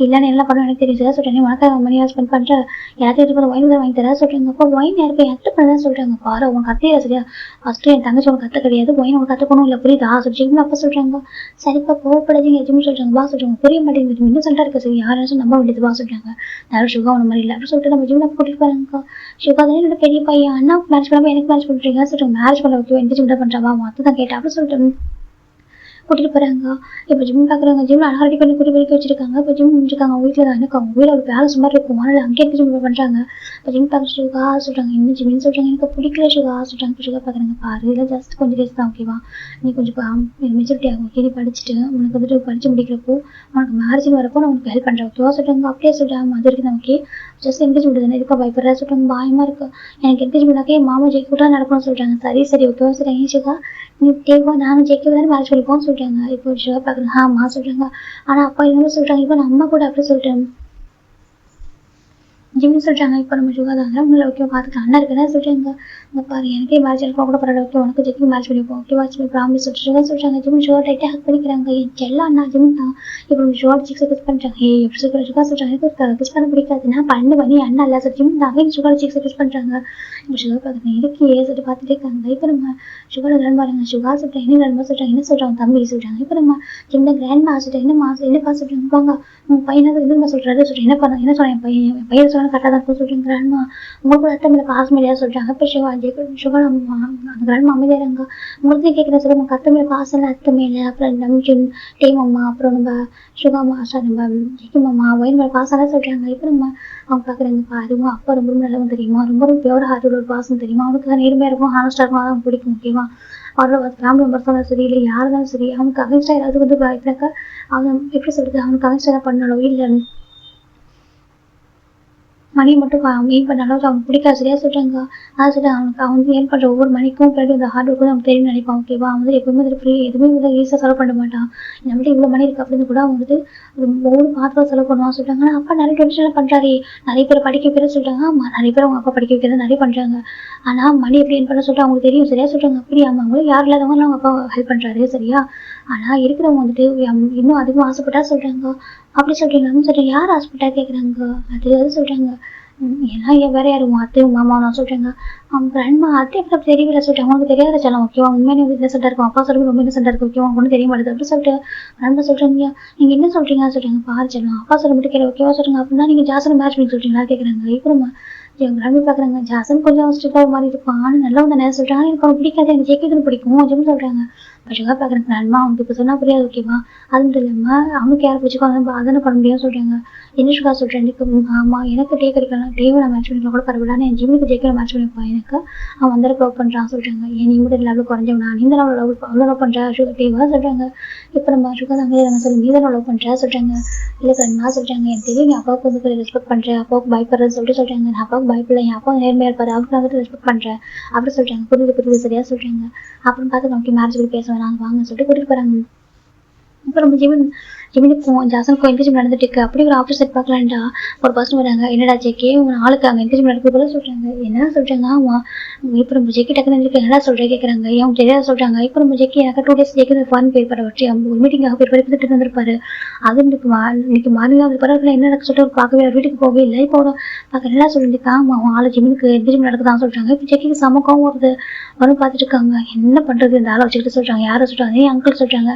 இல்லைன்னு என்ன பண்ண எனக்கு தெரியும் சார் சொல்கிறேன். உனக்கு மணி ஸ்பெண்ட் பண்ணுறேன் எல்லாத்தையும் இது ஒயின் தான் வாங்கி தரேன் சொல்கிறாங்க. அப்போ ஒயின் யாருக்கு என்கிட்ட பண்ணதான் சொல்கிறாங்க. பாரு உங்க கத்தையா சரியா ஃபஸ்ட்டு என் தங்கச்சி உனக்கு கற்று கிடையாது ஒயின் உனக்கு கற்றுக்கணும் இல்லை புரியுதா சொல்லிட்டு அப்பா சொல்கிறாங்க. சரிப்பா கோவப்படாதீங்க எதுவும் சொல்கிறாங்க. பா சொல்கிறாங்க புரிய மாட்டேங்குது இன்னும் சொல்லிட்டா இருக்க சரி யாரும் நம்ப வேண்டியது பா சொல்கிறாங்க. யாரும் ஷுகா ஒன்று மாதிரி இல்லை அப்படின்னு சொல்லிட்டு நம்ம ஜிம்ல கூட்டிட்டு போறாங்க. ஷுகா தானே என்னோட பெரிய பையன் அண்ணா மேரேஜ் பண்ணாமல் எனக்கு மேரேஜ் பண்ணுறீங்க சொல்லிட்டு மேரேஜ் பண்ண ஓகே எந்த ஜிம்ல பண்ணுறாவா மொத்தம் தான் கேட்டேன் அப்படின்னு சொல்லிட்டு கூட்டிட்டு போறாங்க. இப்போ ஜிம் பார்க்குறாங்க. ஜிம்ல அழகா ரெடி பண்ணி கூட்டி போய் வச்சிருக்காங்க. இப்போ ஜிம் முடிச்சிருக்காங்க அவங்க வீட்டில் தான் எனக்கு அவங்க வீட்டில் ஒரு பேலஸ் மாதிரி இருக்கும். அதனால அங்கே இருக்கு ஜிம் பண்ணுறாங்க. இப்போ ஜிம் பார்க்க ஷுகா சொல்கிறாங்க என்ன ஜிம்னு சொல்கிறாங்க. எனக்கு பிடிக்கல ஷுகா சொல்கிறாங்க. இப்போ ஷுகா பார்க்குறாங்க பாரு இல்லை ஜஸ்ட் கொஞ்சம் டேஸ் தான் ஓகேவா, நீ கொஞ்சம் மெச்சூரிட்டி ஆகும் ஓகே, நீ படிச்சுட்டு உனக்கு வந்துட்டு படிச்சு முடிக்கிறப்போ உனக்கு மேரேஜ்னு வரப்போ நான் உனக்கு ஹெல்ப் பண்ணுறேன் ஓகேவா சொல்கிறாங்க. அப்படியே சொல்கிறாங்க அது வரைக்கும் தான் ஓகே ஜஸ்ட் என்கேஜ்மெண்ட் தானே இதுக்காக பயப்படுறா சொல்கிறாங்க. பயமாக இருக்கு எனக்கு என்கேஜ்மெண்ட்டாக்கே மாமா ஜெயிக்க விட்டா நடக்கணும்னு சொல்கிறாங்க. சரி சரி ஓகேவா சொல்கிறாங்க. ஷுகா நீ கேட்போம் நானும் ஜெயிக்க தானே மேரேஜ் பண்ணிப்போம்னு சொல்கிறாங்க. இப்போ ஷுகா பார்க்குறாங்க ஆமா சொல்கிறாங்க. ஆனால் அப்பா என்ன சொல்கிறாங்க இப்போ நான் அம்மா கூட அப்படி சொல்லிட்டேன் ஜிம்னு சொல்கிறாங்க. இப்போ நம்ம ஷுகா தான் உங்களை ஓகே பார்த்துக்கலாம் அண்ணா இருக்குன்னு சொல்கிறாங்க. இங்கே பாரு எனக்கே மேரேஜ் இருப்பா கூட பரவாயில்ல ஓகே உனக்கு ஜெயிக்க மேரேஜ் பண்ணிப்போம் ஓகேவா ப்ராமிஸ் சொல்லிட்டு சொல்கிறாங்க. ஜிம் ஷுகா டைட்டாக ஹக் பண்ணிக்கிறாங்க. எல்லாம் அண்ணா ஜிம் தான். இப்போ நம்ம ஷுகா சிக்ஸை கிஸ் பண்ணுறாங்க. எப்படி சொல்கிற ஷுகா சொல்கிறாங்க எனக்கு கிஸ் பண்ண பிடிக்காது நான் பண்ணி அண்ணா இல்லை சார் ஜிம் தான் ஷுகா சிக்ஸை கிஸ் பண்ணுறாங்க. இப்போ ஷுகா பார்க்குறேன் இருக்கே சொல்லிட்டு பார்த்துட்டே இருக்காங்க. இப்போ நம்ம ஷுகா கிராண்ட் பாருங்க ஷுகா சொல்கிறேன் என்ன கிராண்ட் சொல்கிறாங்க என்ன சொல்கிறாங்க தம்பி சொல்கிறாங்க. இப்போ நம்ம ஜிம் கிராண்ட் மா சொல்கிறேன் என்னப்பா சொல்கிறாங்க வாங்க உங்கள் பையனை எதுமா சொல்கிறாரு சொல்கிறேன் என்ன பண்ண என்ன சொல்கிறேன் என் பையன் சொல்கிறாங்க கரெக்டாக தான் இருக்குன்னு சொல்லிட்டு கிராண்ட்மா உங்களுக்கு அர்த்தம் இல்லை பாசம் இல்லையா சொல்கிறாங்க. இப்போ சுகா அந்த கிராண்ட்மா அமைதியாங்க உங்களுக்கு கேட்குற சொல்லி உங்களுக்கு அர்த்தம் இல்லை பாசம் இல்லை அர்த்தமே இல்லை. அப்புறம் நம்ஜின் டீம் அம்மா அப்புறம் நம்ம சுகாமா சார் நம்ம ஜெய்க்கும் அம்மா ஒயின் மேலே பாசம்லாம் சொல்கிறாங்க. இப்போ நம்ம அவங்க பார்க்குறாங்க பாருமா அப்பா ரொம்ப ரொம்ப நல்லவங்க தெரியுமா, ரொம்ப ரொம்ப பியூர் ஹார்ட்டோட ஒரு பாசம் தெரியுமா, அவனுக்கு தான் நேர்மையாக இருக்கும் ஹானஸ்டாக இருக்கும் அதான் பிடிக்கும் முக்கியமா. அவரோட ஃபேமிலி மெம்பர்ஸ் தான் சரி இல்லை யார் இருந்தாலும் சரி அவனுக்கு அகேன்ஸ்டாக ஏதாவது வந்து இப்படினாக்கா அவன் எப்படி சொல்கிறது அவனுக்கு அகேன்ஸ்டாக தான் பண்ணாலும் இல்லை மணி மட்டும் ஏன் பண்ணாலும் அவனுக்கு பிடிக்காது சரியா சொல்கிறாங்க. அதான் சொல்லிட்டு அவனுக்கு அவன் வந்து ஏன் பண்ணுற ஒவ்வொரு மணிக்கும் பின்னாடி இந்த ஹார்ட் ஒர்க்கும் நமக்கு தெரியும் நினைப்பான். ஓகேவா அவன் வந்து எப்பவுமே வந்து ஃப்ரீ எதுவுமே வந்து ஈஸியாக செலவு பண்ண மாட்டான். நம்மகிட்ட இவ்வளோ மணி இருக்குது அப்படின்னு கூட அவன் வந்துட்டு ஒவ்வொரு பார்த்து செலவு பண்ணுவான் சொல்லிட்டாங்க. ஆனால் அப்பா நிறைய டென்ஷன்லாம் பண்ணுறாரு, நிறைய பேர் படிக்க வைக்கிற சொல்லிட்டாங்க. ஆமாம் நிறைய பேர் அவங்க அப்பா படிக்க வைக்கிறது நிறைய பண்ணுறாங்க. ஆனால் மணி எப்படி ஏன் பண்ண சொல்லிட்டு அவங்களுக்கு தெரியும் சரியா சொல்கிறாங்க. அப்படி ஆமாம் அவங்களும் யார் இல்லாதவங்களும் அவங்க அப்பா ஹெல்ப் பண்ணுறாரு சரியா. ஆனால் இருக்கிறவங்க வந்துட்டு இன்னும் அதிகமாக ஆசைப்பட்டா சொல்கிறாங்க. அப்படி சொல்கிறீங்கன்னு சொல்லிட்டு யார் ஆசைப்பட்டா கேட்குறாங்க. அது சொல்கிறாங்க ஏன்னா வேற யாரும் அத்தை மாமா நான் சொல்கிறேங்க. அவங்க கிராண்ட்மா அத்தை எப்படி தெரியவில்லை சொல்லிட்டு அவங்களுக்கு தெரியாத சொல்லலாம். ஓகேவா உண்மையான வந்து இன்னசென்ட்டாக இருக்கும் அப்பா சொல்லுங்க ரொம்ப இன்னசென்ட்டாக இருக்கும். ஓகேவா ஒன்றும் தெரிய மாட்டேது அப்படி சொல்லிட்டு கிராண்ட்மா சொல்கிறாங்க நீங்கள் என்ன சொல்கிறீங்க சொல்கிறாங்க. பாரு சொல்லலாம் அப்பா சொல்ல மட்டும் கேட்க ஓகேவா சொல்கிறாங்க. அப்படின்னா நீங்கள் ஜாசனை மேட்ச் பண்ணி சொல்கிறீங்களா கேட்குறாங்க. இப்போ என் கிராண்ட்மா பார்க்குறாங்க ஜாசன் கொஞ்சம் ஸ்ட்ரிக்டாக மாதிரி இருக்கும் ஆனால் நல்லவங்க தானே சொல்கிறாங்க. எனக்கு அவன் பிடிக்காது எனக்கு ஜெயிக்கிறது பிடிக்கும் அப்படின்னு சொல்கிறாங்க. பசுக்காக பார்க்குறேன் கிராண்ட்மா அவனுக்கு இப்போ சொன்னால் புரியாது. ஓகேவா அது மட்டும் இல்லாமல் அவனுக்கு யாரை பிடிச்சிக்கோ அதனை பண்ண முடியும்னு சொல்கிறாங்க. என்ன சுகா சொல்கிறேன் ஆமாம் எனக்கு டே கிடைக்கலாம் டேவை நான் மேட்ச் பண்ணிக்கலாம் கூட பரவாயில்ல என் ஜிம்முக்கு ஜெயிக்கிற மேட்ச் பண்ணிப்பா எனக்கு அவன் வந்து லவ் பண்ணுறான் சொல்கிறாங்க. ஏன் நீ மட்டும் லெவலில் குறைஞ்சவனா நீ தான் அவ்வளோ லவ் பண்ணுறா சுகர் டேவாக சொல்கிறாங்க. இப்போ நம்ம சுகா அமைதியாக சொல்லி நீ தான் லவ் பண்ணுறா சொல்கிறாங்க. இல்லை கிராண்ட்மா சொல்கிறாங்க எனக்கு தெரியும் நீ அப்பாவுக்கு வந்து ரெஸ்பெக்ட் பண்ணுறேன் அப்பாவுக்கு பயப்படுறது சொல்கிறாங்க. நான் அப்பாவுக்கு பயப்படல என் அப்பா நேர்மையாக இருப்பார் அவருக்கு நான் வந்து ரெஸ்பெக்ட் பண்ணுறேன் அப்படி சொல்கிறாங்க. புரியுது சரியாக சொல்கிறாங்க. அப்புறம் பார்த்து நமக்கு மேரேஜ் பற்றி பேச வேணாங்க வாங்க சொல்லிட்டு கூட்டிகிட்டு போகிறாங்க. இப்போ நம்ம ஜெமினிக்கும் ஜாசனுக்கும் என்கேஜ்மெண்ட் நடந்துட்டு இருக்கு. அப்படி ஒரு ஆஃபீஸ் செட் பார்க்கலான்டா ஒரு பர்சன் வராங்க. என்னடா ஜெக்கே உங்க ஆளுக்கு அங்கே என்கேஜ்மெண்ட் நடக்குது போல சொல்கிறாங்க. என்ன சொல்கிறாங்க ஆமாம் இப்போ நம்ம ஜெக்கி டக்குன்னு என்னடா சொல்கிறேன் கேட்குறாங்க. ஏன் தெரியாத சொல்கிறாங்க. இப்போ நம்ம ஜெக்கி எனக்கு 2 days ஜெக்கி ஃபாரின் போயிருப்பாரு வச்சு ஒரு மீட்டிங்காக போயிருப்பாரு வந்திருப்பாரு. அது இன்னைக்கு மார்னிங் வந்து பரவாயில்ல என்ன நடக்க சொல்லிட்டு பார்க்கவே வீட்டுக்கு போகவே இல்லை. இப்போ பார்க்க என்ன சொல்லியிருக்கா அவன் ஆளு ஜெமினுக்கு என்கேஜ்மெண்ட் நடக்குதான்னு சொல்கிறாங்க. இப்போ ஜெக்கிக்கு சமக்கம் வருது வரும் பார்த்துட்டு இருக்காங்க. என்ன பண்ணுறது இந்த ஆளை வச்சுக்கிட்டு சொல்கிறாங்க. யாரை சொல்கிறாங்க ஏன் அங்கிள் சொல்கிறாங்க.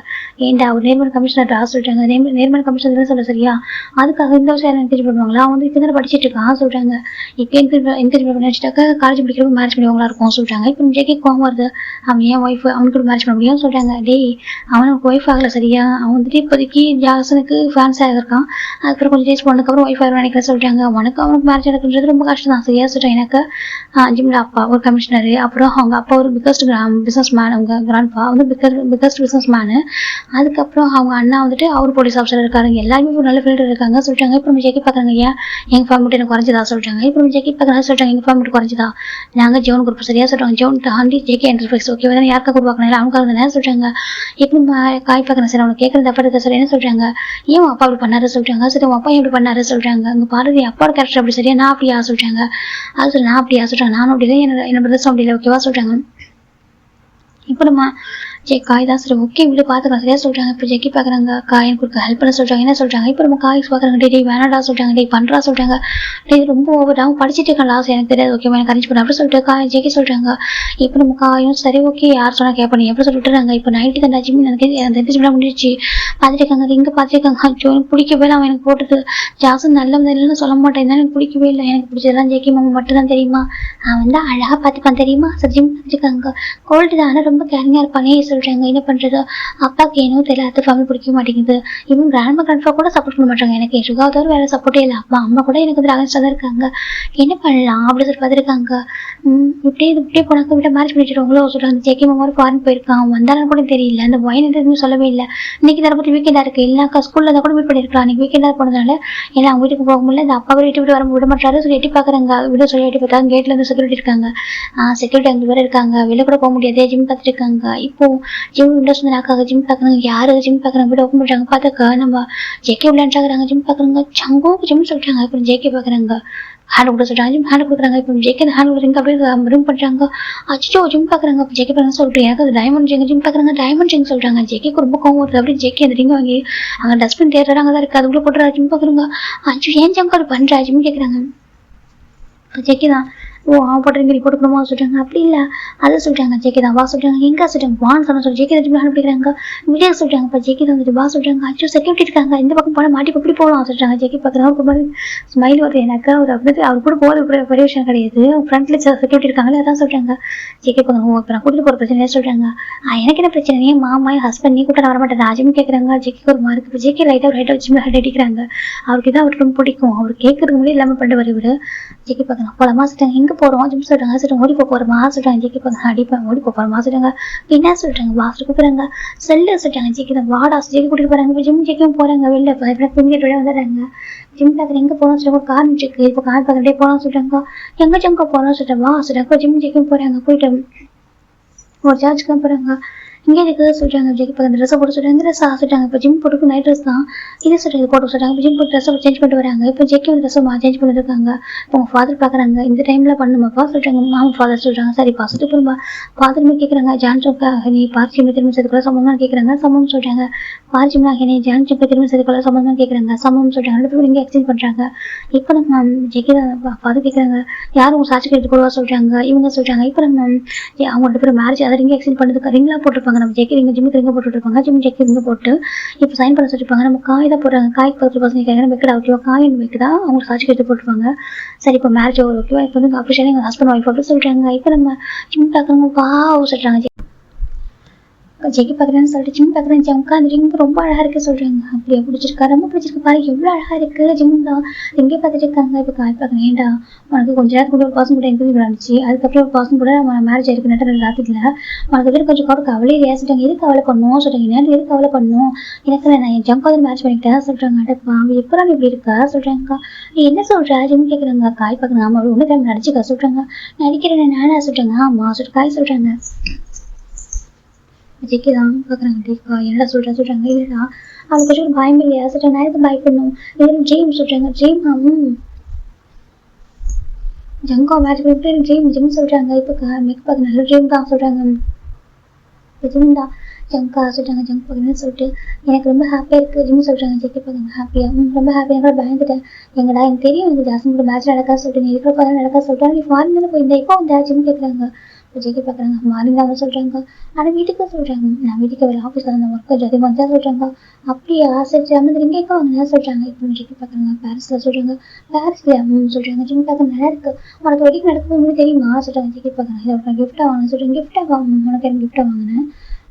ஏன்டா அவர் நேர்மன் கமிஷனர் சொல்கிறாங்க. நேர்மன் கமிஷனர் சொல்ல சரியா அதுக்காக இந்த வருஷம் யாரும் என்கரேஜ் பண்ணுவாங்களா அவன் வந்து இப்போ தானே படிச்சுட்டு இருக்கான் சொல்கிறாங்க. இப்போ என்கரேஜ் பண்ணி வச்சுட்டாக்கா காலேஜ் படிக்கிறப்ப மேரேஜ் பண்ணுவாங்களா இருக்கும் சொல்கிறாங்க. இப்போ ஜெக்கி கோவம் வருது அவன் ஏன் ஒய்ஃப் அவனுக்கு மேரேஜ் பண்ண முடியும்னு சொல்கிறாங்க. டேய் அவனுக்கு ஒய்ஃப் ஆகலை சரியா அவன் வந்துட்டு இப்போதைக்கு ஜாசனுக்கு ஃபேன்ஸாக இருக்கான். அதுக்கப்புறம் கொஞ்சம் டேஸ் போனதுக்கப்புறம் ஒய்ஃப் ஆகிடும் நினைக்கிறேன் சொல்கிறாங்க. அவனுக்கு மேரேஜ் நடக்குன்றது ரொம்ப கஷ்டம் தான் சரியா சொல்கிறேன். எனக்கு ஜிம்ல அப்பா ஒரு கமிஷனரு அப்புறம் அவங்க அப்பா ஒரு பிஸ்னஸ் மேன் அவங்க கிராண்ட்பா வந்து பிக்கஸ்ட் பிஸ்னஸ் மேனு அதுக்கப்புறம் அவங்க அண்ணா வந்துட்டு அவர் போலீஸ் ஆஃபீஸர் இருக்காரு. எல்லாருமே ஒரு நல்ல ஃபீல்டு இருக்காங்க சொல்கிறாங்க. இப்போ நம்ம ஜெக்கி பார்க்குறாங்க ஏன் எங்கள் ஃபார்ம் மட்டும் எனக்கு குறைஞ்சதா சொல்கிறாங்க. இப்போ நம்ம ஜெக்கி பார்க்குறாங்க சொல்கிறாங்க எங்கள் ஃபார்ம் மட்டும் குறைஞ்சதா நாங்கள் ஜோன் குரூப் சரியாக சொல்கிறாங்க. ஜோன் தாண்டி ஜெக்கி என்டர்பிரைஸ் ஓகே தானே யாருக்காக உருவாக்கணும் இல்லை அவனுக்காக தானே சொல்கிறாங்க. இப்போ நம்ம காய் பார்க்குறேன் சார் அவனுக்கு கேட்குறது அப்பா இருக்க சார் என்ன சொல்கிறாங்க. ஏன் அப்பா அப்படி பண்ணாரு சொல்கிறாங்க. சரி உன் அப்பா எப்படி பண்ணாரு சொல்கிறாங்க. அங்கே பாரதி அப்பாவோட கேரக்டர் அப்படி சரியா நான் அப்படியா சொல்கிறாங்க. அது சொல்லி நான் அப்படியா சொல்கிறாங்க. நானும் அப்படி தான் என்ன பிரதர்ஸ் அப்படி இல்லை ஓகேவா சொல்கிறாங்க. இப்போ நம்ம காய் தான் சரி ஓகே இப்படி பார்த்துக்கலாம் சரியா சொல்கிறாங்க. இப்போ ஜெக்கி பார்க்குறாங்க காய் எனக்கு ஹெல்ப் பண்ண சொல்கிறாங்க என்ன சொல்கிறாங்க. இப்போ நம்ம காய் பார்க்குறாங்க டே வேணாடா சொல்கிறாங்க. டே பண்ணுறா சொல்கிறாங்க. டே ரொம்ப ஓவராகவும் படிச்சுட்டு இருக்கான் லாஸ் எனக்கு தெரியாது ஓகே எனக்கு அரேஞ்ச் பண்ண அப்படி சொல்லிட்டு காய் ஜெக்கி சொல்கிறாங்க. இப்போ நம்ம காயும் சரி ஓகே யார் சொன்னால் கேட்பண்ணி எப்படி சொல்லிட்டுறாங்க. இப்போ நைட்டு தான் ஜிம் எனக்கு அந்த என்கேஜ்மெண்ட் முடிஞ்சிச்சு பார்த்துருக்காங்க இங்கே பார்த்துருக்காங்க. அச்சோ எனக்கு பிடிக்கவே இல்லை அவன் எனக்கு போட்டது ஜாசன் நல்ல இல்லைன்னு சொல்ல மாட்டேன் எனக்கு பிடிக்கவே இல்லை. எனக்கு பிடிச்சதெல்லாம் ஜெக்கி மாமா மட்டும் தான் தெரியுமா அவன் தான் அழகாக பார்த்துப்பான் தெரியுமா சரி ஜிம் பார்த்துருக்காங்க. கோல்டு தானே ரொம்ப கேரிங்காக இருப்பானே சொல்கிறாங்க. என்ன பண்ணுறது அப்பாவுக்கு ஏனோ தெரியல அது ஃபேமிலி பிடிக்க மாட்டேங்குது. இவங்க கிராண்ட்பா கூட சப்போர்ட் பண்ண மாட்டாங்க. எனக்கு சுகாதாரம் வேறு சப்போர்ட்டே இல்லை. அம்மா கூட எனக்கு வந்து அகன்ஸ்டாக தான் இருக்காங்க. என்ன பண்ணலாம் அப்படி சொல்லி பார்த்துருக்காங்க. இப்படியே போனாக்க விட்ட மேரேஜ் பண்ணிடுவாங்களோ சொல்கிறாங்க. ஜெக்கி மாமா ஃபாரின் போயிருக்கான் வந்தாலும் கூட தெரியல. அந்த ஒயின் எதுவும் சொல்லவே இல்லை. இன்னைக்கு தர பற்றி வீக்கெண்டாக இருக்குது இல்லைனாக்கா ஸ்கூலில் தான் கூட மீட் பண்ணியிருக்கலாம். அன்றைக்கி வீக்கெண்டாக போனதுனால ஏன்னா அவங்க வீட்டுக்கு போக முடியல. இந்த அப்பா வீட்டு வர விட மாட்டாரு சொல்லி எட்டி பார்க்குறாங்க. விட சொல்லி எட்டி பார்த்தாங்க. கேட்டில் இருந்து செக்யூரிட்டி இருக்காங்க. செக்யூரிட்டி அங்கே வேறு இருக்காங்க. வெளில கூட போக முடியாது. ஜிம் பார்த்துருக்காங்க. இப்போ ஜிம் விண்டோஸ் நாக்காக ஜிம் பார்க்குறாங்க. யாரு ஜிம் பார்க்குறாங்க வீடு ஓப்பன் பண்ணுறாங்க. பார்த்தாக்கா நம்ம ஜேகே விளையாண்டாக்குறாங்க. ஜிம் பார்க்குறாங்க சங்கோக்கு ஜிம் சொல்கிறாங்க. இப்போ ஜேகே பார்க்குறாங்க ஹேண்ட் கொடுக்க சொல்கிறாங்க. ஜிம் ஹேண்ட் கொடுக்குறாங்க. இப்போ ஜேகே ஹேண்ட் கொடுக்குறீங்க அப்படியே ரூம் பண்ணுறாங்க. அச்சோ ஜிம் பார்க்குறாங்க. இப்போ ஜேகே பார்க்குறாங்க சொல்லிட்டு எனக்கு அது டைமண்ட் ஜிங் ஜிம் பார்க்குறாங்க. டைமண்ட் ஜிங் சொல்கிறாங்க. ஜேகேக்கு ரொம்ப கோவம் வருது. அப்படியே ஜேகே அந்த ரிங் வாங்கி அங்கே டஸ்ட்பின் தேடுறாங்க தான் இருக்குது. அதுக்குள்ளே போட்டுறா ஜிம் பார்க்குறாங்க. அச்சோ ஏன் ஜங்கால் பண்ணுறா ஜிம் கேட்குறாங்க. ஜேகே தான் ஓ அவன் போட்டுறீங்க நீ போட்டுக்கணுமா சொல்றாங்க. அப்படி இல்லை அதை சொல்றாங்க. ஜேகே தான் வா சொல்றாங்க. எங்க சொல்றாங்க வான்னு சொன்ன சொல்லி ஜேகே தான் அனுப்பிடுறாங்க. வீடியோ சொல்றாங்க. இப்போ ஜேகே தான் வந்துட்டு வா சொல்றாங்க. அச்சோ செக்யூரிட்டி இருக்காங்க, இந்த பக்கம் போனால் மாட்டி எப்படி போகலாம் சொல்றாங்க. ஜேகே பார்க்குறாங்க. ஒரு மாதிரி ஸ்மைல் வருது எனக்கு. அவர் அப்படி அவர் கூட போகிறது பெரிய விஷயம் கிடையாது. ஃப்ரண்ட்ல செக்யூரிட்டி இருக்காங்களே அதான் சொல்றாங்க. ஜேகே பார்க்குறாங்க. இப்போ நான் கூட்டிட்டு போகிற பிரச்சனை சொல்றாங்க. எனக்கு என்ன பிரச்சனை, ஏன் மாமா என் ஹஸ்பண்ட் நீ கூட்ட வர மாட்டேன் ராஜுன்னு கேட்குறாங்க. ஜேகே ஒரு மார்க். இப்போ ஜேகே லைட்டாக ஒரு ஹைட்டாக வச்சு ஹெட் அடிக்கிறாங்க. அவருக்கு தான் அவருக்கு ரொம்ப பிடிக்கும். அவர் கேட்கறதுக்கு முன்னாடி எல்லாமே பண்ணிட்டு வருவாரு. ஜேகே பார்க்குறாங்க. போலாமா சொல்றாங்க. எங்கே போகிறோம் ஜிம் சொல்றாங்க. சொல்றாங்க ஓடி போகிறோமா சொல்றாங்க. ஜேகே பார்க்குறாங்க. அடிப்பேன் ஓடி போகிறோமா சொல்றாங்க. என்ன சொல்றாங்க வாசல் கூப்பிடுறாங்க. செல்ல சொல்றாங்க. ஜேகே தான் வாடா ஜேகே கூட்டிட்டு போறாங்க. இப்போ ஜிம் ஜேக்கும் போறாங்க. வெளில பெண்கிட்ட வந்துடுறாங்க. ஜிம் பார்க்குற எங்கே போகணும்னு சொல்லுவாங்க. கார் இருக்கு. இப்போ கார் பார்த்துட்டே போகலாம் சொல்றாங்க. எங்கே ஜம்க போகிறோம் சொல்கிறேன் வா சொல்றாங்க. ஜிம் ஜேக்கும் போறாங்க. போயிட்டு ஒரு சார்ஜுக்கு தான் போறாங்க. இங்கே இருக்குது சொல்றாங்க. ஜேகே பார்த்து ட்ரெஸ்ஸை போட்டு சொல்றாங்க. ட்ரெஸ்ஸா சொல்றாங்க. இப்போ ஜிம் போட்டுக்கு நைட் ட்ரெஸ் தான் இது சொல்றாங்க. போட்டு சொல்றாங்க. இப்போ ஜிம் போட்டு ட்ரெஸ்ஸை சேஞ்ச் பண்ணிட்டு வராங்க. இப்போ ஜேகே ஒரு ட்ரெஸ்ஸை சேஞ்ச் பண்ணிட்டு இருக்காங்க. இப்போ உங்க ஃபாதர் பார்க்குறாங்க. இந்த டைம்ல பண்ணுமாப்பா சொல்றாங்க. மாமா ஃபாதர் சொல்றாங்க. சரி பாசத்து திரும்ப ஃபாதருமே கேட்குறாங்க. ஜான்சோக்கா நீ பார்ச்சிமை திரும்ப சேர்த்துக்குள்ள சம்மந்தம் கேட்குறாங்க. சம்மந்தம் சொல்றாங்க. பார்ச்சிமா நீ ஜான்சோக்கா திரும்ப சேர்த்துக்குள்ள சம்மந்தம் கேட்குறாங்க. சம்மந்தம் சொல்றாங்க. ரெண்டு பேரும் இங்கே எக்ஸ்சேஞ்ச் பண்றாங்க. இப்போ நம்ம ஜேகே ஃபாதர் கேட்குறாங்க. யாரும் உங்க சாட்சி எடுத்து போடுவா சொல்றாங்க. இவங்க சொல்றாங்க. இப்போ நம்ம அவங்க ரெண்டு பேரும் மேரேஜ் அதை ரிங்க எக்ஸ்சேஞ்ச் பண்ணதுக்கு ரிங்லாம் போட்டிருப்பாங்க. நம்ம ஜேகே ரிங்க ஜிம்முக்கு ரிங்க போட்டுருப்பாங்க. ஜிம் ஜேகே ரிங்க போட்டு இப்போ சைன் பண்ண சொல்லிருப்பாங்க. நம்ம காய் தான் போடுறாங்க. காய்க்கு 10% கேட்குறாங்க. வைக்கடா ஓகேவா காயின் வைக்கடா அவங்க சாட்சி எடுத்து போட்டுருப்பாங்க. சரி இப்போ மேரேஜ் ஓவர் ஓகேவா. இப்போ வந்து அஃபிஷியலாக எங்கள் ஹஸ்பண்ட் ஒய்ஃப் அப்படி சொல்றாங்க. இப்போ நம்ம ஜிம் பார்க்குறவங்க வா சொல்றாங்க. ஜேகே பார்க்குறேன்னு சொல்லிட்டு ஜிம் பார்க்குறேன். ஜம்கா அந்த ரிங் ரொம்ப அழகா இருக்கு சொல்றாங்க. அப்படியே பிடிச்சிருக்கா ரொம்ப பிடிச்சிருக்கு பாரு எவ்வளோ அழகா இருக்கு. ஜிம் தான் எங்கே பார்த்துட்டு இருக்காங்க. இப்போ காய் பார்க்குறேன். ஏன்டா உனக்கு கொஞ்ச நேரம் கூட ஒரு பாசம் கூட இன்டர்வியூ நடந்துச்சு. அதுக்கப்புறம் ஒரு பாசம் கூட நம்ம மேரேஜ் ஆயிருக்கு நேரத்தில் ராத்திரில உனக்கு பேர் கொஞ்சம் கூட கவலையே இல்லையா சொல்றாங்க. எதுக்கு கவலை பண்ணணும் சொல்றாங்க. நேரம் எதுக்கு கவலை பண்ணணும் எனக்கு நான் என் ஜம்கா வந்து மேரேஜ் பண்ணிக்கிட்டேன் சொல்றாங்க. அடப்பா அவன் எப்போ இப்படி இருக்கா சொல்றாங்க. நீ என்ன சொல்ற ஜிம் கேட்குறாங்க. காய் பார்க்குறாங்க. ஆமா ஒன்று டைம் நடிச்சுக்கா சொல்றாங்க. நடிக்கிறேன் நானா சொல்றாங்க. ஆமா சொல்லிட்டு காய் சொல்றாங்க. ஜேகே தான் பார்க்குறாங்க. டேக்கா என்னடா சொல்கிறாங்க. இல்லைடா அவனுக்கு கொஞ்சம் பயம் இல்லையா சொல்கிறாங்க. நான் எதுக்கு பயப்படணும் இது ட்ரீம் சொல்கிறாங்க. ட்ரீம் ஜங்கா மேட்ச் பண்ணிட்டு ஜிம் சொல்கிறாங்க. இப்போ மேக் பார்க்க நல்ல ட்ரீம் தான் சொல்கிறாங்க. இப்போ ஜிம் தான் ஜங்கா சொல்கிறாங்க. ஜங்க் பார்க்கணும்னு சொல்லிட்டு எனக்கு ரொம்ப ஹாப்பியாக இருக்குது ஜிம் சொல்கிறாங்க. ஜேகே பார்க்குறாங்க. ஹாப்பியாக ரொம்ப ஹாப்பியாக கூட பயந்துட்டேன். எங்கடா எனக்கு தெரியும் எனக்கு ஜாஸ்மின் கூட மேட்ச் நடக்கா சொல்லிட்டு நீ இருக்கிற பார்த்தா நடக்கா சொல்லிட்டு நீ ஃபாரின் தானே போயிருந்தேன் இப்போ வந்து ஜிம் கேட்குறாங்க. ஜேகே பார்க்குறாங்க. மார்னிங் தான் சொல்கிறாங்க. ஆனால் வீட்டுக்கு சொல்கிறாங்க. நான் வீட்டுக்கு வேறு ஆஃபீஸில் அந்த ஒர்க்கை ஜதி வந்து சொல்கிறாங்க. அப்படியா சரி அந்த இங்கேக்கா அவங்க சொல்கிறாங்க. இப்போ ஜேகே பார்க்குறாங்க. பாரிஸில் சொல்கிறாங்க. பாரிஸ்லையா சொல்கிறாங்க. ஜிம் பார்க்க நல்லா இருக்கு உனக்கு வெட்டிங் நடக்குது தெரியுமா சொல்கிறாங்க. ஜேகே பார்க்குறாங்க. இதை உனக்கு கிஃப்டாக வாங்க சொல்கிறேன். கிஃப்டாக வாங்க உனக்கு எனக்கு கிஃப்டாக வாங்கினேன்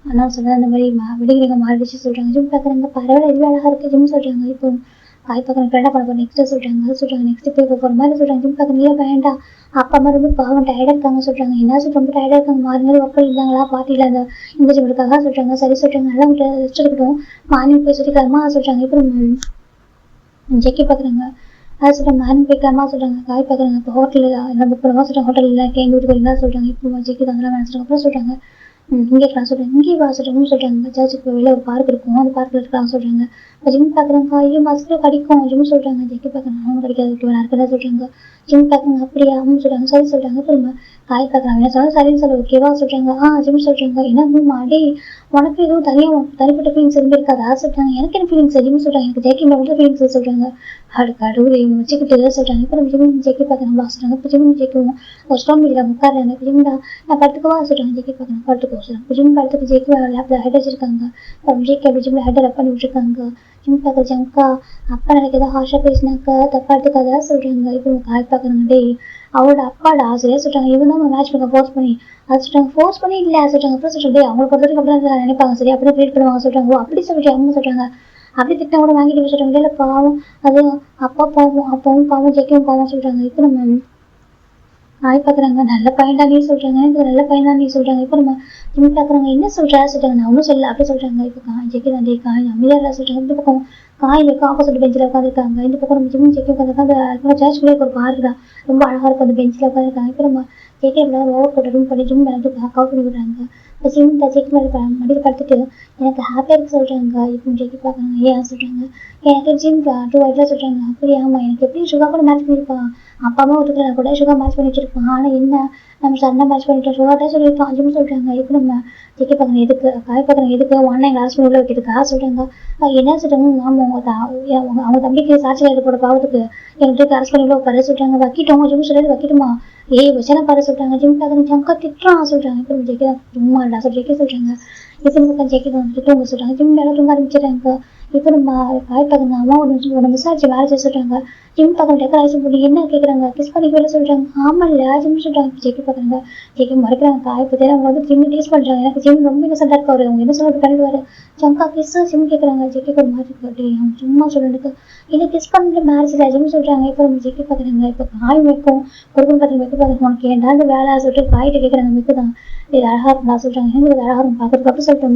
ஆனால் சொல்கிறேன். அந்த மாதிரி வெட்டிங் ரிங்க மாறிடுச்சு சொல்கிறாங்க. ஜிம் பார்க்குறாங்க. பரவாயில்ல இதுவே அழகாக இருக்குது ஜிம் சொல்கிறாங்க. இப்போ காய் பார்க்குறாங்க. ஃப்ரெண்டாக பண்ண போகிறேன் நெக்ஸ்ட்டு சொல்கிறாங்க. சொல்கிறாங்க நெக்ஸ்ட்டு போய் போகிற மாதிரி சொல்கிறாங்க. ஜிம் பார்க்குறீங்க வேண்டாம் அப்பா அம்மா ரொம்ப பாவம் டயர்டாக இருக்காங்க சொல்கிறாங்க. என்ன ரொம்ப டயர்டாக இருக்காங்க மாறுங்கள் ஒர்க்கில் இருந்தாங்களா பார்ட்டியில் அந்த இந்த ஜிம்முக்காக சொல்கிறாங்க. சரி சொல்கிறாங்க. நல்லா உங்களை ரெஸ்ட் எடுக்கட்டும் மார்னிங் போய் சொல்லிக்கலாமா சொல்கிறாங்க. இப்போ ஜேகே பார்க்குறாங்க. அதை சொல்கிறாங்க. மார்னிங் போய்க்கலாமா சொல்கிறாங்க. காய் பார்க்குறாங்க. இப்போ ஹோட்டலில் என்ன புக் பண்ணுவோம் சொல்கிறாங்க. ஹோட்டலில் எங்கள் வீட்டுக்கு வரீங்களா சொல்கிறாங்க. இப்போ ஜேகே அதெல்லாம் நினச்சிட்டாங்க. அப்புறம் சொல்கிறாங்க இங்கே கிளாஸ் சொல்கிறாங்க. இங்கே வா சொல்கிறாங்கன்னு சொல்கிறாங்க. சர்ச்சுக்கு வெளியில் ஒரு பார்க் இருக்கும் அந்த பார்க்கில் இருக்காங்க சொல்கிறாங்க. இப்போ ஜிம் பார்க்குறாங்க. ஐயோ மாஸ்டர் கடிக்கும் ஜிம் சொல்கிறாங்க. ஜேகே பார்க்குறாங்க. அவங்க கிடைக்காது வேறு இருக்கதான் சொல்கிறாங்க. ஜிம் பார்க்குறாங்க. அப்படியா சொல்கிறாங்க. சரி சொல்கிறாங்க. திரும்ப காய் பார்க்குறாங்க. என்ன சொல்கிறாங்க சரின்னு சொல்ல ஓகேவா சொல்கிறாங்க. ஜிம் சொல்கிறாங்க. என்ன மாடி உனக்கு எதுவும் தனியாக தனிப்பட்ட ஃபீலிங்ஸ் எதுவுமே இருக்காதா சொல்கிறாங்க. எனக்கு என்ன ஃபீலிங்ஸ் ஜிம் சொல்கிறாங்க. எனக்கு ஜேகே மேலே ஃபீலிங்ஸ் சொல்கிறாங்க. கடவுளை இவங்க வச்சுக்கிட்டு சொல்கிறாங்க. இப்போ நம்ம ஜிம் ஜேகே பார்க்குறாங்க சொல்கிறாங்க. இப்போ ஜிம் ஜேக்குவோம் ஒரு ஸ்டோன் மீடியில் உட்காடுறாங்க. இப்போ ஜிம் தான் நான் படுத்துக்கவா சொல்கிறாங்க. ஜேகே பார்க்குறாங்க. படுத்துக்கோ சொல்கிறாங்க. இப்போ ஜிம் படுத்துக்கு ஜேகே லேப்பில் ஹெட் வச்சிருக்காங்க. ஜேகே அப்படி ஜிம்மில் ஹெட்டை ரப் பண்ணி விட்டுருக்காங்க. ஜிம் பார்க்குற ஜங்கா அப்பா எனக்கு ஏதாவது ஹாஷாக பேசினாக்கா தப்பா எடுத்துக்காதா சொல்கிறாங்க. இப்போ காய் பார்க்குறாங்க. டேய் அவளோட அப்பாவோட ஆசையாக சொல்கிறாங்க. இவங்க தான் மேட்ச் பண்ண ஃபோர்ஸ் பண்ணி அதை சொல்கிறாங்க. ஃபோர்ஸ் பண்ணி இல்லை சொல்கிறாங்க. அப்புறம் சொல்லிட்டு அவங்களை பொறுத்தவரைக்கும் அப்படி நினைப்பாங்க. சரி அப்படியே ட்ரீட் பண்ணுவாங்க சொல்கிறாங்க. ஓ அப்படி சொல்லிட்டு அவங்க சொல்கிறாங்க. அப்படி திட்டம் கூட வாங்கிட்டு சொல்கிறாங்க. இல்லை பாவம் அது அப்பா பாவம் அப்பாவும் பாவம் ஜெய்க்கவும் பாவம் சொல்கிறாங்க. இப்போ நம்ம காய் பார்க்குறாங்க. நல்ல பையன் தான் நீ சொல்கிறாங்க. எனக்கு நல்ல பையன் தான் நீ சொல்கிறாங்க. இப்போ நம்ம ஜிம் பார்க்குறாங்க. என்ன சொல்கிறா சொல்கிறாங்க. நான் ஒன்றும் சொல்லலை அப்படி சொல்கிறாங்க. இப்போ ஜெய்க்கி தான் டே காய் அமைதியாக சொல்கிறாங்க. இந்த பக்கம் காய் இருக்கும் ஆப்போசிட் பெஞ்சில் உட்காந்துருக்காங்க. இந்த பக்கம் நம்ம ஜிம் ஜெய்க்கி உட்காந்துருக்காங்க. அந்த சர்ச்சுக்குள்ளே ஒரு பார்க் தான் ரொம்ப அழகாக இருக்கும். அந்த பெஞ்சில் உட்காந்துருக்காங்க. இப்போ நம்ம ஜெய்க்கி எப்படின்னா ஓவர் போட்டு ரூம் பண்ணி ஜிம் மேலே கவர் பண்ணி விடுறாங்க. இப்போ ஜிம் ஜெய்க்கி மேலே மடியில் படுத்துட்டு எனக்கு ஹாப்பியாக இருக்கு சொல்கிறாங்க. இப்போ ஜெய்க்கி பார்க்குறாங்க. ஏன் சொல்கிறாங்க எனக்கு ஜிம் 2 வயதில் சொல்கிறாங்க. அப்படியே ஆமாம் எனக்கு எப்படி சுகா கூட மேட்ச் பண்ணியிருப்பான் அப்பாவும் ஒத்துக்கலாம் கூட சுகா மேட்ச் பண்ணி வச்சிருப்பான். ஆனால் என்ன நம்ம சரணா மேட்ச் பண்ணிட்டோம் சுகாட்டா சொல்லியிருப்பான். அப்படின்னு சொல்லிட்டாங்க. இப்போ நம்ம ஜெக்கி பார்க்கணும் எதுக்கு காய் பார்க்கணும் எதுக்கு ஒன்னை கிளாஸ் உள்ள வைக்கிறதுக்காக சொல்கிறாங்க. என்ன சொல்கிறாங்க ஆமாம் அவங்க தம்பிக்கு சாட்சியில் ஈடுபட பாவத்துக்கு எங்களுக்கு அரசு பண்ணி உட்கார சொல்கிறாங்க. வைக்கிட்டோம் ஜிம் சொல்லிட்டு வைக்கிட்டுமா வச்சனா பாரு சொல்கிறாங்க. ஜிம் பார்க்கணும் ஜங்கா திட்டுறான் சொல்கிறாங்க. இப்போ நம்ம ஜெக்கி தான் சும்மா இல்லடா ஜெக்கி சொல்கிறாங்க. இப்போ நம்ம ஜெக்கி வந்துட்டு தூங்க சொல்கிறாங்க. ஜிம் மேலே தூங்க ஆரம்பிச்சிடுறாங்க. இப்போ நம்ம காய் பார்க்கணும் அம்மா ஒன்று விசாரிச்சு வேலை செய்ய சொல்கிறாங்க. ஜிம் பார்க்கணும் டெக்கரேஷன் பண்ணி என்ன கேட்குறாங்க கிஸ் பண்ணி வேலை சொல்கிறாங்க. ஆமாம் இல்லை ஜிம் சொல்கிறாங்க. ஜெக்கி பார்க்குறாங்க. ஜெக்கி மறைக்கிறாங்க. காய் பற்றி அவங்க வந்து ஜிம் டேஸ்ட் பண்ணுறாங்க. எனக்கு ஜிம் ரொம்ப இன்னசென்ட்டாக இருக்காரு. அவங்க என்ன சொல்லிட்டு பண்ணிடுவார். ஜங்கா கிஸ் ஜிம் கேட்குறாங்க. ஜெக்கிக்கு ஒரு மாதிரி இருக்கு. அவங்க சும்மா சொல்லிட்டு இதை கிஸ் பண்ணிட்டு மேரேஜ் ஜிம் சொல்கிறாங்க. இப்போ நம்ம ஜெக்கி பார்க்குறாங்க. இப்போ காய் வைக்கும் கொடுக்கும் பார்த்து வைக்க பார்த்து உனக்கு ஏன்டா இந்த வேலை சொல்லிட்டு காய்கிட்ட கேட்குறாங்க. மிக்கு தான் இது அழகாக இருக்கும்டா சொல்கிறாங்க. எனக்கு இது அழகாக இருக்கும் பார்க்குறதுக்கு அப்படி சொல்லிட்டு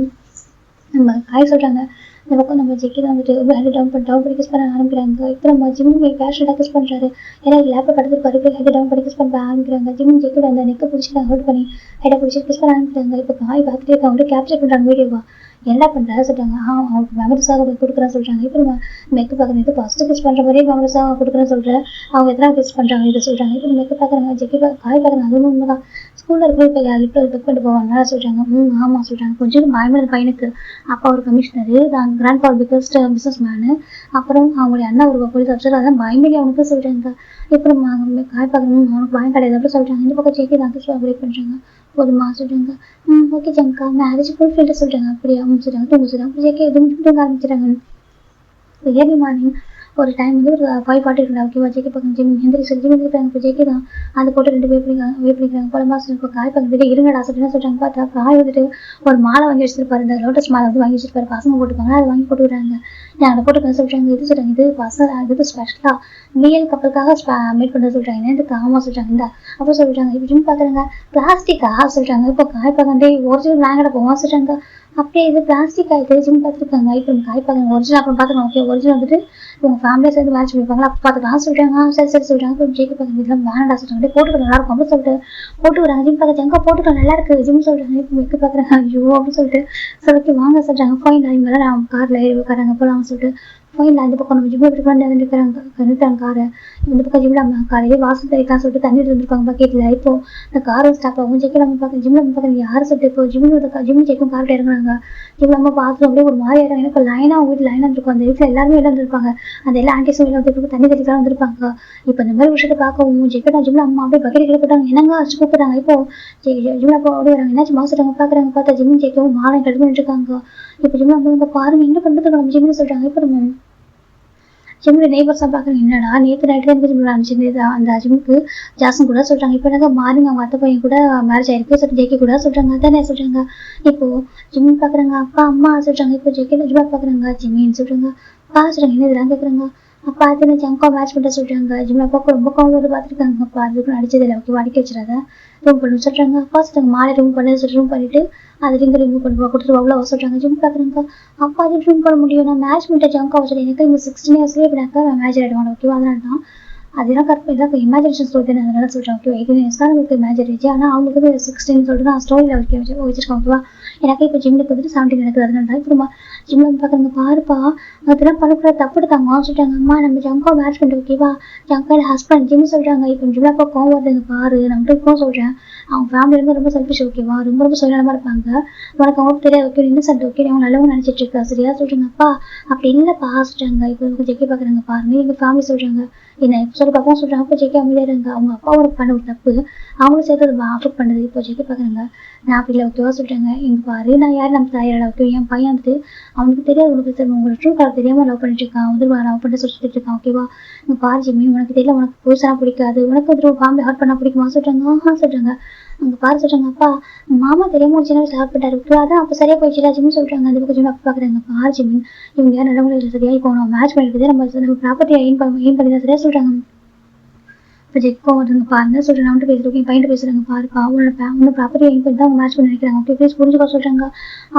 நம்ம காய் சொல்கிறாங்க. இந்த பக்கம் நம்ம ஜெக்கி தான் வந்துட்டு ஹேண்ட் டவுன் பண்ணி கிஸ் பண்ண ஆரம்பிக்கிறாங்க. இப்போ நம்ம ஜிம் பேஷனாக கிஸ் பண்ணுறாரு. ஏன்னா லேப்டாப் எடுத்து பருப்பு ஹேண்ட் டவுன் பண்ணி கிஸ் பண்ண ஆரம்பிக்கிறாங்க. ஜிம் ஜெக்கியோட அந்த நெக்கை பிடிச்சி ஹோல்ட் பண்ணி ஹெட்டை பிடிச்சி கிஸ் பண்ண ஆரம்பிக்கிறாங்க. இப்போ காய் பார்த்துட்டே இருக்காங்க. கேப்சர் பண்ணுறாங்க வீடியோவா என்ன பண்ணுறா சொல்கிறாங்க. அவங்களுக்கு மெமரிஸாக கொடுக்குறேன்னு சொல்கிறாங்க. இப்போ நம்ம மெக்கு பார்க்குறது இது ஃபஸ்ட்டு கிஸ் பண்ணுற மாதிரியே மெமரிஸாக கொடுக்குறேன்னு சொல்கிறேன். அவங்க எத்தனை கிஸ் பண்ணுறாங்க இதை சொல்கிறாங்க. இப்போ மெக்கு பார்க்குறாங்க. ஜெக்கி காய் பார்க்குறாங்க. அதுவும் உண்மை தான் ஸ்கூலில் இருக்கிற இப்போ லிப்பில் பிக் பண்ணிட்டு போவாங்க சொல்கிறாங்க. ஆமாம் சொல்கிறாங்க. கொஞ்சம் பயமான பையனுக்கு அப்பா ஒரு கமிஷனரு தான் grandfather biggest businessman அப்புறம் அவங்களுடைய அண்ணா ஒரு போலீஸ் ஆஃபீஸர் அதான் பயமேடி அவனுக்கு சொல்கிறாங்க. இப்போ நம்ம காய் பார்க்கணும் அவனுக்கு பயம் கிடையாது அப்படி சொல்கிறாங்க. இந்த பக்கம் ஜெக்கி தான் கிஸ் பிரேக் பண்ணுறாங்க. போதுமா சொல்கிறாங்க. ஓகே ஜங்கா மேரேஜ் ஃபுல் ஃபீல்டு சொல்கிறாங்க. அப்படியா சொல்கிறாங்க. தூங்க சொல்கிறாங்க. அப்படி ஜெக்கி எதுவும் தூங்க ஆரம்பிச்சிட்டாங்க. ஏர்லி மார்னிங் ஒரு டைம் வந்து ஒரு 5:40 இருக்குல்ல ஓகேவா. ஜெக்கி பக்கம் ஜிம் எந்திரி சொல்லி ஜிம் எந்திரிப்பாங்க. இப்போ ஜெக்கி தான் அந்த போட்டு 2 வெயிட் பண்ணிக்கிறாங்க. போல மாதம் இப்போ காய் பக்கத்துட்டு இருங்கடா சொல்லிட்டு சொல்கிறாங்க. பார்த்தா காய் வந்துட்டு ஒரு மாலை வாங்கி வச்சிருப்பாரு. இந்த லோட்டஸ் மாலை வந்து வாங்கி வச்சிருப்பாரு. பசங்க போட்டுப்பாங்க அதை வாங்கி போட்டுக்கிறாங்க. நான் அதை போட்டு சொல்கிறாங்க. இது சொல்கிறாங்க இது பசங்க இது ஸ்பெஷலாக பிஎல் கப்பலுக்காக மேட் பண்ண சொல்கிறாங்க. என்ன இதுக்கு ஆமாம் சொல்கிறாங்க. இந்த அப்போ சொல்கிறாங்க. இப்போ ஜிம் பார்க்குறாங்க. பிளாஸ்டிக்கா சொல்கிறாங்க. இப்போ காய் பார்க்கண்டே ஒரிஜினல் நாங்கட போவோம் சொல்கிறாங்க. அப்படியே இது பிளாஸ்டிக் ஆகிட்டு ஜிம் பார்த்துருக்காங்க. இப்போ காய் பார்க்குறாங்க. ஒரிஜினல் அப்புறம் பார்த்துக்கலாம். ஓகே ஒரிஜினல் வந்துட்டு உங்க ஃபேமிலியை சேர்ந்து மேட்ச் பண்ணிப்பாங்களா அப்போ பார்த்துக்கலாம் சொல்கிறாங்க. சரி சரி சொல்கிறாங்க. இப்போ ஜெயிக்க பார்க்குறது இதெல்லாம் வேணடா சொல்கிறாங்க. போட்டுக்க நல்லா இருக்கும் அப்படின்னு சொல்லிட்டு போட்டுக்கிறாங்க. ஜிம் பார்க்க எங்கே போட்டுக்க நல்லா இருக்கு ஜிம் சொல்கிறாங்க. இப்போ வைக்க பார்க்குறாங்க. ஐயோ அப்படின்னு சொல்லிட்டு ஓகே வாங்க சொல்கிறாங்க. ஃபைன் இவங்க நான் காரில் ஏறி உட்காராங்க போகலாம் சொல்லிட்டு ஃபைனில் அந்த பக்கம் நம்ம ஜிம் எப்படி கொண்டு நிறுத்துறாங்க காரை. இந்த பக்கம் ஜிம்மில் நம்ம காலையே வாசல் தெளிக்கலாம் சொல்லிட்டு தண்ணி இருந்திருப்பாங்க பக்கெட்டில். இப்போ இந்த காரும் ஸ்டாப் ஆகும். ஜெக்கி நம்ம பார்க்க ஜிம்மில் நம்ம பார்க்குறது யாரும் சொல்லிட்டு இப்போ ஜிம் ஜெக்கும் கார்ட்ட இறங்குறாங்க. ஜிம் நம்ம பார்த்து அப்படியே ஒரு மாதிரி இறங்க. எனக்கு லைனாக அவங்க வீட்டில் லைனாக இருக்கும். அந்த வீட்டில் எல்லாருமே எல்லாம் வந்துருப்பாங்க. அந்த எல்லா ஆன்டிஸும் எல்லாம் வந்துருக்கு. தண்ணி தெளிக்கலாம் வந்துருப்பாங்க. இப்போ இந்த மாதிரி விஷயத்தை பார்க்கவும் ஜெக்கி நான் ஜிம்மில் அம்மா அப்படியே பக்கெட் கிளப்பிட்டாங்க. என்னங்க அடிச்சு கூப்பிட்றாங்க. இப்போ ஜிம்மில் அப்போ அப்படியே வராங்க. என்னாச்சு மாசுறாங்க பார்க்குறாங்க. பார்த்தா ஜிம் ஜெக்கவும் மாலை கட்டு பண்ணிட்டு இருக்காங்க. இப்போ ஜிம்மில் வந்து பாருங்க என்ன பண்ணுறதுக்கு நம்ம ஜிம்னு சொல்கிறாங்க. இப்போ நம்ம ஜிம்ல நெய்பர்ஸாக பார்க்குறேன். என்னடா நேற்று நைட்டு எனக்கு ஜிம்மில் அனுப்பிச்சு அந்த ஜிம்முக்கு ஜாஸ்மின் கூட சொல்கிறாங்க. இப்போ எனக்கு மார்னிங் அவங்க அத்தை பையன் கூட மேரேஜ் ஆயிருக்கு சொல்லிட்டு ஜெக்கி கூட சொல்கிறாங்க. அதானே சொல்கிறாங்க. இப்போது ஜிம் பார்க்குறாங்க. அப்பா அம்மா சொல்கிறாங்க. இப்போ ஜெக்கி ஜிம்மா பார்க்குறாங்க. ஜிம்மின்னு சொல்கிறாங்க. அப்பா சொல்கிறாங்க. என்ன இதெல்லாம் கேட்குறாங்க. அப்பா அதுன்னு ஜங்கா மேட்ச் பண்ணிட்டு சொல்கிறாங்க. ஜிம்மில் அப்பாவுக்கு ரொம்ப கோவம் வந்து பார்த்துருக்காங்க. அப்பா அதுக்கு அடிச்சதில்லை ஓகே அடிக்க வச்சிடாத ரூம் பண்ணு சொல்கிறாங்க. அப்பா சொல்கிறாங்க. மாலை ரூம் பண்ணு சொல்லிட்டு ரூம் பண்ணிவிட்டு அது ரிங்கு ரிமூவ் பண்ணி கொடுத்துட்டு அவ்வளோ சொல்கிறாங்க. ஜிம் பார்க்குறாங்க. அப்பா அது ரூம் பண்ண முடியும். நான் மேட்ச் பண்ணிட்டு ஜங்கா சொல்லி எனக்கு இங்கே 16 இயர்ஸ்லேயே இப்படினாக்கா நான் மேட்ச் ஆகிடுவாங்க ஓகேவா. அதனால தான் அதெல்லாம் கரெக்டாக இதாக இமேஜினேஷன் ஸ்டோரி தானே அதனால சொல்கிறேன். ஓகே 18 இயர்ஸ் தான் நமக்கு மேட்ச் ஆகிடுச்சு. ஆனால் அவங்களுக்கு 16 சொல்லிட்டு நான் ஸ்டோரியில் வச்சிருக்கேன் ஓகேவா. எனக்கு இப்போ ஜிம்முக்கு வந்துட்டு 17 நடக்குது. அதனால தான் இப்போ ஜிம்மில் பார்க்குறாங்க. பாருப்பா அதெல்லாம் பண்ணக்கூடாது தப்பு எடுத்தாங்க சொல்லிட்டாங்க. அம்மா நம்ம ஜங்கா மேட்ச் பண்ணிட்டு ஓகேவா. ஜங்காவோட ஹஸ்பண்ட் ஜிம் சொல்கிறாங்க. இப்போ ஜிம்மில் அப்பா கோவம் வருதுங்க பாரு நான் இருக்கோம் சொல்கிறேன். அவங்க ஃபேமிலியிலேருந்து ரொம்ப செல்ஃபிஷ் ஓகேவா. ரொம்ப சுயநலமாக இருப்பாங்க. உனக்கு அவங்களுக்கு தெரியாது ஓகே இன்னசென்ட் ஓகே அவங்க நல்லவங்க நினச்சிட்டு இருக்கா சரியா சொல்கிறாங்க. அப்பா அப்படி இல்லைப்பா சொல்கிறாங்க. இப்போ ஜெக்கி பார்க்குறாங்க. பாருங்க எங்கள் ஃபேமிலி சொல்கிறாங்க. என்ன இப்போ சொல்லி பார்ப்போம் சொல்கிறாங்க. அப்போ ஜெக்கி அமைதியாருங்க. அவங்க அப்பா ஒரு பண்ண ஒரு தப்பு அவங்களும் சேர்த்து அது அஃபெக்ட் பண்ணுது. இப்போ ஜெக்கி பார்க்குறாங்க. நான் அப்படி இல்லை ஓகேவா சொல்கிறாங்க. எங்கள் பாரு நான் யார் நம்ம தாயாரா ஓகே என் பையன் வந்துட்டு அவனுக்கு தெரியாது உனக்கு உங்களோட ட்ரூ கார் தெரியாமல் லவ் பண்ணிட்டு இருக்கான். வந்து லவ் பண்ணிட்டு சொல்லிட்டு இருக்கான் ஓகேவா. இங்கே பாரு ஜிம்மி உனக்கு தெரியல உனக்கு புதுசாக பிடிக்காது உனக்கு வந்து ஃபேமிலி ஹர்ட் பண்ணால் பிடிக்குமா சொல்கிறாங்க. சொல்கிறாங்க. அங்கே பாரு சொல்கிறாங்க. அப்பா மாமா தெரியாமல் ஒரு சின்ன வயசில் ஹர்ட் பண்ணிட்டாரு ஓகேவா. அதான் அப்போ சரியாக போயிடுச்சு ஜிம்னு சொல்கிறாங்க. அந்த பக்கம் ஜிம் அப்போ பார்க்குறாங்க. பாரு ஜிம்மி இவங்க யார் நல்லவங்களும் இல்லை சரியா. இப்போ நம்ம மேட்ச் பண்ணிட்டு நம்ம ப்ராப்பர்ட்டியை எயின் பண்ணி தான் சரியா சொல்கிறாங்க. இப்போ ஜெக்கோ வருங்க பாருங்க சொல்கிறேன். நான் வந்துட்டு பேசுகிறேன் பையன் பேசுகிறாங்க. பாருப்பா உன்னோட ப்ராப்பர்ட்டி எயின் பண்ணி தான் அவங்க மேட்ச் பண்ணி நினைக்கிறாங்க ஓகே ப்ளீஸ் புரிஞ்சுக்கோ சொல்கிறாங்க.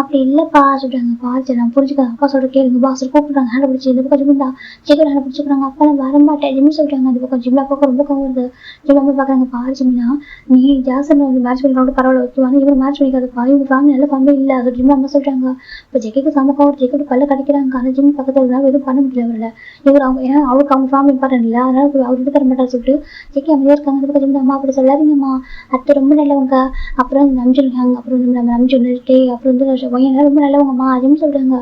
அப்படி இல்லைப்பா சொல்கிறாங்க. பாரு சரி நான் புரிஞ்சுக்கிறேன். அப்பா சொல்கிற கேளுங்க பாஸ் கூப்பிட்றாங்க. ஹேண்ட் பிடிச்சி இந்த பக்கம் ஜிம்மில் ஜெக்கோ ஹேண்ட் பிடிச்சிக்கிறாங்க. அப்பா நான் வரமாட்டேன் ஜிம்மி சொல்கிறாங்க. அந்த பக்கம் ஜிம்மில் அப்பா ரொம்ப கவனம் வருது. ஜிம் வந்து பார்க்குறாங்க. பாரு ஜிம்மினா நீ ஜாஸ்தி வந்து மேட்ச் பண்ணிக்கிறவங்க பரவாயில்ல ஓகேவாங்க. இவங்க மேட்ச் பண்ணிக்காதுப்பா இவங்க ஃபேமிலி நல்ல ஃபேமிலி இல்லை அது ஜிம்மில் அம்மா சொல்கிறாங்க. இப்போ ஜெக்கிக்கு சமக்கம் ஜெக்கோட பல்ல கடிக்கிறாங்க. அந்த ஜிம் பக்கத்தில் எதுவும் பண்ண முடியல அவரில் இவர் அவங்க ஏன்னா அவருக்கு அவங்க ஃபேமிலி இம்பார்ட்டன் இல்லை அதனால அவர் விட்டு தர மாட்டார் சொல்லிட்டு ஜெக்கி அமைதியாக இருக்காங்க. அந்த பக்கம் அம்மா அப்படி சொல்லாதீங்கம்மா, அத்தை ரொம்ப நல்லவங்க, அப்புறம் நம்பிச்சுருக்காங்க, அப்புறம் நம்ம நம்பிச்சு வந்துட்டு அப்புறம் பையன் ரொம்ப நல்லவங்கம்மா அதுன்னு சொல்கிறாங்க.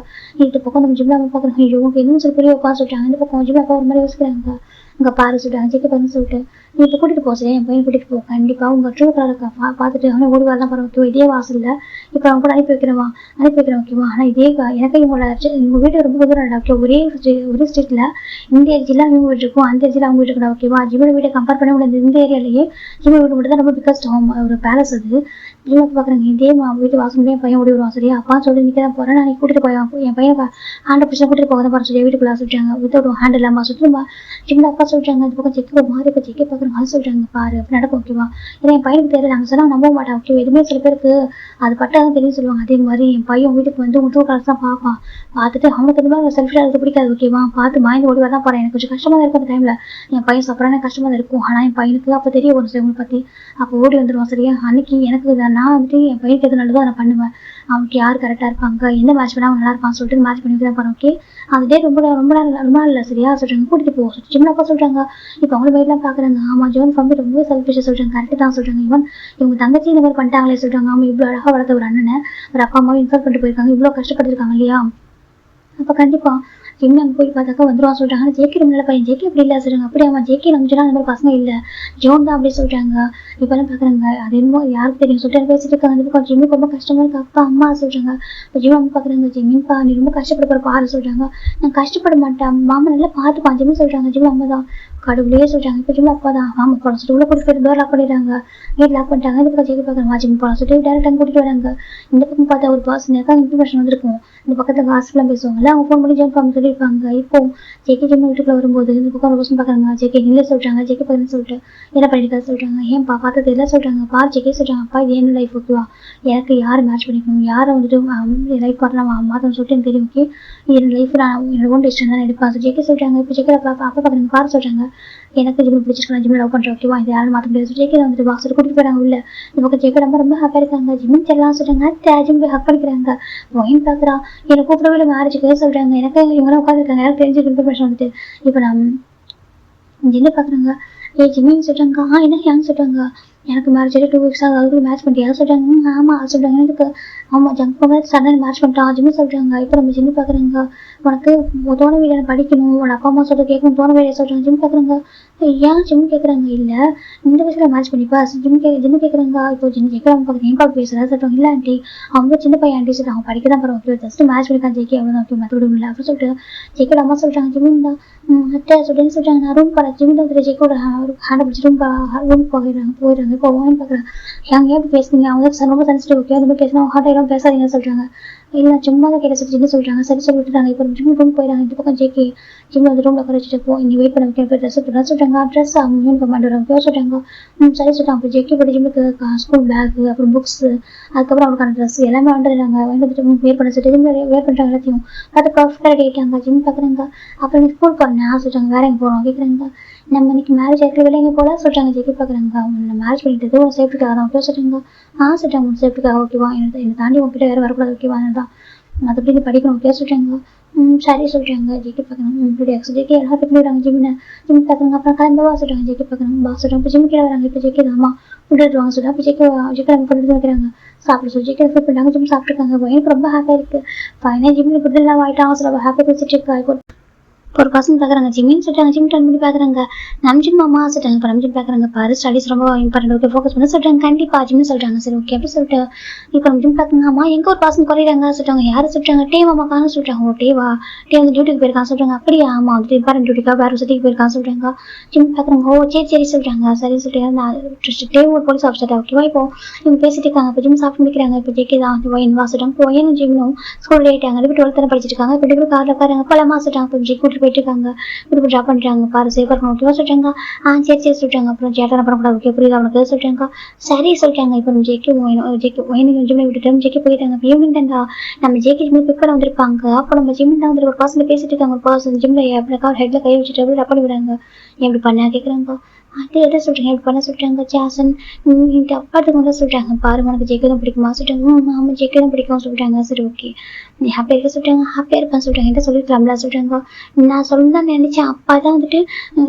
இந்த பக்கம் நம்ம ஜிம்ல அம்மா பார்க்குறாங்க, ஐயோ எதுவும் சொல்லி பெரிய அப்பா சொல்லிட்டாங்க. இந்த பக்கம் ஜிம்ல அப்பா ஒரு மாதிரி யோசிக்கிறாங்க. இங்கே பாரு சொல்லிட்டாங்க, ஜெக்கி பாருன்னு சொல்லிட்டு நீ இப்போ கூட்டிகிட்டு போ சார், என் பையன் கூட்டிகிட்டு போ, கண்டிப்பாக உங்கள் ட்ரூ கலர் பார்த்துட்டு அவனை ஓடி வரலாம் பாரு, ஓகேவா, இதே வாசலில் இப்போ அவன் கூட அனுப்பி வைக்கிறேன் ஓகேவா. ஆனால் இதே எனக்கு இவங்களோட உங்கள் வீட்டு ரொம்ப தூரம் ஓகே, ஒரே ஸ்ட்ரீட்டில் இந்த ஏரியாவில் இவங்க வீட்டு இருக்கும், அந்த ஏரியாவில் அவங்க வீட்டு இருக்கா ஓகேவா. ஜிம்மோட வீட்டை கம்பேர் பண்ண முடியாது, இந்த ஏரியாலேயே ஜிம்மோட வீடு மட்டும் தான் ரொம்ப பிக்கஸ்ட் ஹோம், ஒரு பேலஸ் அது. ஜிம்மை பார்க்குறாங்க, இதே வீட்டு வாசல் என் பையன் ஓடி வருவான் சரியா, அப்பா சொல்லி நிற்க தான் போகிறேன், நான் கூட்டிகிட்டு போய் என் பையன் ஹேண்டை பிடிச்சா கூட்டிகிட்டு போக தான் போகிறேன் சொல்லி வீட்டுக்குள்ளே சொல்லிட்டாங்க. வித்தவுட் ஹேண்ட் இல்லாமல் சுற்றி ஜிம்ல அப்பா சொல்லிட்டாங்க. அந்த பக்கம் செக்கு மாறி இப்போ செக்கே பார்க்குறாங்க, அது சொல்லிட்டாங்க பாரு அப்படி நடக்கும் ஓகேவா. ஏன்னா என் பையனுக்கு தெரியல, நாங்கள் சொன்னால் நம்ப மாட்டேன் ஓகேவா. எதுவுமே சில பேருக்கு அது பட்டாதான் தெரியும் சொல்லுவாங்க. அதே மாதிரி என் பையன் வீட்டுக்கு வந்து உங்க கலர்ஸ் தான் பார்ப்பான், பார்த்துட்டு அவனுக்கு இந்த மாதிரி செல்ஃபிஷாக அது பிடிக்காது ஓகேவா. பார்த்து மாய்ந்து ஓடி வரதான் போகிறேன், எனக்கு கொஞ்சம் கஷ்டமாக இருக்கும் அந்த டைமில். என் பையன் சாப்பிட்றானே கஷ்டமாக தான் இருக்கும், ஆனால் என் பையனுக்கு அப்போ தெரிய வரும் சார் உங்களை பற்றி, அப்போ ஓடி வந்துடுவான் சரியா. அன்னைக்கு எனக்கு நான் வந்துட்டு என் பையனுக்கு எது நல்லதோ நான் பண்ணுவேன், அவனுக்கு யார் கரெக்டாக இருப்பாங்க, எந்த மேட்ச் பண்ணால் அவன் நல்லா இருப்பான்னு சொல்லிட்டு மேட்ச் பண்ணி தான் போகிறேன் ஓகே. அந்த டே ரொம்ப நாள் இல்லை சரியா சொல்கிறாங்க, கூட்டிகிட்டு போ சின்ன அப்பா சொல்கிறாங்க. இப்போ அவங்க வயலாம் பார்க்குறாங்க, ஆமாம் ஜோன் ஃபேமிலி ரொம்ப செல்ஃபிஷாக சொல்கிறாங்க, கரெக்டு தான் சொல்கிறாங்க. ஈவன் இவங்க தங்கச்சி இந்த மாதிரி பண்ணிட்டாங்களே சொல்கிறாங்க. ஆமாம் இவ்வளோ அழகாக வளர்த்த ஒரு அண்ணனை ஒரு அப்பா அம்மாவும் இன்சல்ட் பண்ணிட்டு போயிருக்காங்க, இவ்வளோ கஷ்டப்பட்டுருக்காங்க இல்லையா. அப்போ கண்டிப்பாக ஜிம்ல அங்கே போய் பார்த்தாக்கா வந்துடுவான் சொல்கிறாங்க. ஆனால் ஜேகே ரொம்ப நல்ல பையன், ஜேகே அப்படி இல்லை சொல்கிறாங்க. அப்படி அவன் ஜேகே நம்பிச்சுனா அந்த மாதிரி பசங்க இல்லை, ஜோன் தான் அப்படி சொல்கிறாங்க. இப்போலாம் பார்க்குறாங்க, அது என்னமோ யாருக்கு தெரியும் சொல்லிட்டு பேசிட்டு இருக்காங்க. அந்த பக்கம் ஜிம்முக்கு ரொம்ப கஷ்டமாக இருக்கு அப்பா அம்மா சொல்கிறாங்க. இப்போ ஜிம் அம்மா பார்க்குறாங்க, ஜிம்மிப்பா நீ ரொம்ப கஷ்டப்பட பாரு சொல்கிறாங்க. நான் கஷ்டப்பட மாட்டேன் மாமா நல்லா பார்த்துப்பான் ஜிம்மு சொல்கிறாங்க. ஜிம் அம்மா தான் கடவுளே சொல்கிறாங்க. இப்போ ஜிம் அப்பா தான் மாமா போட சொல்லிட்டு உள்ள கூட்டிட்டு டோர் லாக் பண்ணிடுறாங்க, கேட் லாக் பண்ணிட்டாங்க. இந்த பக்கம் ஜேகே பார்க்குறாங்க ஜிம் போட சொல்லிட்டு டேரக்டாக கூட்டிட்டு வராங்க. இந்த பக்கம் பார்த்தா ஒரு பர்சன் இருக்காங்க, இன்ஃபர்மேஷன் வந்திருக்கும். இந்த பக்கத்தில் ஹாஸ்பிட்டலாம் பேசுவாங்கல்ல, அவங்க ஃபோன் பண்ணி ஜாயின் ஃபார்ம் சொல்லியிருப்பாங்க. இப்போ ஜேகே ஜிம் வீட்டுக்குள்ள வரும்போது இந்த பக்கம் ஒரு பர்சன் பார்க்குறாங்க, ஜேகே இல்லை சொல்கிறாங்க. ஜேகே பார்க்குறேன்னு சொல்லிட்டு என்ன பண்ணிருக்கா சொல்கிறாங்க. ஏன்ப்பா பார்த்தது எல்லாம் சொல்கிறாங்க. பார் ஜேகே சொல்கிறாங்க, அப்பா இது என்ன லைஃப் ஓகேவா, எனக்கு யார் மேட்ச் பண்ணிக்கணும், யாரை வந்துட்டு லைஃப் பார்த்து நான் மாற்றணும் சொல்லிட்டு எனக்கு தெரியும் ஓகே. என் லைஃப் நான் என்னோட ஓன் டிசிஷன் தான் எடுப்பேன் ஜேகே சொல்கிறாங்க. இப்போ ஜேகே அப்பா பார்க்குறாங்க, பாரு சொல்கிறாங்க, எனக்கு ஜிம் பிடிச்சிருக்கேன், ஜிம் லவ் பண்ணுறேன் ஓகேவா, இது யாரும் மாற்ற முடியாது. ஜேகே வந்துட்டு பாக்ஸர் கூட்டிட்டு போகிறாங்க உள்ள. இந்த பக்கம் ஜேகே ரொம்ப ஹாப்பியாக இருக்காங்க. ஜிம் செல்லாம் சொல்கிறாங்க, ஜிம் போய் ஹக் பண்ணிக்கிறாங்க. ஒயின் பார்க்குறா, என்னை கூப்பிடவே இல்லை மேரேஜுக்கு சொல்கிறாங்க. எனக்கு இவங்களாம் உட்காந்துருக்காங்க, எனக்கு தெரிஞ்சு இன்ஃபர்மேஷன் வந்துட்டு. இப்போ நான் ஜின்னு பார்க்குறாங்க, ஜிம்மின்னு சொல்கிறாங்க. என்ன ஹேங் சொல்கிறாங்க, எனக்கு மேரேஜ் 2 வீக்ஸ் அதுக்குள்ள மேட்ச் பண்ணிட்டு சொல்கிறாங்க. ஆமாம் சொல்கிறாங்க, எனக்கு ஆமாம் ஜங்க் போக சடன் மேட்ச் பண்ணிட்டான் ஜிம்மி சொல்கிறாங்க. இப்போ நம்ம ஜிம்மி பார்க்குறாங்க, உனக்கு தோண வீடியோ படிக்கணும், உன் அப்பா அம்மா சொல்ல கேட்கணும், தோண வீடியோ சொல்கிறாங்க. ஜிம் பார்க்குறாங்க, ஏன் ஜிம் கேட்குறாங்க, இல்லை இந்த வயசில் மேட்ச் பண்ணிப்பா ஜிம்மு கேட்குறாங்க. இப்போ ஜிம் கேட்குறாங்க பார்க்குறேன், ஏன் பார்க்க பேசுகிறா சொல்கிறாங்க. இல்லை ஆண்டி அவங்க சின்ன பையன் ஆண்டி சொல்கிறாங்க, அவங்க படிக்க தான் பரவாயில்ல, ஜஸ்ட் மேட்ச் பண்ணிக்கலாம் ஜேகே அவ்வளோதான் ஓகே மற்றபடி இல்லை அப்படின்னு சொல்லிட்டு ஜேக்கோட அம்மா சொல்கிறாங்க. ஜிம்மின் தான் அட்டை சொல்லின்னு சொல்கிறாங்க. நான் ரூம் போகிறேன். ஜிம்மி தான் ஜேக்கோட ஹேண்டை பிடிச்சி ரூம் போயிடுறாங்க. இப்போ ஓயின் பார்க்குறேன், ஏன் எப்படி பேசுனீங்க, அவங்க ரொம்ப சென்சிட்டிவ் ஓகே, அந்த மாதிரி பேசினா ஹார்ட் ஆகிடும் பேசாதீங்கன்னு சொல்கிறாங்க. இல்லை சும்மா தான் கேட்ட சொல்லி சொல்கிறாங்க. சரி சொல்லி விட்டுட்டாங்க. இப்போ ஜிம் ரூம் போயிடறாங்க. இந்த பக்கம் ஜேகே ஜிம்ல வந்து ரூமில் குறைச்சிட்டு போ, இங்கே வெயிட் பண்ண வைக்க போய் ட்ரெஸ் போடுறா சொல்கிறாங்க. ட்ரெஸ் அவங்க யூனிஃபார்ம் பண்ணுறாங்க சொல்கிறாங்க. சரி சொல்லிட்டாங்க. அப்புறம் ஜேகே போய் ஜிம்முக்கு ஸ்கூல் பேக்கு அப்புறம் புக்ஸு அதுக்கப்புறம் அவனுக்கான ட்ரெஸ் எல்லாமே வந்துடுறாங்க. வந்துட்டு வேர் பண்ண சொல்லிட்டு ஜிம்ல வேர் பண்ணுறாங்க எல்லாத்தையும். அது பர்ஃபெக்டாக ரெடி ஆகிட்டாங்க. ஜிம் பார்க்குறாங்க. அப்புறம் நீ ஸ்கூல் போகிறேன் சொல்கிறாங்க. வேற எங்கே போகிறோம் கேட்குறாங்க. நம்ம இன்னைக்கு மேரேஜ் ஆகிட்டு வெளியே எங்கே போகலாம் சொல்கிறாங்க. ஜேகே பார்க்குறாங்க. அவங்க மேரேஜ் பண்ணிட்டு ஒரு சேஃப்டிக்காக தான் ஓகே சொல்கிறாங்க. சொல்லிட்டாங்க உங்க சேஃப்டிக்காக ஓகேவா, என்னை தாண்டி உங்ககிட்ட வேறு வரக்கூடாது ஓகேவா தான் மற்றபடி நீ படிக்கணும் ஓகே சொல்கிறாங்க. சரி சொல்கிறாங்க. ஜேகே பார்க்குறாங்க. இப்படி ஜேகே எல்லாரும் பண்ணிடுறாங்க. ஜிம் பார்க்குறாங்க. அப்புறம் கிளம்பவா சொல்கிறாங்க. ஜேகே பார்க்குறாங்க. பாஸ் சொல்கிறாங்க. இப்போ ஜிம் கீழே வராங்க. இப்போ ஜேகே தாமா விட்டுருவாங்க சொல்கிறாங்க. இப்போ ஜேகே நம்ம கொண்டு வைக்கிறாங்க. சாப்பிட சொல்லி ஜேகே ஃபீல் பண்ணாங்க. ஜிம் சாப்பிட்ருக்காங்க. எனக்கு ரொம்ப ஹாப்பியாக இருக்குது. ஃபைனாக ஜிம்மில் இப்படி எல்லாம் ஆகிட்டாங்க சொல்ல ஹாப்பியாக வச்சுட்டு இருக்கா. ஒரு பர்சன் பார்க்குறாங்க. ஜிம்மின்னு சொல்லிட்டாங்க. ஜிம் டர்ன் பண்ணி பார்க்குறாங்க. நம்ம ஜிம் அம்மா சொல்லிட்டாங்க. இப்போ நம்ம ஜிம் பார்க்குறாங்க. பாரு ஸ்டடிஸ் ரொம்ப இம்பார்ட்டன்ட் ஓகே ஃபோக்கஸ் பண்ண சொல்கிறாங்க. கண்டிப்பாக ஜிம்னு சொல்கிறாங்க. சரி ஓகே அப்படி சொல்லிட்டு இப்போ நம்ம ஜிம் பார்க்குறாங்க. அம்மா எங்கே ஒரு பர்சன் குறையிறாங்க சொல்லிட்டாங்க. யாரும் சொல்லிட்டாங்க. டேவ் அம்மாக்கான்னு சொல்லிட்டாங்க. ஓ டே வந்து டியூட்டிக்கு போயிருக்கான்னு சொல்கிறாங்க. அப்படியா ஆமாம் வந்துட்டு இம்பார்ட்டன்ட் டியூட்டிக்காக வேறு சிட்டிக்கு போயிருக்கான்னு சொல்கிறாங்க. ஜிம் பார்க்குறாங்க. ஓ சரி சொல்கிறாங்க. சரி சொல்லிட்டு நான் டேவ் ஒரு போலீஸ் ஆஃபீஸர் ஓகேவா. இப்போ இவங்க பேசிட்டு இருக்காங்க. இப்போ ஜிம் சாப்பிட்டு முடிக்கிறாங்க. இப்போ ஜேகே தான் ஒயின் வாசிட்டாங்க. இப்போ ஒயனும் ஜிம்னும் ஸ்கூல் லேட்டாங்க. இப்போ 12th தானே படிச்சிட்டு இருக்காங்க. இப்போ டிகிரி காரில் உட்காராங்க. பலமா சொல்லிட்டாங்க. இப்போ ஜி கூட்டிட்டு போயிட்டு இருக்காங்க. இப்போ ட்ராப் பண்ணிட்டாங்க. பாரு சேஃபாக இருக்கணும் ஓகேவா சொல்லிட்டாங்க. சரி சொல்லிட்டாங்க. அப்புறம் சேட்டை பண்ணக்கூடாது ஓகே புரியுது அவனுக்கு சொல்லிட்டாங்க. சரி சொல்லிட்டாங்க. இப்போ நம்ம ஜேகே ஒயினுக்கு ஜிம்மை விட்டுட்டு ஜேகே போயிட்டாங்க. இப்போ ஈவினிங் தான்டா நம்ம ஜேகே ஜிம்மில் பிக் பண்ண வந்திருப்பாங்க. அப்போ நம்ம ஜிம்மில் தான் வந்து ஒரு பர்சன் பேசிட்டு இருக்காங்க. ஒரு பர்சன் ஜிம்மில் எப்படிக்கா ஹெட்டில் கை வச்சுட்டு அப்படி ரப்படி விடாங்க. எப்படி பண்ணா கேட்குறாங்க. அது எதை சொல்றீங்க இப்படி பண்ண சொல்றாங்க ஜாசன். என்கிட்ட அப்பாட்டுக்கு வந்து சொல்றாங்க, பாரு உனக்கு ஜெயிக்க தான் பிடிக்குமா சொல்றாங்க. ஆமா ஜெயிக்க தான் பிடிக்கும் சொல்றாங்க. சரி ஓகே, நீ ஹாப்பியா இருக்க சொல்றாங்க. ஹாப்பியா இருப்பேன் சொல்றாங்க. என்கிட்ட சொல்லிருக்கலாம்ல சொல்றாங்க. நான் சொல்லதான் நினைச்சேன். அப்பா தான் வந்துட்டு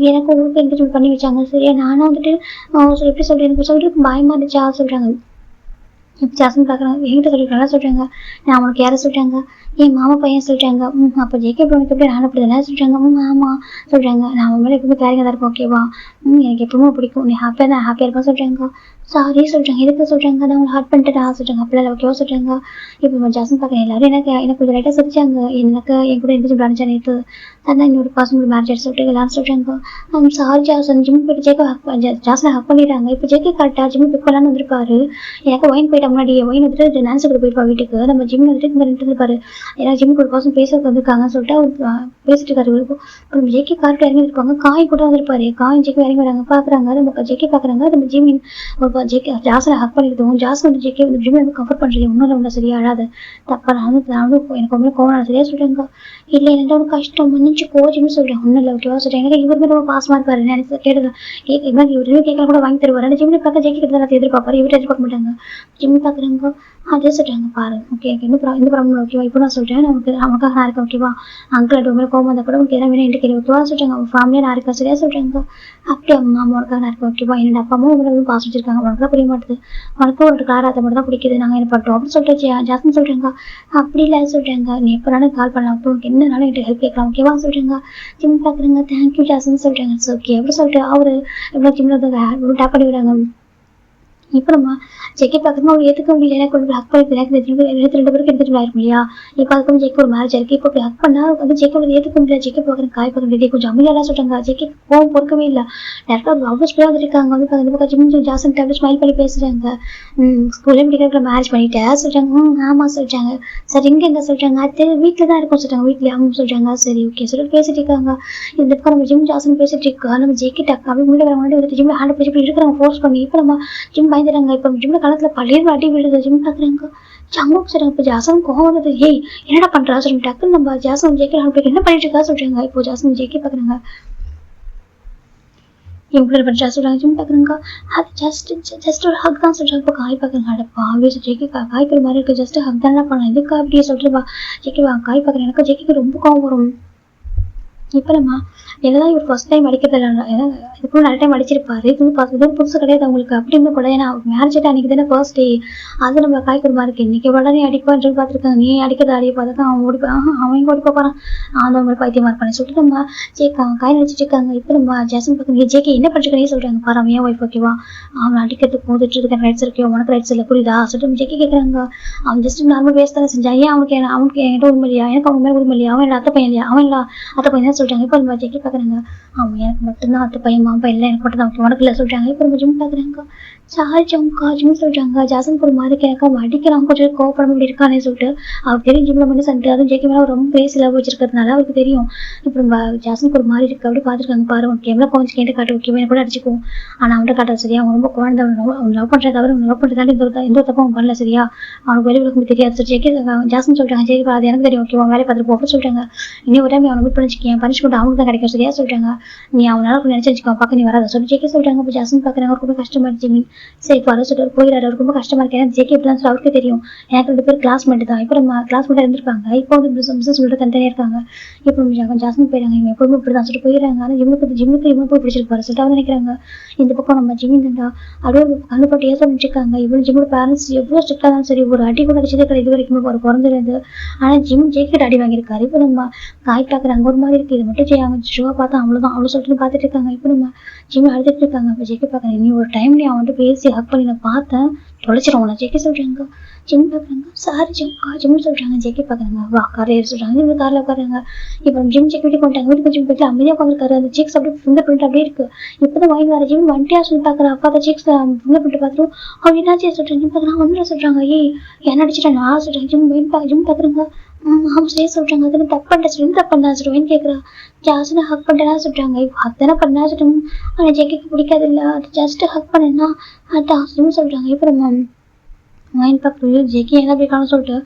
எனக்கு உங்களுக்கு என்கேஜ்மெண்ட் பண்ணி வச்சாங்க சரியா. நானும் வந்துட்டு எப்படி சொல்றேன், எனக்கு சொல்றதுக்கு பயமா இருந்துச்சா சொல்றாங்க. இப்போ ஜாஸ்மின் பார்க்குறாங்க, என்கிட்ட சொல்லிருக்காங்களா சொல்றாங்க. நான் உனக்கு யாரை சொல்றாங்க, என் மாமா பையன் சொல்றாங்க. அப்போ ஜேகே உனக்கு எப்படி நானும் அப்படி தானே சொல்றாங்க. ஆமா சொல்றாங்க. நான் உன் மேலே எப்பவுமே கேரிங்க தான் இருப்பேன் ஓகேவா. எனக்கு எப்பவுமே பிடிக்கும், நீ ஹாப்பியாக இருப்பேன் சொல்றாங்க. சாரி சொல்றாங்க. எதுக்கு சொல்றாங்க, நான் உங்களை ஹார்ட் பண்ணிட்டு சொல்றாங்க. அப்படிலாம் ஓகேவா சொல்றாங்க. இப்போ ஜாஸ்மின் பார்க்குறேன், எல்லாரும் எனக்கு கொஞ்சம் லைட்டாக சிரிச்சாங்க. எனக்கு என் கூட எந்த நினச்சா நேற்று அதான் இன்னொரு பர்சன் மேரேஜ் சொல்லிட்டு எல்லாரும் சொல்றாங்க. சாரி ஜாசன், ஜிம் போயிட்டு ஜாஸ்மின் ஹக் பண்ணிடுறாங்க. இப்போ ஜேகே கரெக்டாக ஜிம் பிக் பண்ணலான்னு வந்திருப்பாரு. எனக்கு ஒயின் போயிட்ட முன்னாடி ஒயின் வந்துட்டு டான்ஸ் கூட போயிருப்பா வீட்டுக்கு. நம்ம ஜிம் வந்துட்டு இங்கே நின்று இருப்பாரு. ஏன்னா ஜிம்முக்கு ஒரு பர்சன் பேச வந்திருக்காங்கன்னு சொல்லிட்டு அவர் பேசிட்டு இருக்காரு. அப்புறம் ஜேகே கார்ட்டு இறங்கி இருப்பாங்க. காய் கூட வந்திருப்பாரு. காயும் ஜேகே இறங்கி வராங்க. பாக்குறாங்க, நம்ம ஜேகே பாக்குறாங்க. நம்ம ஜிம்மின் ஒரு ஜேகே ஜாசனை ஹக் பண்ணிருக்கோம். ஜாசன் வந்து ஜேகே வந்து ஜிம் வந்து கவர் பண்றது ஒன்றும் இல்லை சரியா. அழாது தப்பா. நான் எனக்கு ரொம்ப கோவம் சரியா சொல்றாங்க. இல்லை எனக்கு ஒரு கஷ்டம் மன்னிச்சு கோச்சின்னு சொல்றேன். ஒன்றும் இல்லை ஓகேவா சொல்றேன். எனக்கு இவருமே ரொம்ப பாசமா இருப்பாரு. நினைச்சு கேட்டு இவரு கேட்கல கூட வாங்கி தருவாரு. அந்த ஜிம்ல பார்க்க ஜேகே கிட்ட எதிர்பார்ப்பாரு. இவரு எதிர்பார்க்க மாட்டாங்க. ஜிம் பாக்குறாங்க. அதே சொல்றாங்க, பாரு ஓகே எந்த ப்ராப்ளம் ஓகேவா. இப்போ நான் சொல்றேன், நமக்கு அவனுக்காக நான் இருக்கேன் ஓகேவா. அங்கிள் அது மேலே கோவம் வந்தால் கூட உங்களுக்கு எதாவது வேணும் என்று கேள்வி ஓகேவா சொல்றாங்க. அவங்க ஃபேமிலியாக நான் இருக்கேன் சரியா சொல்றாங்க. அப்படி அவங்க அம்மாவுக்காக நான் இருக்கேன் ஓகேவா. என்னோட அப்பா அம்மா உங்களை பாசம் வச்சிருக்காங்க. உனக்கு தான் புரிய மாட்டேது. உனக்கு ஒரு கிளாராத்த மட்டும் தான் பிடிக்குது. நாங்கள் என்ன பண்ணுறோம் அப்படின்னு சொல்லிட்டு ஜாஸ்மின் சொல்றாங்க. அப்படி இல்லை சொல்றாங்க. நீ எப்போனாலும் கால் பண்ணலாம், உனக்கு என்னனாலும் என்கிட்ட ஹெல்ப் கேட்கலாம் ஓகேவா சொல்றாங்க. ஜிம் பாக்குறாங்க. தேங்க்யூ ஜாஸ்மின் சொல்றாங்க. ஓகே அப்படி சொல்லிட்டு அவரு எவ்வளோ ஜிம்ல வந்து டேப் பண்ணி விடுறாங்க. இப்போ நம்ம ஜெக்கி பார்க்கணும் அவர் ஏற்றுக்க முடியல. எனக்கு ஒரு ஹக் பண்ணி ரெண்டு பேருக்கு எடுத்துட்டு இருக்கும் இல்லையா. இப்போ அதுக்கு ஜெக்கி ஒரு மேரேஜ் இருக்கு. இப்போ ஹக் பண்ணா வந்து ஜெக்கி வந்து ஏற்றுக்க முடியல. ஜெக்கி பார்க்குறேன் காய் பார்க்க முடியாது. கொஞ்சம் அமைதியாக சொல்றாங்க. ஜெக்கி கோவம் பொறுக்கவே இல்லை. டேரக்டாக அவ்வளோ ஸ்பீடாக வந்துருக்காங்க. வந்து இந்த பக்கம் ஜிம் ஜாசன் டேப்லெட் ஸ்மைல் பண்ணி பேசுறாங்க. ஸ்கூல்லேயே முடிக்கிற மேரேஜ் பண்ணிட்டேன் சொல்றாங்க. ஆமாம் சொல்றாங்க. சரி இங்கே எங்கே சொல்றாங்க, அது வீட்டில் தான் இருக்கும் சொல்றாங்க. வீட்டில் அவங்க சொல்றாங்க. சரி ஓகே சொல்லிட்டு பேசிட்டு இருக்காங்க. இந்த பக்கம் நம்ம ஜிம் ஜாசன் பேசிட்டு இருக்கா. நம்ம ஜெக்கி டக்கு அப்படி முன்னாடி வர முன்னாடி வந்து ஜிம்ல ஹேண்ட் பிடிச்சி இருக்கிறாங்க ஃபோர்ஸ் பண்ணி. இப்போ நம்ம ஜிம் பயந்துறாங்க. இப்போ ஜிம்ல காலத்துல பழைய அடி விழுது. ஜிம் பாக்குறாங்க. சம்பவம் சொல்றாங்க. இப்போ ஜாசன் கோவம் வந்தது. ஏய் என்னடா பண்றா சொல்லிட்டு டக்குன்னு நம்ம ஜாசன் ஜேகே என்ன பண்ணிட்டு இருக்கா சொல்றாங்க. இப்போ ஜாசன் ஜேகே பாக்குறாங்க. இம்ப்ளூர் பண்ணி சொல்றாங்க. ஜிம் பாக்குறாங்க. அது ஜஸ்ட் ஒரு ஹக் தான் சொல்றாங்க. இப்போ காய் பாக்குறாங்க. அடப்பா ஆவியஸ் ஜேகே காய்க்கிற மாதிரி இருக்கு. ஜஸ்ட் ஹக் தானே பண்ணலாம். இதுக்கு அப்படியே சொல்றா ஜேகே காய் பாக்குறேன். எனக்கு ஜேகேக்கு ரொம்ப கோவம் வரும். இப்போ நம்ம என்னதான் இவர் ஃபர்ஸ்ட் டைம் அடிக்கிறது இதுக்கும் நிறைய டைம் அடிச்சிருப்பாரு. இது புதுசு கிடையாது அவங்களுக்கு. அப்படின்னு கூட ஏன்னா மேரேஜ் அன்னைக்கு தானே ஃபர்ஸ்ட் டே. அது நம்ம காய்க்கிறமா இருக்கு. இன்னைக்கு உடனே அடிப்பான்னு சொல்லி பார்த்துருக்காங்க. நீ அடிக்கிறது அடிய பார்த்துக்க அவன் அவன் ஓடி போறான். அந்த மாதிரி பைத்தியமா இருப்பானு சொல்லிட்டு நம்ம காய் நினைச்சிட்டு இருக்காங்க. இப்போ நம்ம ஜாசன் பக்கம் ஜேகே என்ன பண்ணிருக்கேன்னு சொல்றாங்க. பாரு அவன் ஒய்ஃப் ஓகேவா. அவன் அடிக்கிறதுக்கு போதுட்டு இருக்க ரைட்ஸ் இருக்கே உனக்கு ரைட்ஸ் இல்லை புரியுதா சொல்லிட்டு ஜேகே கேட்கறாங்க. அவன் ஜஸ்ட் நார்மல் பேச தானே செஞ்சான். ஏன் அவனுக்கு என்கிட்ட உரிமை இல்லையா, எனக்கு அவங்க மேலே உரிமை இல்லையா, அவன் அத்தை பையன் இல்லையா, அவன் இல்லை அத்தை பையன் தான் சொல்றாங்க. இப்போ நம்ம ஜெக்கி பாக்குறாங்க. அவன் எனக்கு மட்டும்தான் அத்தை பையன் மாமா பையன் இல்லை, எனக்கு மட்டும் தான் உனக்கு இல்லை சொல்றாங்க. இப்போ நம்ம ஜிம் பாக்குறாங்க. சாரி ஜம்கா ஜிம் சொல்றாங்க. ஜாசன் ஒரு மாதிரி எனக்கு அவன் அடிக்கிறான் கொஞ்சம் கோவப்படம் இப்படி இருக்கானே சொல்லிட்டு அவர் தெரியும். ஜிம்ல மட்டும் சண்டை அதுவும் ஜெக்கி மேலே ரொம்ப பேசி லவ் வச்சிருக்கிறதுனால அவருக்கு தெரியும். இப்போ நம்ம ஜாசன் ஒரு மாதிரி இருக்கு அப்படி பார்த்துருக்காங்க. பாரு உனக்கு எவ்வளோ கொஞ்சம் கேட்டு காட்டு ஓகேவா கூட அடிச்சுக்கும். ஆனால் அவன்கிட்ட காட்டுறது சரியா அவன் ரொம்ப குழந்தை அவன் லவ் பண்றதை தவிர லவ் பண்றதாண்டி எந்த ஒரு தப்பும் அவன் பண்ணல சரியா. அவனுக்கு வெளியே விளக்கம் தெரியாது. சரி ஜெக்கி ஜாசன் சொல்றாங்க. சரி அது எனக்கு தெரியும் ஓகேவா வேலை பார்த்துட்டு போக சொல்றாங்க. இன்னும் ஒரு டைம் அவனை மீட் பண்ணிச்சுக்கேன் பனிஷ்மெண்ட் அவனுக்கு தான் கிடைக்கும் சரியா சொல்றாங்க. நீ அவனால நினைச்சு வச்சுக்கோ பார்க்க நீ வராத சொல்லி ஜெக்கி சொல்றாங்க. இப்போ ஜாசன் பாக்குறாங்க. அவருக்கு ரொம்ப கஷ்டமா இருந்துச்சு. மீன் சரி இப்போ சொல்லிட்டு போயிடாரு. அவருக்கு ரொம்ப கஷ்டமா இருக்கு. ஏன்னா ஜெக்கி இப்படி தான் அவருக்கு தெரியும். எனக்கு 2 பேர் கிளாஸ்மேட் தான். இப்போ நம்ம கிளாஸ்மேட்டாக இருந்திருப்பாங்க. இப்போ வந்து பிசினஸ் சொல்லிட்டு தனித்தனியாக இருக்காங்க. இப்போ ஜாசன் போயிடாங்க. இவங்க எப்பவுமே இப்படி தான் சொல்லிட்டு போயிடுறாங்க. ஆனால் ஜிம்முக்கு இவங்க போய் பிடிச்சிருப்பாரு சொல்லிட்டு அவங்க நினைக்கிறாங்க. இந்த பக்கம் நம்ம ஜிம்மி தண்டா அப்படியே கண்டுபட்டு சொல்லிட்டுருக்காங்க. இவங்க ஜிம்மோட பேரண்ட்ஸ் எவ்வளோ ஸ்ட்ரிக்டாக இருந்தாலும் சரி ஒரு அடி கூட அடிச்சதே கிடையாது இது வரைக்கும் ஒரு பிறந்திருந்து. ஆனால் ஜிம் ஜெக்கிட்ட அடி வாங்கியிருக்காரு. இப்போ நம்ம காய் பார்க்குறாங்க ஒரு மாதிரி இருக்குது. இது மட்டும் செய்யாமல் ஷோவாக பார்த்தா அவ்வளோதான் அவ்வளோ சொல்லிட்டு பார்த்துட்டு இருக்காங்க. இப்போ நம்ம ஜிம் அழுதுட்டு இருக்காங்க. இப்போ ஜெக்கி பார்க்குறேன். நீ ஒரு டைம்ல அவன் வந்து பேசி ஹக் பண்ணி நான் பார்த்தேன் தொலைச்சிருவோம். ஜெக்கி சொல்றாங்க. ஜிம் பார்க்குறாங்க. சாரி ஜிம்கா ஜிம் சொல்றாங்க. ஜெக்கி பார்க்குறாங்க. வா காரில் ஏறி சொல்றாங்க. ஜிம் காரில் உட்காருங்க. இப்போ ஜிம் செக் வீட்டுக்கு வந்துட்டாங்க. வீட்டுக்கு ஜிம் போயிட்டு அமைதியாக உட்காந்துருக்காரு. அந்த செக்ஸ் அப்படியே ஃபிங்கர் பிரிண்ட் அப்படியே இருக்கு. இப்போதான் வாங்கி வர ஜிம் வண்டியா சொல்லி பார்க்குறா. அப்பா அந்த செக்ஸ் ஃபிங்கர் பிரிண்ட் பார்த்துரும். அவன் என்னாச்சு சொல்றேன். ஜிம் பார்க்குறாங்க. ஒன்றும் சொல்றாங்க. ஏய் என்ன அடிச்சிட்டேன் நான் சொல்றேன். ஜிம் பார்க்குறாங்க. ஆமாம் சரி சொல்றாங்க. அதுன்னு தப்பு பண்ண சொல்லி தப்பு பண்ணா சொல்லுவேன்னு கேட்குறா. ஜாஸ்ட் ஹக் பண்ணா சொல்றாங்க. இப்போ ஹக் தானே பண்ணா சொல்லுங்க. ஆனால் ஜெக்கிக்கு பிடிக்காது இல்லை அது ஜஸ்ட் ஹக் பண்ணேன்னா அதான் சொல்றாங்க. இப்போ நம்ம மைண்ட் பார்க்குறது ஜெக்கி என்ன அப்படி காணும் சொல்லிட்டு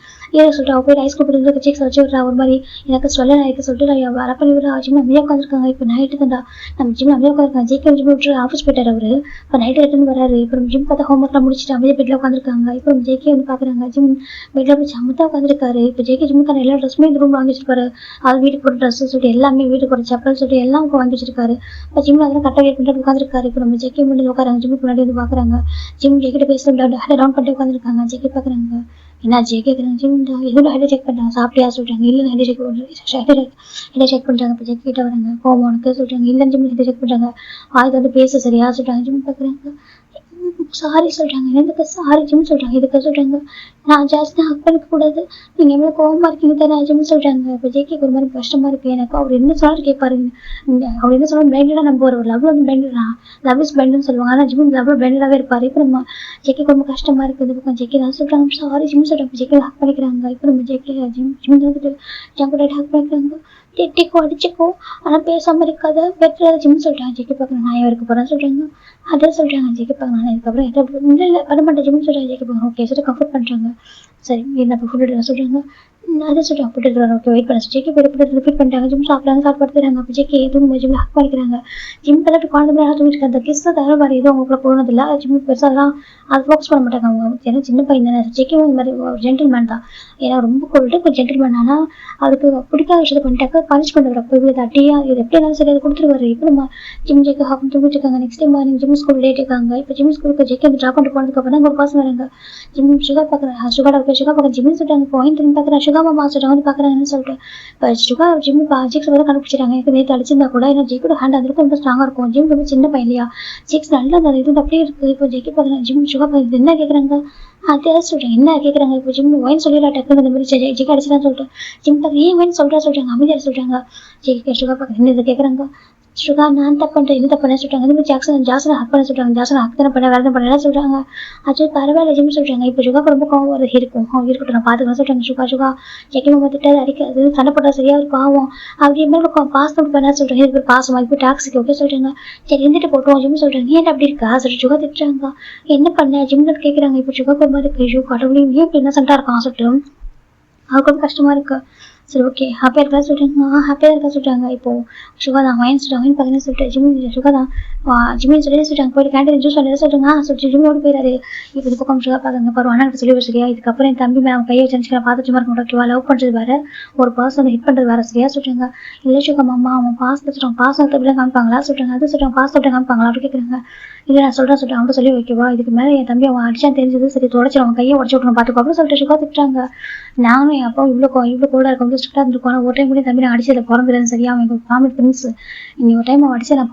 சொல்லிட்டு அவள் போய் ரைஸ் கூப்பிட்டு சிக்ஸ் வச்சு விட்றா ஒரு மாதிரி எனக்கு சொல்ல நான் சொல்லிட்டு நான் வர பண்ணி விட ஜிம் அப்படியே உட்காந்துருக்காங்க. இப்போ நைட்டு தான்டா நம்ம ஜிம் அப்படியே உட்காந்துருக்காங்க. ஜெக்கி ஜிம் விட்டு ஆஃபீஸ் போயிட்டார் அவரு. இப்போ நைட்டு ரிட்டன் வராரு. இப்போ ஜிம் பார்த்தா ஹோம்ஒர்க்லாம் முடிச்சுட்டு அப்படியே பெட்டில் உட்காந்துருக்காங்க. இப்போ ஜெக்கி வந்து பார்க்குறாங்க ஜிம் பெட்டில் போய் சமத்தான் உட்காந்துருக்காரு. இப்போ ஜெக்கி ஜிம்முக்கான எல்லா ட்ரெஸ்ஸுமே இந்த ரூம் வாங்கி வச்சிருப்பாரு. அது வீட்டுக்கு போகிற ட்ரெஸ்ஸு சொல்லிட்டு எல்லாமே வீட்டுக்கு ஒரு செப்பல் சொல்லிட்டு எல்லாம் வாங்கி வச்சிருக்காரு. இப்போ ஜிம் அதெல்லாம் கரெக்டாக வெயிட் பண்ணிட்டு உட்காந்துருக்காரு. இப்போ நம்ம ஜெக்கி முன்னாடி உட்காராங்க. ஜிம்முக்கு முன்னாடி வந்து பார்க்குறாங்க. ஜிம் ஜெக்கிட்ட பேசி டவுன் பண்ணிட்டு உட்காந்துருக்காங்க. ஜெக்கி பார்க்குறாங்க. என்ன கேட்குறாங்க ஜிம் எதுவும் ஹெட் செக் பண்ணுறாங்க. சாப்பிட்டியா சொல்கிறாங்க. இல்லை ஹெட் செக் பண்ணுறாங்க. இப்போ ஜெக் கிட்ட வராங்க. கோவம் உனக்கு சொல்கிறாங்க. இல்லைன்னு ஜிம் ஹெட் செக் பண்ணுறாங்க. ஆயுத வந்து பேச சரியா சொல்கிறாங்க. ஜிம் பார்க்குறாங்க. சாரி சொல்கிறாங்க. எதுக்கு சாரி ஜிம் சொல்கிறாங்க. இதுக்கு சொல்கிறாங்க நான் ஜாஸ்தி ஹக் பண்ணிக்க கூடாது. நீங்கள் எவ்வளோ கோவமாக இருக்கீங்க தானே ஜிம் சொல்கிறாங்க. இப்போ ஜேகேக்கு ஒரு மாதிரி கஷ்டமாக இருக்குது எனக்கு. அவர் என்ன சொன்னாலும் கேட்பாரு. அவர் என்ன சொல்லுவாங்க பிளைண்டடாக நம்ம ஒரு லவ் வந்து பிளைண்டடா லவ் இஸ் பிளைண்டுன்னு சொல்லுவாங்க. ஆனால் ஜிம் லவ் பிளைண்டடாகவே இருப்பார். இப்போ நம்ம ஜேகேக்கு ரொம்ப கஷ்டமாக இருக்குது. இப்போ ஜேகே தான் சொல்கிறாங்க சாரி ஜிம் சொல்கிறாங்க. ஜேகே ஹக் பண்ணிக்கிறாங்க. இப்போ நம்ம ஜேகே ஜிம் வந்துட்டு ஜங்கோட ஹக் பண்ணிக்கிறாங்க. திட்டிக்கோ அடிச்சுக்கோ ஆனால் பேசாமல் இருக்காத பெற்ற ஜிம் சொல்கிறாங்க. ஜேகே பார்க்குறேன் நான் இருக்க போகிறேன்னு சொல்கிறாங்க. அதான் சொல்கிறாங்க ஜேகே பார்க்க நான் இதுக்கப்புறம் இல்லை பண்ண மாட்டேன் ஜிம் சொல்கிறாங்க. ஜேகே பார்க்குறேன் ஓகே சொல்லிட்டு கம்ஃபர்ட் பண்ணுறாங்க. சரி என்ன ஃபுட் எடுத்து சொல்கிறாங்க. அதை சொல்லிட்டு ஃபுட் எடுத்துறாங்க. ஓகே வெயிட் பண்ண ஜேகே போய் ஃபுட் ரிப்பீட் பண்ணிட்டாங்க. ஜிம் சாப்பிட்றாங்க. சாப்பிடுறாங்க. அப்போ ஜேகே எதுவும் ஜிம் ஹக் பண்ணிக்கிறாங்க. ஜிம் கலட்டு குழந்தை நேரம் தூங்கிட்டு அந்த கிஸ்ஸை தவிர வேறு எதுவும் அவங்களுக்குள்ள போனதில்லை. ஜிம் பெருசாலாம் அது ஃபோக்கஸ் பண்ண மாட்டாங்க அவங்க. ஏன்னா சின்ன பையன் தானே. ஜேகே இந்த மாதிரி ஒரு ஜென்டில்மேன் தான். ஏன்னா ரொம்ப கொள்ளிட்டு கொஞ்சம் ஜென்டில்மேன். ஆனால் அதுக்கு பிடிக்காத விஷயத்தை பண்ணிட்டாக்க பனிஷ் பண்ணுறப்ப போய் இதை தட்டியா இது எப்படி இருந்தாலும் சரி அதை கொடுத்துருவாரு. இப்போ நம்ம ஜிம் ஜேகே ஹாஃப் தூங்கிட்டு இருக்காங்க. Next time morning gym school late இருக்காங்க. இப்போ ஜிம் ஸ்கூலுக்கு ஜேகே வந்து ட்ராப் பண்ணிட்டு போனதுக்கப்புறம் தான் ஒரு பர்சன் வராங்க. ஜிம் சுகா பார்க்குறேன். சுகா பார்க்குறேன் ஜிம்னு சொல்லிட்டாங்க. பாயிண்ட் பார்க்குறேன் சுகா மாமா சொல்லிட்டாங்க வந்து பார்க்குறாங்கன்னு சொல்லிட்டு இப்போ சுகா ஜிம் ஜிக்ஸ் வந்து கண்டுபிடிச்சிட்டாங்க. எனக்கு நேற்று அடிச்சிருந்தா கூட ஏன்னா ஜேக்கோட ஹேண்ட் அந்த ரொம்ப ஸ்ட்ராங்காக இருக்கும். ஜிம் ரொம்ப சின்ன பையன் இல்லையா. ஜிக்ஸ் நல்லா அந்த இது அப்படியே இருக்குது. இப்போ ஜேக்கே பார்க்குறேன் ஜிம் சுகா பார்க்குறது என்ன கேட்குறாங்க. அதே சொல்கிறேன் என்ன கேட்குறாங்க. இப்போ ஜிம் ஒயின் சொல்லிடா டக்குன்னு இந்த மாதிரி ஜெக்கே அடிச்சுதான் சொல்லிட்டு ஜிம் பார்க்க ஏன் ஒயின் சொல்கிறாங்க. அமைதியாக சொல்கிறாங்க. ஜேக்கே சுகா பார்க்குறேன் என்ன இதை கேட்குறாங்க. சுகா நான் தப்பு பண்ணுறேன் என்ன தப்பு பண்ண சொல்கிறாங்க. இந்த மாதிரி ஜாசனை ஹக் பண்ண சொல்கிறாங்க. ஜாசனை ஹக் தானே பண்ண வேறு பண்ண சொல்கிறாங்க. அது பரவாயில்ல ஜிம் சொல்கிறாங்க. இப்போ சுகா ரொம்ப கோவம் வருது இருக்கும். இருக்கட்டும் நான் பார்த்துக்கலாம் சொல்கிறாங்க. சுகா ஜெக்கி மாமா திட்டாது அடிக்காது சண்டை போட்டால் சரியாக இருக்கும் ஆகும் அப்படி மாதிரி பாசம் பண்ண சொல்கிறாங்க. இது பாசம் இப்போ டாக்ஸிக்கு ஓகே சொல்கிறாங்க. சரி இருந்துட்டு போட்டோம் ஜிம் சொல்கிறாங்க. ஏன் அப்படி இருக்கா சொல்லிட்டு சுகா திட்டுறாங்க. என்ன பண்ண ஜிம்ல கேட்குறாங்க. இப்போ சுகா ஒரு மாதிரி இருக்கு. கடவுளையும் ஏன் இப்படி என்ன சண்டை இருக்கான் சொல்லிட்டு அவருக்கு ரொம்ப கஷ்டமாக இருக்கு. சரி ஓகே ஹாப்பியாக இருக்கா சொல்கிறாங்க. ஹாப்பியாக இருக்கா சொல்கிறாங்க. இப்போது சுகா தான் ஒயின் சொல்கிறாங்க. ஒயின் பார்த்தீங்கன்னா சொல்லிட்டு ஜிம்மி சுகா தான் ஜிம்மின்னு சொல்லி சொல்லிட்டாங்க. போய்ட்டு கேண்டீன் ஜூஸ் பண்ணி சொல்கிறாங்க. சொல்லிட்டு ஜிம்மோடு போயிடாரு. இப்போ இது பக்கம் சுகா பார்க்குங்க பாரு அண்ணன் சொல்லி சரியா. இதுக்கப்புறம் என் தம்பி மேலே அவன் கையை வச்சு பார்த்து சும்மா இருக்க ஓகேவா. லவ் பண்ணுறது வேறு ஒரு பர்சன் ஹிட் பண்ணுறது வேறு சரியா சொல்கிறாங்க. இல்லை சுகா மாமா அவன் பாசத்தை சொல்கிறான். பாசத்தை இப்படிலாம் காமிப்பாங்களா சொல்கிறாங்க. அது சொல்கிறாங்க பாசத்தை காமிப்பாங்களா அப்படி கேட்குறாங்க. இல்லை நான் சொல்கிறேன் அவன்கிட்ட சொல்லி வைக்கவா. இதுக்கு மேலே என் தம்பி அவன் அடிச்சான் தெரிஞ்சது சரி தொடச்சிடும் அவன் கையை உடச்சி விட்றணும் பார்த்துக்கோ அப்படின்னு சொல்லிட்டு சுகா திட்டுறாங்க. நானும் என் அப்பா இவ்வளோ கூட இருக்கும் ஸ்ட்ரிக்டாக இருந்திருக்கோம். ஒரு டைம் கூட தம்பி நான் அடிச்சதில் பிறந்துடுறேன் சரியா. அவன் எங்கள் ஃபேமிலி ஃப்ரெண்ட்ஸ் இன்னி ஒரு டைம் அவன் அடிச்சா நான்